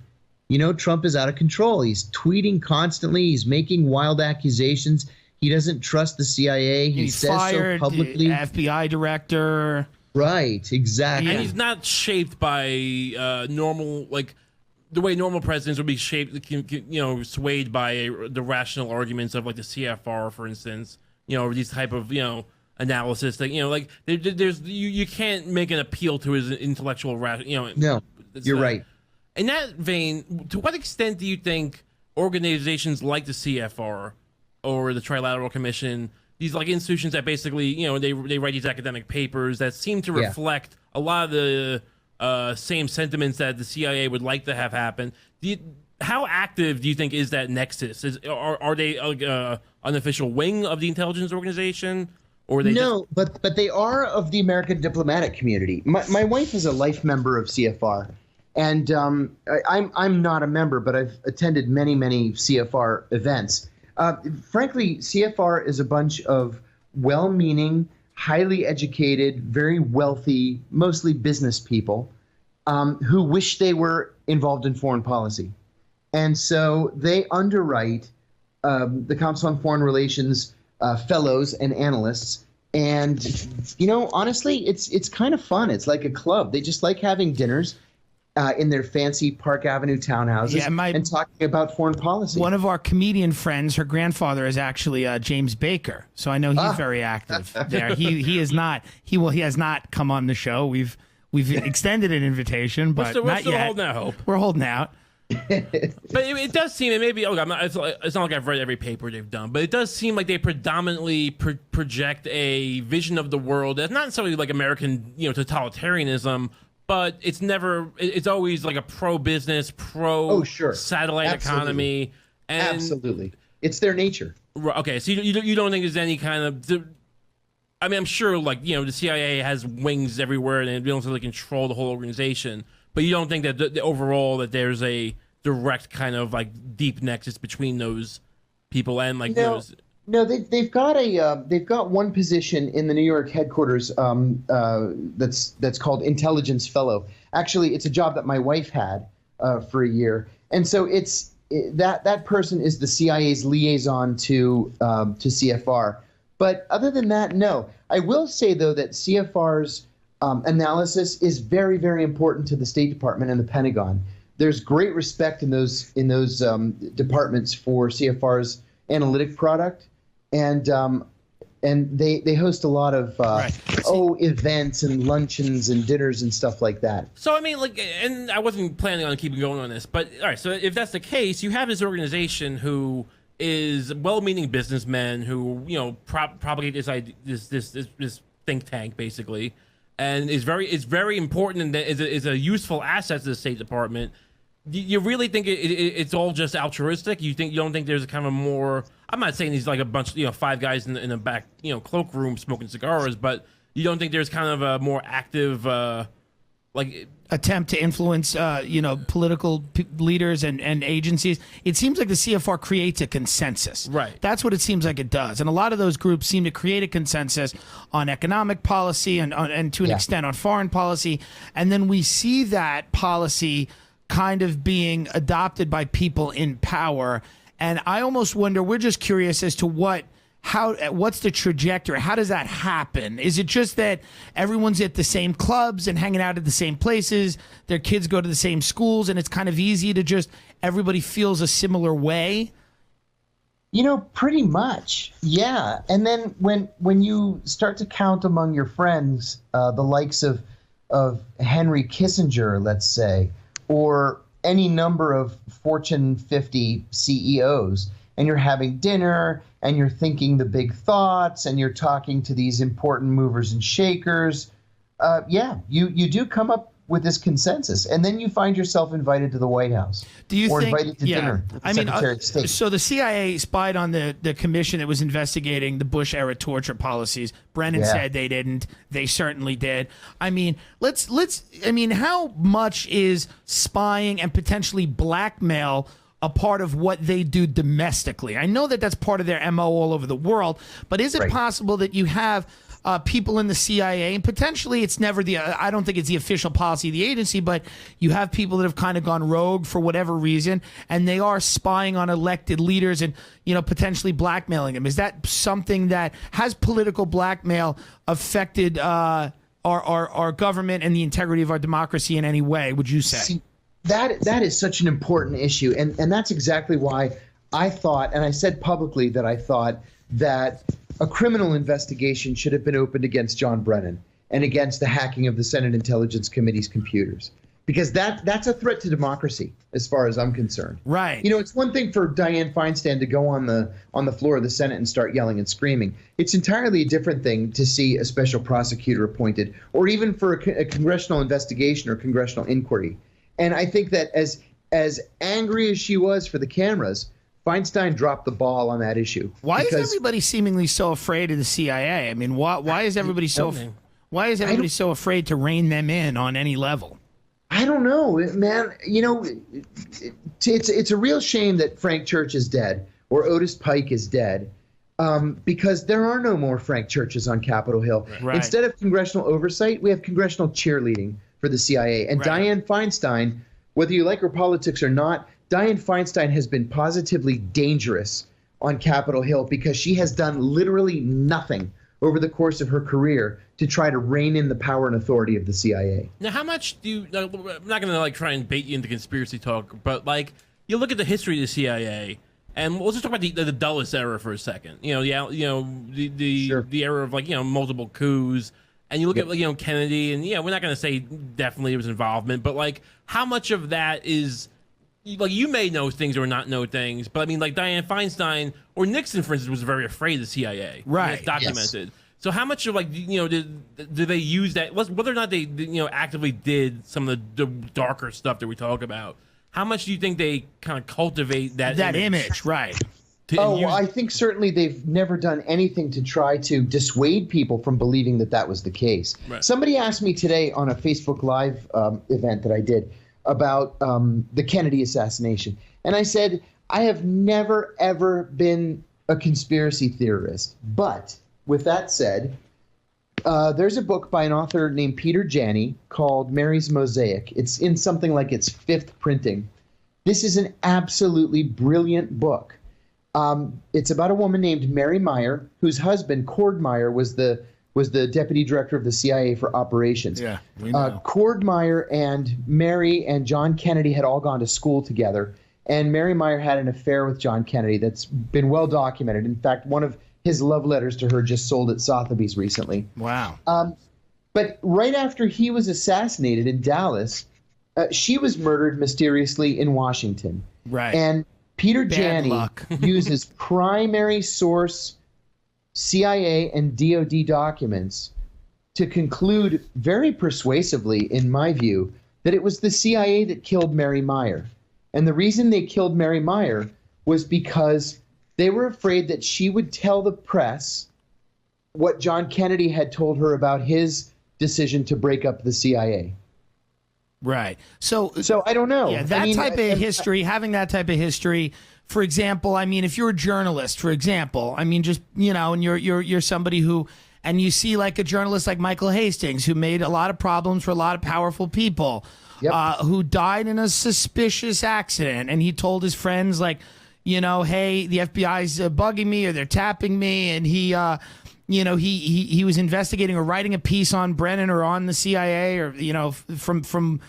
Trump is out of control. He's tweeting constantly. He's making wild accusations. He doesn't trust the CIA. He says fired so publicly. The FBI director. Right, exactly. And he's not shaped by normal, like the way normal presidents would be shaped, swayed by the rational arguments of like the CFR, for instance. Or these type of analysis that like there's you can't make an appeal to his intellectual No, you're right. In that vein, to what extent do you think organizations like the CFR or the Trilateral Commission, these like institutions that basically, they write these academic papers that seem to reflect a lot of the same sentiments that the CIA would like to have happen. How active do you think is that nexus? Are they an official wing of the intelligence organization? Or they but they are of the American diplomatic community. My wife is a life member of CFR, and I'm not a member, but I've attended many CFR events. Frankly, CFR is a bunch of well-meaning, highly educated, very wealthy, mostly business people who wish they were involved in foreign policy. And so they underwrite the Council on Foreign Relations fellows and analysts. And, honestly, it's kind of fun. It's like a club. They just like having dinners in their fancy Park Avenue townhouses and talking about foreign policy. One of our comedian friends, her grandfather is actually James Baker, so I know he's very active there. He has not come on the show. We've extended an invitation, but we're still yet. holding out hope. We're holding out. But it does seem, and maybe it's not like I've read every paper they've done, but it does seem like they predominantly project a vision of the world that's not necessarily like American, totalitarianism. But it's always like a pro-business, pro-satellite economy. And absolutely. It's their nature. Okay, so you don't think there's any kind of... I'm sure, the CIA has wings everywhere and they don't really control the whole organization. But you don't think that overall that there's a direct kind of, deep nexus between those people and, those... No, they've got one position in the New York headquarters that's called Intelligence Fellow. Actually, it's a job that my wife had for a year, and so that person is the CIA's liaison to CFR. But other than that, no. I will say though that CFR's analysis is very, very important to the State Department and the Pentagon. There's great respect in those departments for CFR's analytic product. And they host a lot of events and luncheons and dinners and stuff like that. So and I wasn't planning on keeping going on this, but all right. So if that's the case, you have this organization who is well-meaning businessmen who propagate this think tank basically, and is very important and is a useful asset to the State Department. You really think it's all just altruistic? You don't think there's a kind of a more... I'm not saying he's like a bunch, 5 guys in the back, cloakroom smoking cigars, but you don't think there's kind of a more active, attempt to influence, political leaders and agencies? It seems like the CFR creates a consensus. Right. That's what it seems like it does. And a lot of those groups seem to create a consensus on economic policy and to an extent on foreign policy. And then we see that policy kind of being adopted by people in power. And I almost wonder, we're just curious as to what's the trajectory? How does that happen? Is it just that everyone's at the same clubs and hanging out at the same places, their kids go to the same schools, and it's kind of easy to just, everybody feels a similar way? Pretty much, yeah. And then when you start to count among your friends the likes of Henry Kissinger, let's say, or any number of Fortune 50 CEOs, and you're having dinner, and you're thinking the big thoughts, and you're talking to these important movers and shakers, you do come up with this consensus, and then you find yourself invited to the White House. Do you think, invited to dinner with the Secretary of State. So the CIA spied on the commission that was investigating the Bush-era torture policies. Brennan said they didn't. They certainly did. How much is spying and potentially blackmail a part of what they do domestically? I know that that's part of their MO all over the world, but is it possible that you have people in the CIA, and potentially it's never I don't think it's the official policy of the agency, but you have people that have kind of gone rogue for whatever reason, and they are spying on elected leaders and, potentially blackmailing them. Is that something that has political blackmail affected our government and the integrity of our democracy in any way, would you say? See, that is such an important issue, and that's exactly why I thought, and I said publicly that I thought that a criminal investigation should have been opened against John Brennan and against the hacking of the Senate Intelligence Committee's computers, because that's a threat to democracy as far as I'm concerned. Right. It's one thing for Dianne Feinstein to go on the floor of the Senate and start yelling and screaming. It's entirely a different thing to see a special prosecutor appointed, or even for a congressional investigation or congressional inquiry. And I think that as angry as she was for the cameras, Feinstein dropped the ball on that issue. Why is everybody seemingly so afraid of the CIA? I mean, why is everybody so afraid to rein them in on any level? I don't know, man. It's a real shame that Frank Church is dead or Otis Pike is dead, because there are no more Frank Churches on Capitol Hill. Right. Instead of congressional oversight, we have congressional cheerleading for the CIA. And Dianne Feinstein, whether you like her politics or not, Dianne Feinstein has been positively dangerous on Capitol Hill because she has done literally nothing over the course of her career to try to rein in the power and authority of the CIA. Now, how much do you? I'm not going to like try and bait you into conspiracy talk, but like you look at the history of the CIA, and let's just talk about the Dulles era for a second. The era of like multiple coups, and you look at Kennedy, and we're not going to say definitely it was involvement, but like how much of that is like you may know things or not know things, but I mean like Dianne Feinstein or Nixon, for instance, was very afraid of the CIA. Right. It's documented. Yes. So how much of like did they use that? Whether or not they actively did some of the darker stuff that we talk about, how much do you think they kind of cultivate that image? Right. I think certainly they've never done anything to try to dissuade people from believing that was the case. Right. Somebody asked me today on a Facebook Live event that I did about the Kennedy assassination, and I said I have never ever been a conspiracy theorist, but with that said, there's a book by an author named Peter Janney called Mary's Mosaic. It's in something like its 5th printing. This is an absolutely brilliant book. It's about a woman named Mary Meyer, whose husband, Cord Meyer, was the deputy director of the CIA for operations. Yeah, we know. Cord Meyer and Mary and John Kennedy had all gone to school together, and Mary Meyer had an affair with John Kennedy that's been well documented. In fact, one of his love letters to her just sold at Sotheby's recently. Wow. But right after he was assassinated in Dallas, she was murdered mysteriously in Washington. Right. And Peter Bad Janney luck. uses primary source CIA and DOD documents to conclude very persuasively, in my view, that it was the CIA that killed Mary Meyer. And the reason they killed Mary Meyer was because they were afraid that she would tell the press what John Kennedy had told her about his decision to break up the CIA. Right. So I don't know. Yeah, having that type of history, for example, I mean, if you're a journalist, for example, I mean, just, and you're somebody who, and you see like a journalist like Michael Hastings, who made a lot of problems for a lot of powerful people, who died in a suspicious accident. And he told his friends like, hey, the FBI's bugging me or they're tapping me. And he was investigating or writing a piece on Brennan or on the CIA or, from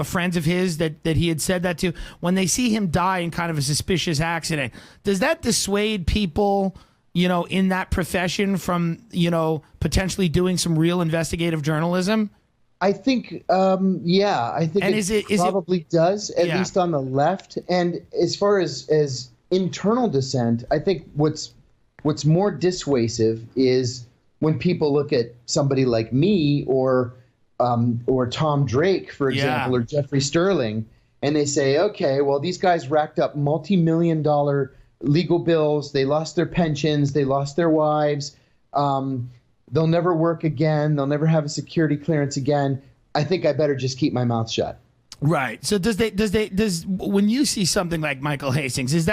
friends of his that he had said that to. When they see him die in kind of a suspicious accident, does that dissuade people, in that profession from, potentially doing some real investigative journalism? I think, I think it probably does, at least on the left. And as far as internal dissent, I think what's more dissuasive is when people look at somebody like me or Tom Drake, for example, or Jeffrey Sterling, and they say, okay, well, these guys racked up multi-million-dollar legal bills. They lost their pensions. They lost their wives. They'll never work again. They'll never have a security clearance again. I think I better just keep my mouth shut. Right. So does when you see something like Michael Hastings, does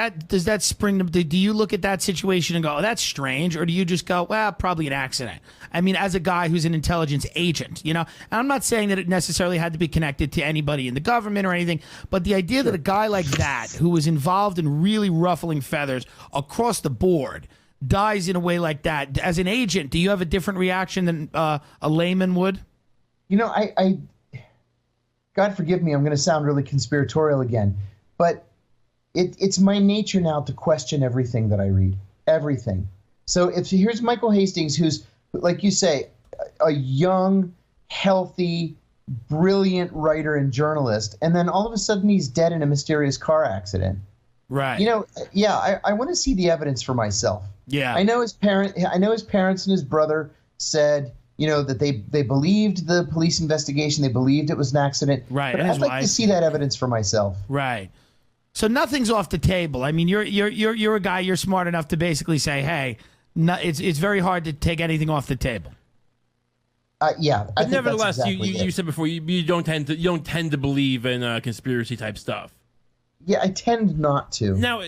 that spring to, do you look at that situation and go, oh, that's strange? Or do you just go, well, probably an accident? I mean, as a guy who's an intelligence agent, and I'm not saying that it necessarily had to be connected to anybody in the government or anything, but the idea that a guy like that, who was involved in really ruffling feathers across the board, dies in a way like that, as an agent, do you have a different reaction than a layman would? I God forgive me, I'm going to sound really conspiratorial again, but it's my nature now to question everything that I read, everything. So here's Michael Hastings, who's, like you say, a young, healthy, brilliant writer and journalist, and then all of a sudden he's dead in a mysterious car accident. Right. I want to see the evidence for myself. Yeah. I know his parents and his brother said, that they believed the police investigation. They believed it was an accident. Right. But and I'd like to see that evidence for myself. Right. So nothing's off the table. I mean, you're a guy. You're smart enough to basically say, hey, it's very hard to take anything off the table. But nevertheless, exactly you said before you don't tend to believe in conspiracy type stuff. Yeah, I tend not to. Now,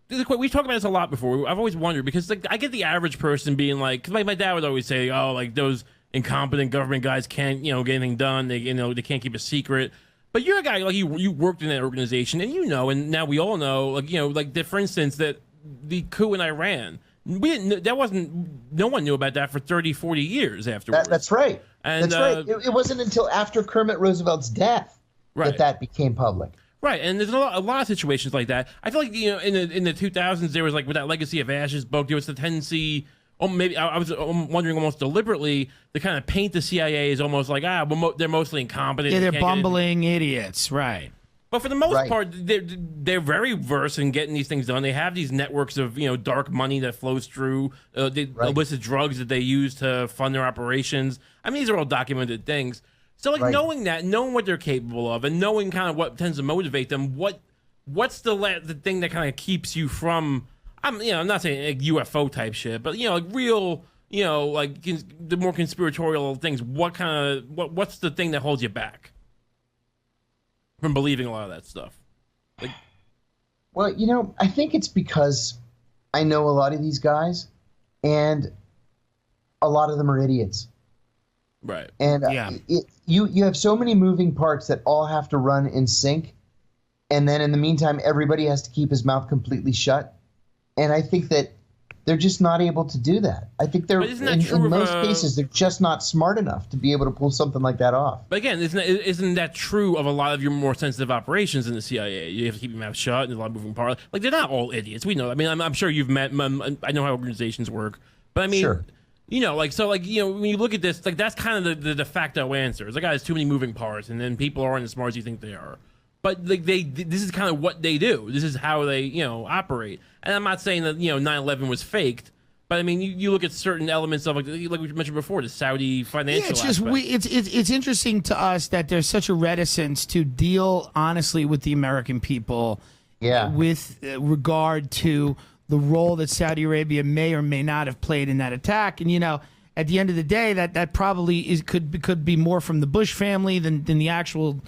we talked about this a lot before. I've always wondered because I get the average person being like, because my dad would always say, oh, like those incompetent government guys can't get anything done. They can't keep a secret. But you're a guy like you worked in that organization, and and now we all know, like for instance, that the coup in Iran, no one knew about that for 30, 40 years afterwards. That's right. And, that's right. It wasn't until after Kermit Roosevelt's death that became public. Right, and there's a lot of situations like that. I feel like in the 2000s there was like with that Legacy of Ashes book, there was the tendency. Oh, maybe I was wondering almost deliberately to kind of paint the CIA as almost like they're mostly incompetent. Yeah, they're bumbling idiots, right? But for the most part, they're very versed in getting these things done. They have these networks of dark money that flows through the illicit drugs that they use to fund their operations. I mean, these are all documented things. So knowing that, knowing what they're capable of, and knowing kind of what tends to motivate them, what's the thing that kind of keeps you from? I'm not saying like UFO type shit, but like real, like the more conspiratorial things. What's the thing that holds you back from believing a lot of that stuff? Well, I think it's because I know a lot of these guys, and a lot of them are idiots. Right. And you have so many moving parts that all have to run in sync, and then in the meantime, everybody has to keep his mouth completely shut. And I think that they're just not able to do that. I think they're in most cases they're just not smart enough to be able to pull something like that off. But again, isn't that true of a lot of your more sensitive operations in the CIA? You have to keep your mouth shut, and there's a lot of moving parts. Like they're not all idiots. We know. I mean, I'm sure you've met. I know how organizations work, but I mean. Sure. When you look at this, like that's kind of the de facto answer. It's like, there's too many moving parts, and then people aren't as smart as you think they are. But like this is kind of what they do. This is how they, operate. And I'm not saying that 9/11 was faked, but I mean you look at certain elements of like we mentioned before, the Saudi financial. Yeah, it's just it's interesting to us that there's such a reticence to deal honestly with the American people. Yeah. With regard to the role that Saudi Arabia may or may not have played in that attack, and at the end of the day, that probably could be more from the Bush family than the actual.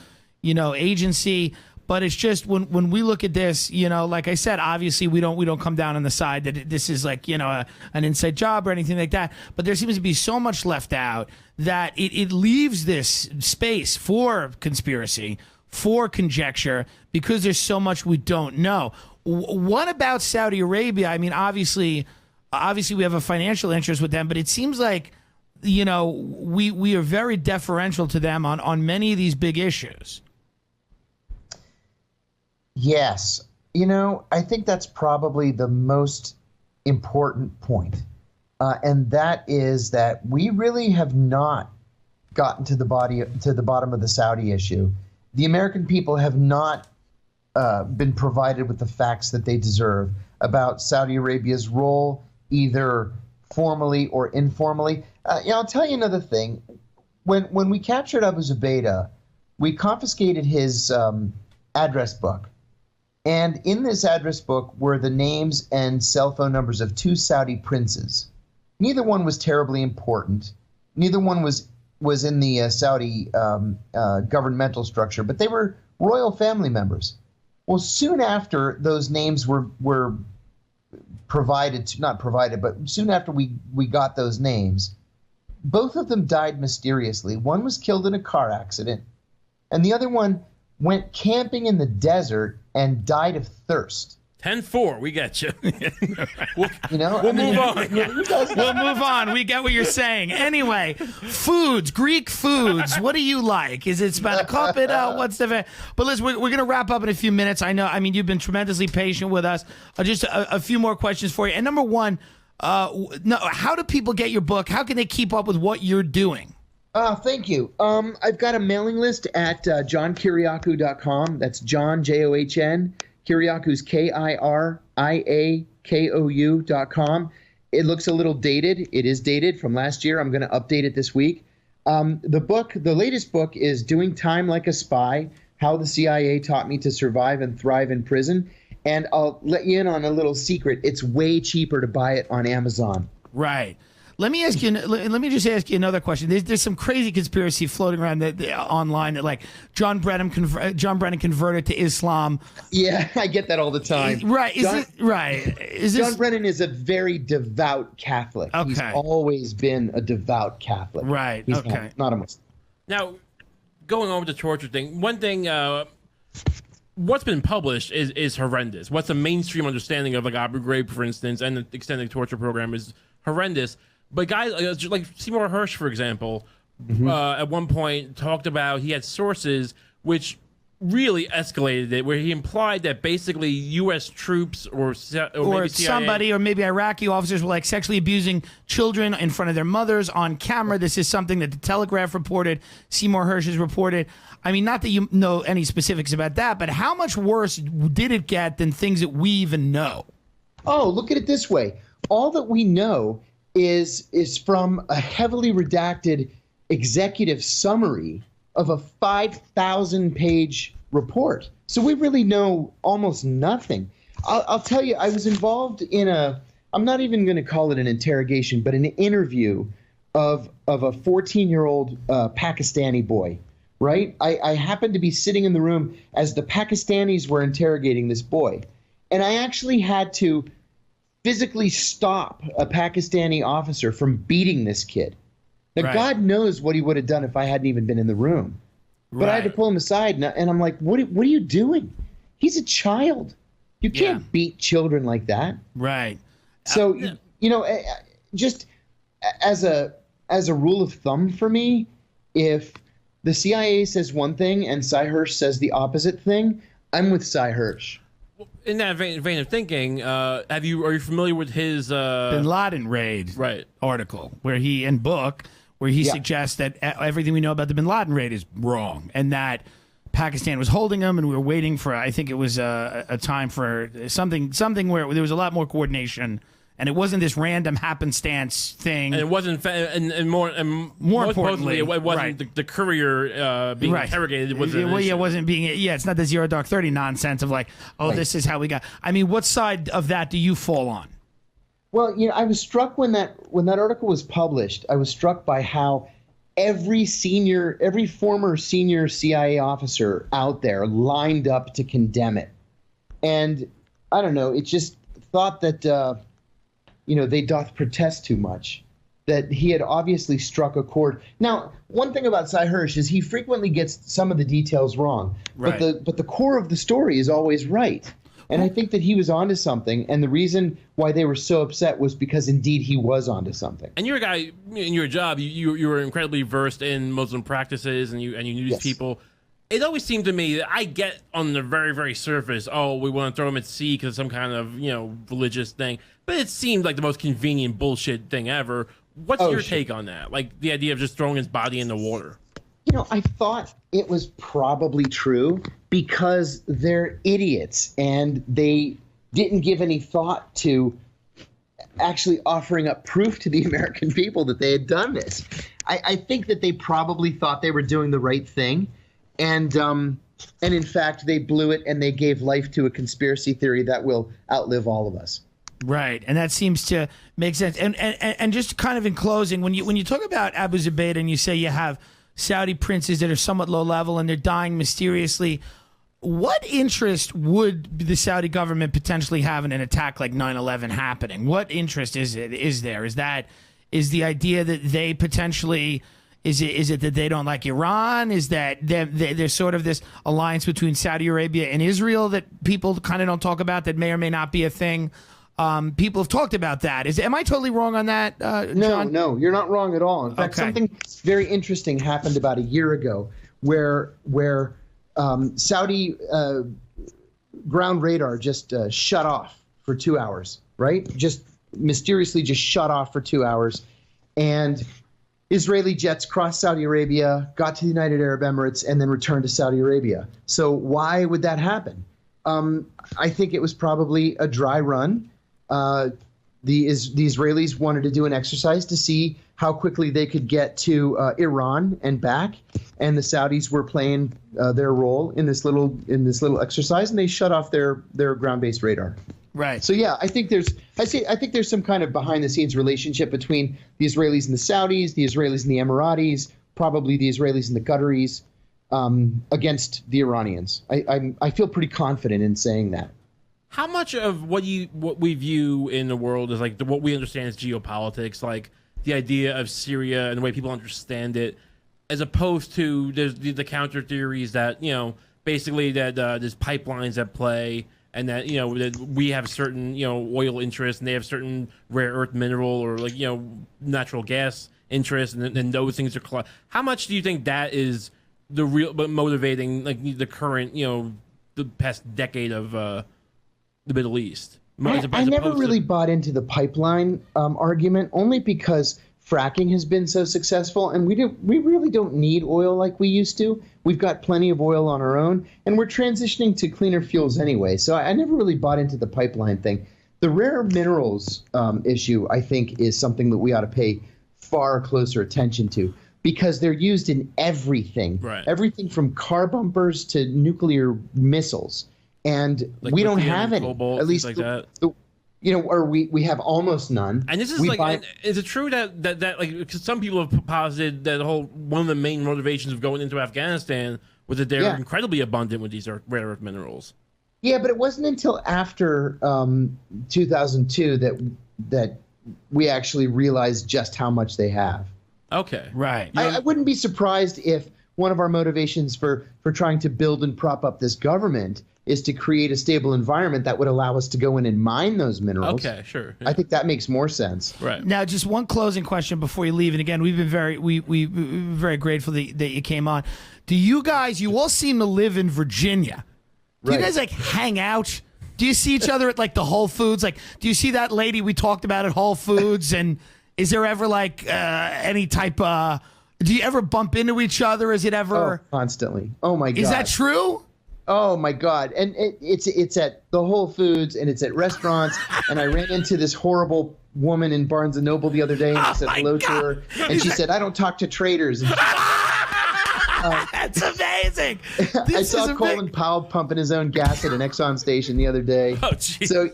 Agency, but it's just when we look at this, like I said, obviously we don't come down on the side that this is like, an inside job or anything like that, but there seems to be so much left out that it leaves this space for conspiracy, for conjecture, because there's so much we don't know. What about Saudi Arabia? I mean, obviously we have a financial interest with them, but it seems like, we are very deferential to them on many of these big issues. Yes. I think that's probably the most important point. And that is that we really have not gotten to the bottom of the Saudi issue. The American people have not been provided with the facts that they deserve about Saudi Arabia's role, either formally or informally. I'll tell you another thing. When we captured Abu Zubaydah, we confiscated his address book. And in this address book were the names and cell phone numbers of 2 Saudi princes. Neither one was terribly important. Neither one was in the Saudi governmental structure, but they were royal family members. Well, soon after those names were not provided, but soon after we got those names, both of them died mysteriously. One was killed in a car accident, and the other one went camping in the desert and died of thirst. 10-4, we got you. We'll move on. We'll move on. We get what you're saying. Anyway, foods, Greek foods. What do you like? Is it spanakopita? What's the? But listen, we're going to wrap up in a few minutes. I know. I mean, you've been tremendously patient with us. Just a few more questions for you. And number one, how do people get your book? How can they keep up with what you're doing? Thank you. I've got a mailing list at johnkiriakou.com. That's John, John. Kiriakou's KIRIAKOU.com. It looks a little dated. It is dated from last year. I'm going to update it this week. The latest book is Doing Time Like a Spy, How the CIA Taught Me to Survive and Thrive in Prison. And I'll let you in on a little secret. It's way cheaper to buy it on Amazon. Right. Let me just ask you another question. There's some crazy conspiracy floating around online that like John Brennan converted to Islam. Yeah, I get that all the time. Right. John Brennan is a very devout Catholic. Okay. He's always been a devout Catholic. Right. He's okay. Not a Muslim. Now, going on with the torture thing, one thing, what's been published is horrendous. What's the mainstream understanding of like Abu Ghraib, for instance, and the extended torture program is horrendous. But guys like Seymour Hersh, for example, at one point talked about he had sources which really escalated it, where he implied that basically U.S. troops or maybe CIA, somebody or maybe Iraqi officers were like sexually abusing children in front of their mothers on camera. This is something that the Telegraph reported, Seymour Hersh has reported. I mean, not that you know any specifics about that, but how much worse did it get than things that we even know? Oh, look at it this way. All that we know is from a heavily redacted executive summary of a 5,000-page report. So we really know almost nothing. I'll tell you, I was involved in I'm not even going to call it an interrogation, but an interview of a 14-year-old Pakistani boy, right? I happened to be sitting in the room as the Pakistanis were interrogating this boy. And I actually had to physically stop a Pakistani officer from beating this kid. Now, Right. God knows what he would have done if I hadn't even been in the room. But I had to pull him aside, and I'm like, what are you doing? He's a child. You can't beat children like that. Right. So, just as a rule of thumb for me, if the CIA says one thing and Cy Hersh says the opposite thing, I'm with Cy Hersh. In that vein of thinking, are you familiar with his Bin Laden raid article where he suggests that everything we know about the Bin Laden raid is wrong and that Pakistan was holding him and we were waiting for, I think it was a time for something where there was a lot more coordination and it wasn't this random happenstance thing. And it wasn't, more importantly, it wasn't the courier being interrogated. It wasn't being. Yeah, it's not the 0 Dark 30 nonsense of like, this is how we got. I mean, what side of that do you fall on? Well, I was struck when that article was published. I was struck by how every former senior CIA officer out there lined up to condemn it, and I don't know. It just thought that. They doth protest too much, that he had obviously struck a chord. Now, one thing about Cy Hersh is he frequently gets some of the details wrong, but the core of the story is always right. And I think that he was onto something, and the reason why they were so upset was because indeed he was onto something. And you're a guy in your job, you were incredibly versed in Muslim practices, and you knew these people. It always seemed to me that I get on the very, very surface, we want to throw him at sea because of some kind of, religious thing. But it seemed like the most convenient bullshit thing ever. What's your take on that? Like the idea of just throwing his body in the water? I thought it was probably true because they're idiots and they didn't give any thought to actually offering up proof to the American people that they had done this. I think that they probably thought they were doing the right thing. And in fact, they blew it and they gave life to a conspiracy theory that will outlive all of us. Right, and that seems to make sense. And just kind of in closing, when you talk about Abu Zubaydah and you say you have Saudi princes that are somewhat low level and they're dying mysteriously, what interest would the Saudi government potentially have in an attack like 9/11 happening? What interest is there? Is the idea that they potentially... Is it that they don't like Iran? Is that there's sort of this alliance between Saudi Arabia and Israel that people kind of don't talk about that may or may not be a thing? People have talked about that. Am I totally wrong on that, John? No, you're not wrong at all. In fact, something very interesting happened about a year ago where Saudi ground radar just shut off for 2 hours, right? Just mysteriously just shut off for 2 hours. And Israeli jets crossed Saudi Arabia, got to the United Arab Emirates, and then returned to Saudi Arabia. So why would that happen? I think it was probably a dry run. The Israelis wanted to do an exercise to see how quickly they could get to Iran and back, and the Saudis were playing their role in this little exercise, and they shut off their ground-based radar. Right. So yeah, I think there's some kind of behind-the-scenes relationship between the Israelis and the Saudis, the Israelis and the Emiratis, probably the Israelis and the Qataris, against the Iranians. I feel pretty confident in saying that. How much of what we view in the world is like what we understand as geopolitics, like the idea of Syria and the way people understand it? as opposed to the counter theories that basically that there's pipelines at play, and that that we have certain oil interests and they have certain rare earth mineral or natural gas interests, and then those things are how much do you think that is the real motivating the current the past decade of the Middle East? I never really bought into the pipeline argument, only because fracking has been so successful, and we really don't need oil like we used to. We've got plenty of oil on our own, and we're transitioning to cleaner fuels anyway. So I never really bought into the pipeline thing. The rare minerals issue, I think, is something that we ought to pay far closer attention to, because they're used in everything. Right. Everything from car bumpers to nuclear missiles. And we don't have any, cobalt, at least like that. or we have almost none. And this is is it true that because some people have posited that one of the main motivations of going into Afghanistan was that they're incredibly abundant with these rare earth minerals. Yeah, but it wasn't until after 2002 that we actually realized just how much they have. Okay. Right. I wouldn't be surprised if one of our motivations for trying to build and prop up this government is to create a stable environment that would allow us to go in and mine those minerals. Okay, sure. I think that makes more sense. Right. Now, just one closing question before you leave. And again, we've been very grateful that you came on. Do you guys, you all seem to live in Virginia. Do you guys hang out? Do you see each other at the Whole Foods? Do you see that lady we talked about at Whole Foods? And is there ever any type of, do you ever bump into each other? Is it ever? Oh, constantly. Oh my God. Is that true? Oh my God. And it's at the Whole Foods and it's at restaurants. And I ran into this horrible woman in Barnes and Noble the other day, and I said hello to her. And she said, "I don't talk to traitors." And that's amazing. I saw Colin Powell pumping his own gas at an Exxon station the other day. Oh, geez. So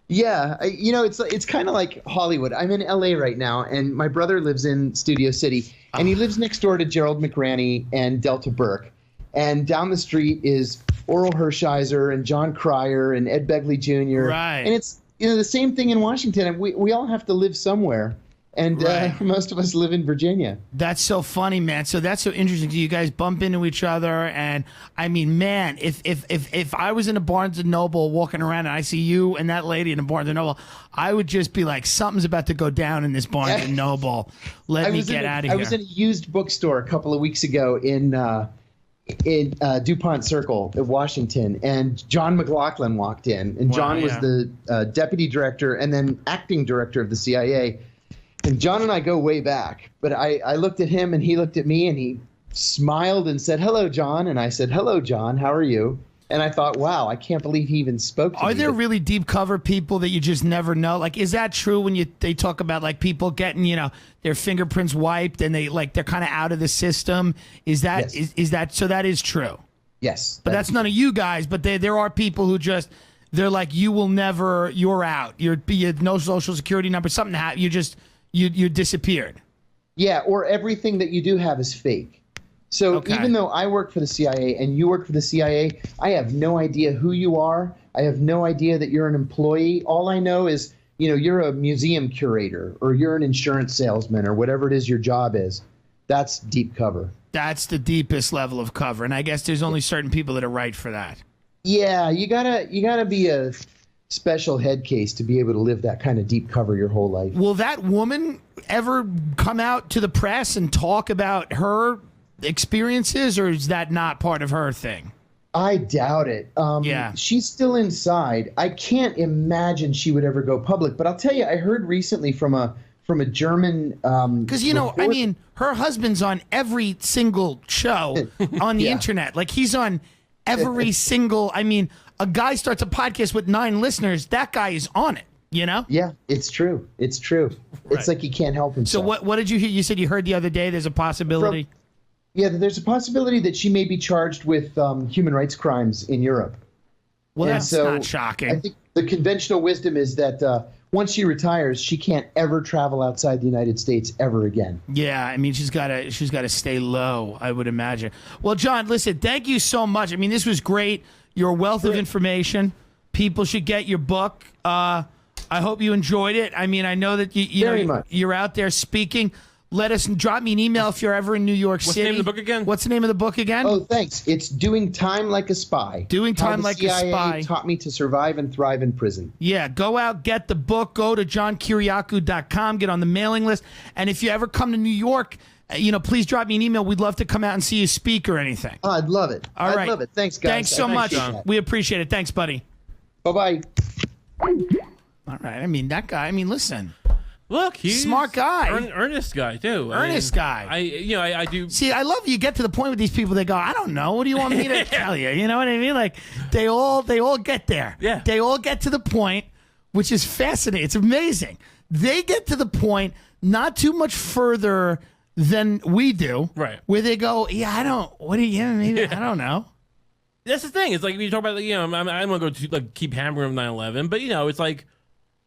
yeah, it's kind of like Hollywood. I'm in LA right now, and my brother lives in Studio City, and he lives next door to Gerald McRaney and Delta Burke. And down the street is Oral Hershiser and John Cryer and Ed Begley Jr. Right. And it's the same thing in Washington. And we all have to live somewhere. And most of us live in Virginia. That's so funny, man. So that's so interesting. You guys bump into each other, and I mean, man, if I was in a Barnes and Noble walking around and I see you and that lady in a Barnes and Noble, I would just be like, something's about to go down in this Barnes and Noble. Let me get out of here. I was in a used bookstore a couple of weeks ago in DuPont Circle in Washington, and John McLaughlin walked in, and John was the deputy director and then acting director of the CIA. And John and I go way back, but I looked at him and he looked at me and he smiled and said, "Hello, John." And I said, "Hello, John. How are you?" And I thought, wow, I can't believe he even spoke to me. Are there really deep cover people that you just never know? Is that true when they talk about people getting, their fingerprints wiped and they're kind of out of the system? Is that is that so? That is true. Yes. But that's none of you guys. But there are people who just, they're like, you will never, you're out. You had no social security number, something happened. You disappeared. Yeah, or everything that you do have is fake. So even though I work for the CIA and you work for the CIA, I have no idea who you are. I have no idea that you're an employee. All I know is, you're a museum curator or you're an insurance salesman or whatever it is your job is. That's deep cover. That's the deepest level of cover. And I guess there's only certain people that are right for that. Yeah, you gotta be a special head case to be able to live that kind of deep cover your whole life. Will that woman ever come out to the press and talk about her experiences, or is that not part of her thing? I doubt it. She's still inside. I can't imagine she would ever go public. But I'll tell you, I heard recently from a German because I mean, her husband's on every single show on the internet. He's on every single. I mean, a guy starts a podcast with 9 listeners. That guy is on it. Yeah, it's true. It's true. Right. It's like he can't help himself. So what did you hear? You said you heard the other day there's a possibility. There's a possibility that she may be charged with human rights crimes in Europe. Well, that's not shocking. I think the conventional wisdom is that once she retires, she can't ever travel outside the United States ever again. Yeah, I mean, she's got to stay low, I would imagine. Well, John, listen, thank you so much. I mean, this was great. You're a wealth of information. People should get your book. I hope you enjoyed it. I mean, I know that you're out there speaking. Drop me an email if you're ever in New York City. What's the name of the book again? What's the name of the book again? Oh, thanks. It's Doing Time Like a Spy. Doing Time Like a Spy. CIA taught me to survive and thrive in prison. Yeah, go out, get the book, go to johnkiriakou.com, get on the mailing list. And if you ever come to New York, please drop me an email. We'd love to come out and see you speak or anything. Oh, I'd love it. All right. I'd love it. Thanks, guys. Thanks so much. We appreciate it. Thanks, buddy. Bye-bye. All right. I mean, that guy, listen. Look, he's smart guy, earnest guy too. Earnest guy. I do. See, I love you get to the point with these people. They go, I don't know. What do you want me to tell you? You know what I mean? Like they all get there. Yeah. They all get to the point, which is fascinating. It's amazing. They get to the point not too much further than we do. Right. Where they go, I don't know. That's the thing. It's like when you talk about, I'm gonna go to keep hammering 9/11, but it's like.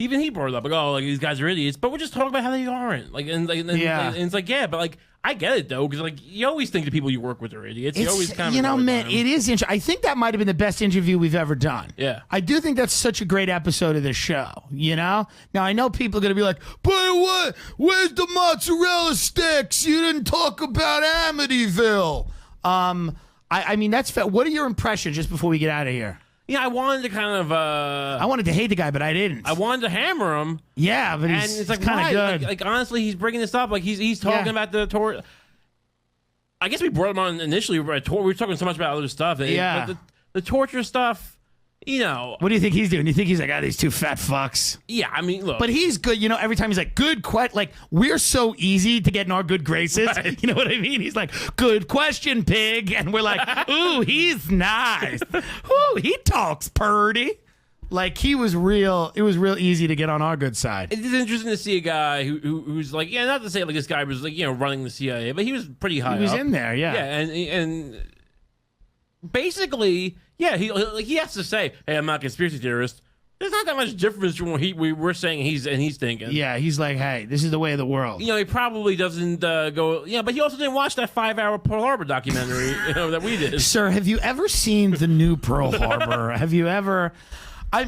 Even he brought it up, these guys are idiots, but we're just talking about how they aren't. And it's like, yeah, but I get it though, because you always think the people you work with are idiots. You always kind of, man, it is interesting. I think that might have been the best interview we've ever done. Yeah, I do think that's such a great episode of this show. Now I know people are gonna be like, but what? Where's the mozzarella sticks? You didn't talk about Amityville. I mean that's fair. What are your impressions just before we get out of here? Yeah, I wanted to kind of. I wanted to hate the guy, but I didn't. I wanted to hammer him. Yeah, but it's kind of good. Like honestly, he's bringing this up. Like he's talking about the tour. I guess we brought him on initially. We were talking so much about other stuff. Yeah, but the torture stuff. What do you think he's doing? You think he's like, these two fat fucks? Yeah, I mean, look. But he's good. Every time he's like, good question. Like, we're so easy to get in our good graces. Right. You know what I mean? He's like, good question, pig. And we're like, ooh, he's nice. Ooh, he talks purty. Like, it was real easy to get on our good side. It's interesting to see a guy who's like, not to say like this guy was like, running the CIA, but he was pretty high up. He was in there, yeah. Yeah, and basically... Yeah, he has to say, "Hey, I'm not a conspiracy theorist." There's not that much difference from what we're saying he's thinking. Yeah, he's like, "Hey, this is the way of the world." He probably doesn't go. Yeah, but he also didn't watch that 5-hour Pearl Harbor documentary that we did. Sir, have you ever seen the new Pearl Harbor? Have you ever?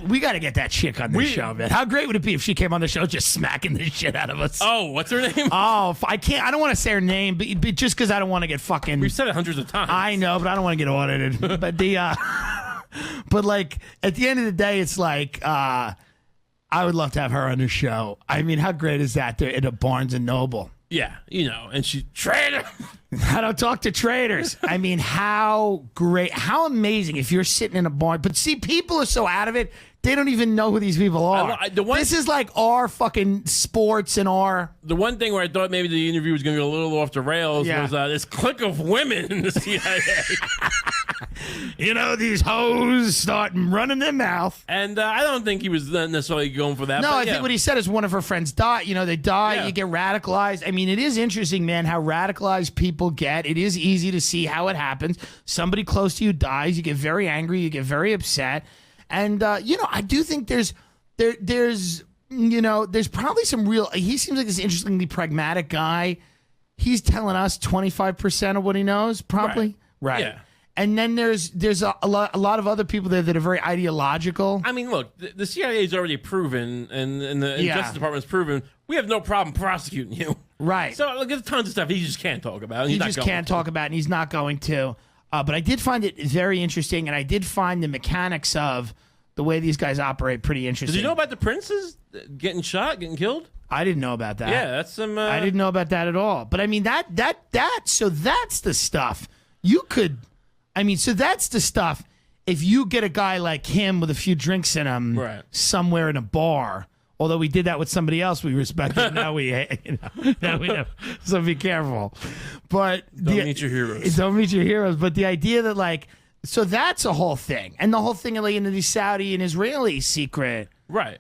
We got to get that chick on this show, man. How great would it be if she came on the show just smacking the shit out of us? Oh, what's her name? Oh, I can't. I don't want to say her name, but just because I don't want to get fucking. We've said it hundreds of times. I know, but I don't want to get audited. But but like at the end of the day, it's like I would love to have her on the show. I mean, how great is that? They're at a Barnes and Noble. Yeah, and she traitor. I don't talk to traitors. I mean, how great, how amazing if you're sitting in a barn. But see, people are so out of it, they don't even know who these people are. This is like our fucking sports and our... The one thing where I thought maybe the interview was going to go a little off the rails was this clique of women in the CIA. These hoes start running their mouth. And I don't think he was necessarily going for that. No, I think what he said is one of her friends died. They die, you get radicalized. I mean, it is interesting, man, how radicalized people get. It is easy to see how it happens. Somebody close to you dies, you get very angry, you get very upset. And, I do think there's probably some real, he seems like this interestingly pragmatic guy. He's telling us 25% of what he knows, probably. Right. Yeah. And then there's a lot of other people there that are very ideological. I mean, look, the CIA is already proven, and the Justice Department's proven, we have no problem prosecuting you. Right. So there's tons of stuff he just can't talk about. He just can't talk about, and he's not going to. But I did find it very interesting, and I did find the mechanics of the way these guys operate pretty interesting. Did you know about the princes getting shot, getting killed? I didn't know about that. Yeah, that's some... I didn't know about that at all. But I mean, so that's the stuff. So that's the stuff. If you get a guy like him with a few drinks in him somewhere in a bar, although we did that with somebody else we respected, now we know. So be careful. But don't meet your heroes. Don't meet your heroes. But the idea that so that's a whole thing, and the whole thing of the Saudi and Israeli secret, right?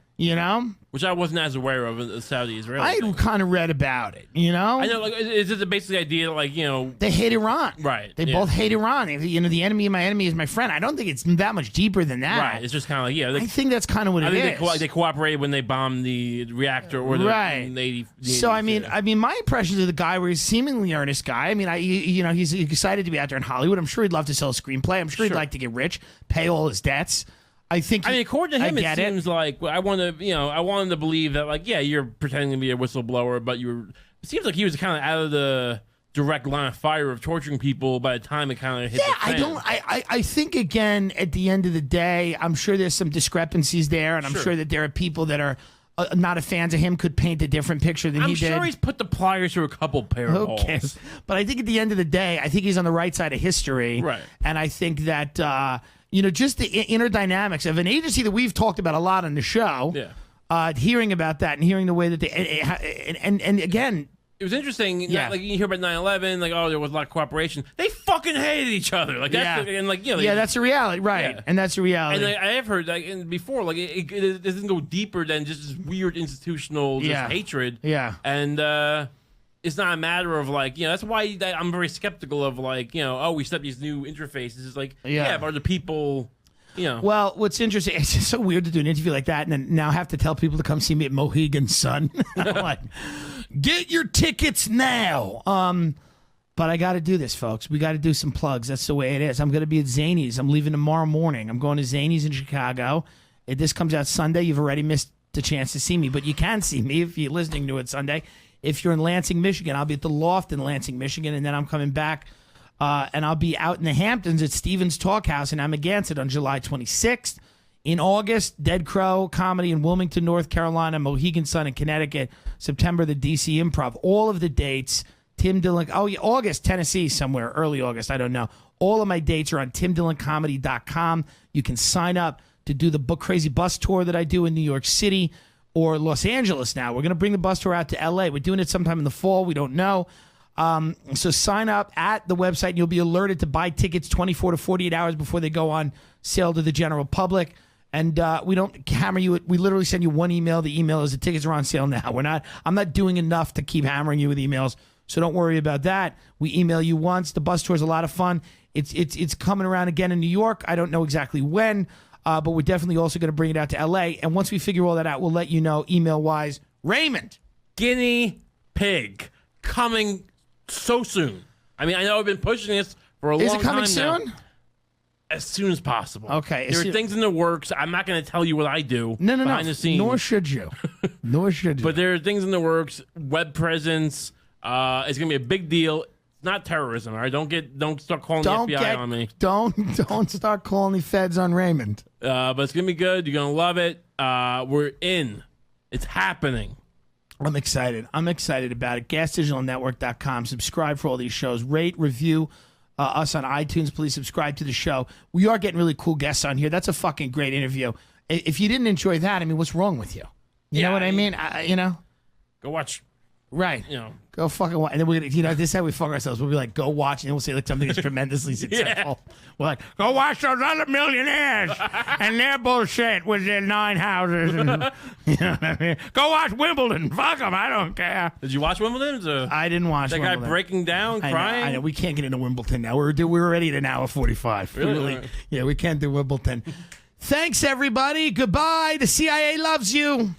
Which I wasn't as aware of the Saudi-Israeli. I kind of read about it, I know, is it basically the idea they hate Iran, right? They both hate Iran. The enemy of my enemy is my friend. I don't think it's that much deeper than that. Right. It's just kind of I think that's kind of what it is. They cooperated when they bombed the reactor, or the So I mean, my impressions of the guy were he's a seemingly earnest guy. I mean, he's excited to be out there in Hollywood. I'm sure he'd love to sell a screenplay. I'm sure he'd like to get rich, pay all his debts. According to him, it seems like I wanted to believe that, you're pretending to be a whistleblower, but It seems like he was kind of out of the direct line of fire of torturing people by the time it kind of hit the fan. I think, again, at the end of the day, I'm sure there's some discrepancies there, and I'm sure that there are people that are not a fans of him could paint a different picture than he did. I'm sure he's put the pliers through a couple pair of holes. Okay. But I think at the end of the day, I think he's on the right side of history. Right. And I think that, just the inner dynamics of an agency that we've talked about a lot on the show, hearing about that and hearing the way that they, and again, it was interesting. Like you hear about 9/11, like there was a lot of cooperation. They fucking hated each other. Like that's that's a reality, right? Yeah. And that's a reality. And I have heard before, like it doesn't go deeper than just this weird institutional hatred. Yeah. And it's not a matter of that's why I'm very skeptical of we set up these new interfaces. It's like but are the people. Well, what's interesting, it's just so weird to do an interview like that and then now have to tell people to come see me at Mohegan Sun. Like, get your tickets now. But I got to do this, folks. We got to do some plugs. That's the way it is. I'm going to be at Zany's. I'm leaving tomorrow morning. I'm going to Zany's in Chicago. If this comes out Sunday, you've already missed the chance to see me. But you can see me if you're listening to it Sunday. If you're in Lansing, Michigan, I'll be at the Loft in Lansing, Michigan, and then I'm coming back. And I'll be out in the Hamptons at Stevens Talk House in Amagansett on July 26th. In August, Dead Crow Comedy in Wilmington, North Carolina, Mohegan Sun in Connecticut, September, the DC Improv. All of the dates, Tim Dillon. Oh, yeah, August, Tennessee somewhere, early August, I don't know. All of my dates are on timdilloncomedy.com. You can sign up to do the Crazy Bus Tour that I do in New York City or Los Angeles now. We're going to bring the bus tour out to LA. We're doing it sometime in the fall. We don't know. So sign up at the website and you'll be alerted to buy tickets 24 to 48 hours before they go on sale to the general public. And we don't hammer you. We literally send you one email. The email is the tickets are on sale now. I'm not doing enough to keep hammering you with emails. So don't worry about that. We email you once. The bus tour is a lot of fun. It's coming around again in New York. I don't know exactly when, but we're definitely also going to bring it out to LA. And once we figure all that out, we'll let you know email wise. Raymond. Guinea pig coming so soon. I mean, I know I've been pushing this for a long time now. Is it coming soon? As soon as possible. Okay. There are things in the works. I'm not going to tell you what I do behind the scenes. Nor should you. But there are things in the works. Web presence. It's going to be a big deal. It's not terrorism. All right. Don't start calling the FBI on me. Don't start calling the feds on Raymond. But it's going to be good. You're going to love it. We're in. It's happening. I'm excited. I'm excited about it. GasDigitalNetwork.com. Subscribe for all these shows. Rate, review us on iTunes. Please subscribe to the show. We are getting really cool guests on here. That's a fucking great interview. If you didn't enjoy that, I mean, what's wrong with you? You know what I mean? Go watch. Right. Go fucking watch. And then we're going to, this is how we fuck ourselves. We'll be like, go watch. And then we'll say like something that's tremendously successful. We're like, go watch those other millionaires and their bullshit with their 9 houses. And, you know what I mean? Go watch Wimbledon. Fuck them. I don't care. Did you watch Wimbledon? I didn't watch Wimbledon. That guy breaking down, crying? I know. We can't get into Wimbledon now. We're already at an hour 45. Really? Yeah, we can't do Wimbledon. Thanks, everybody. Goodbye. The CIA loves you.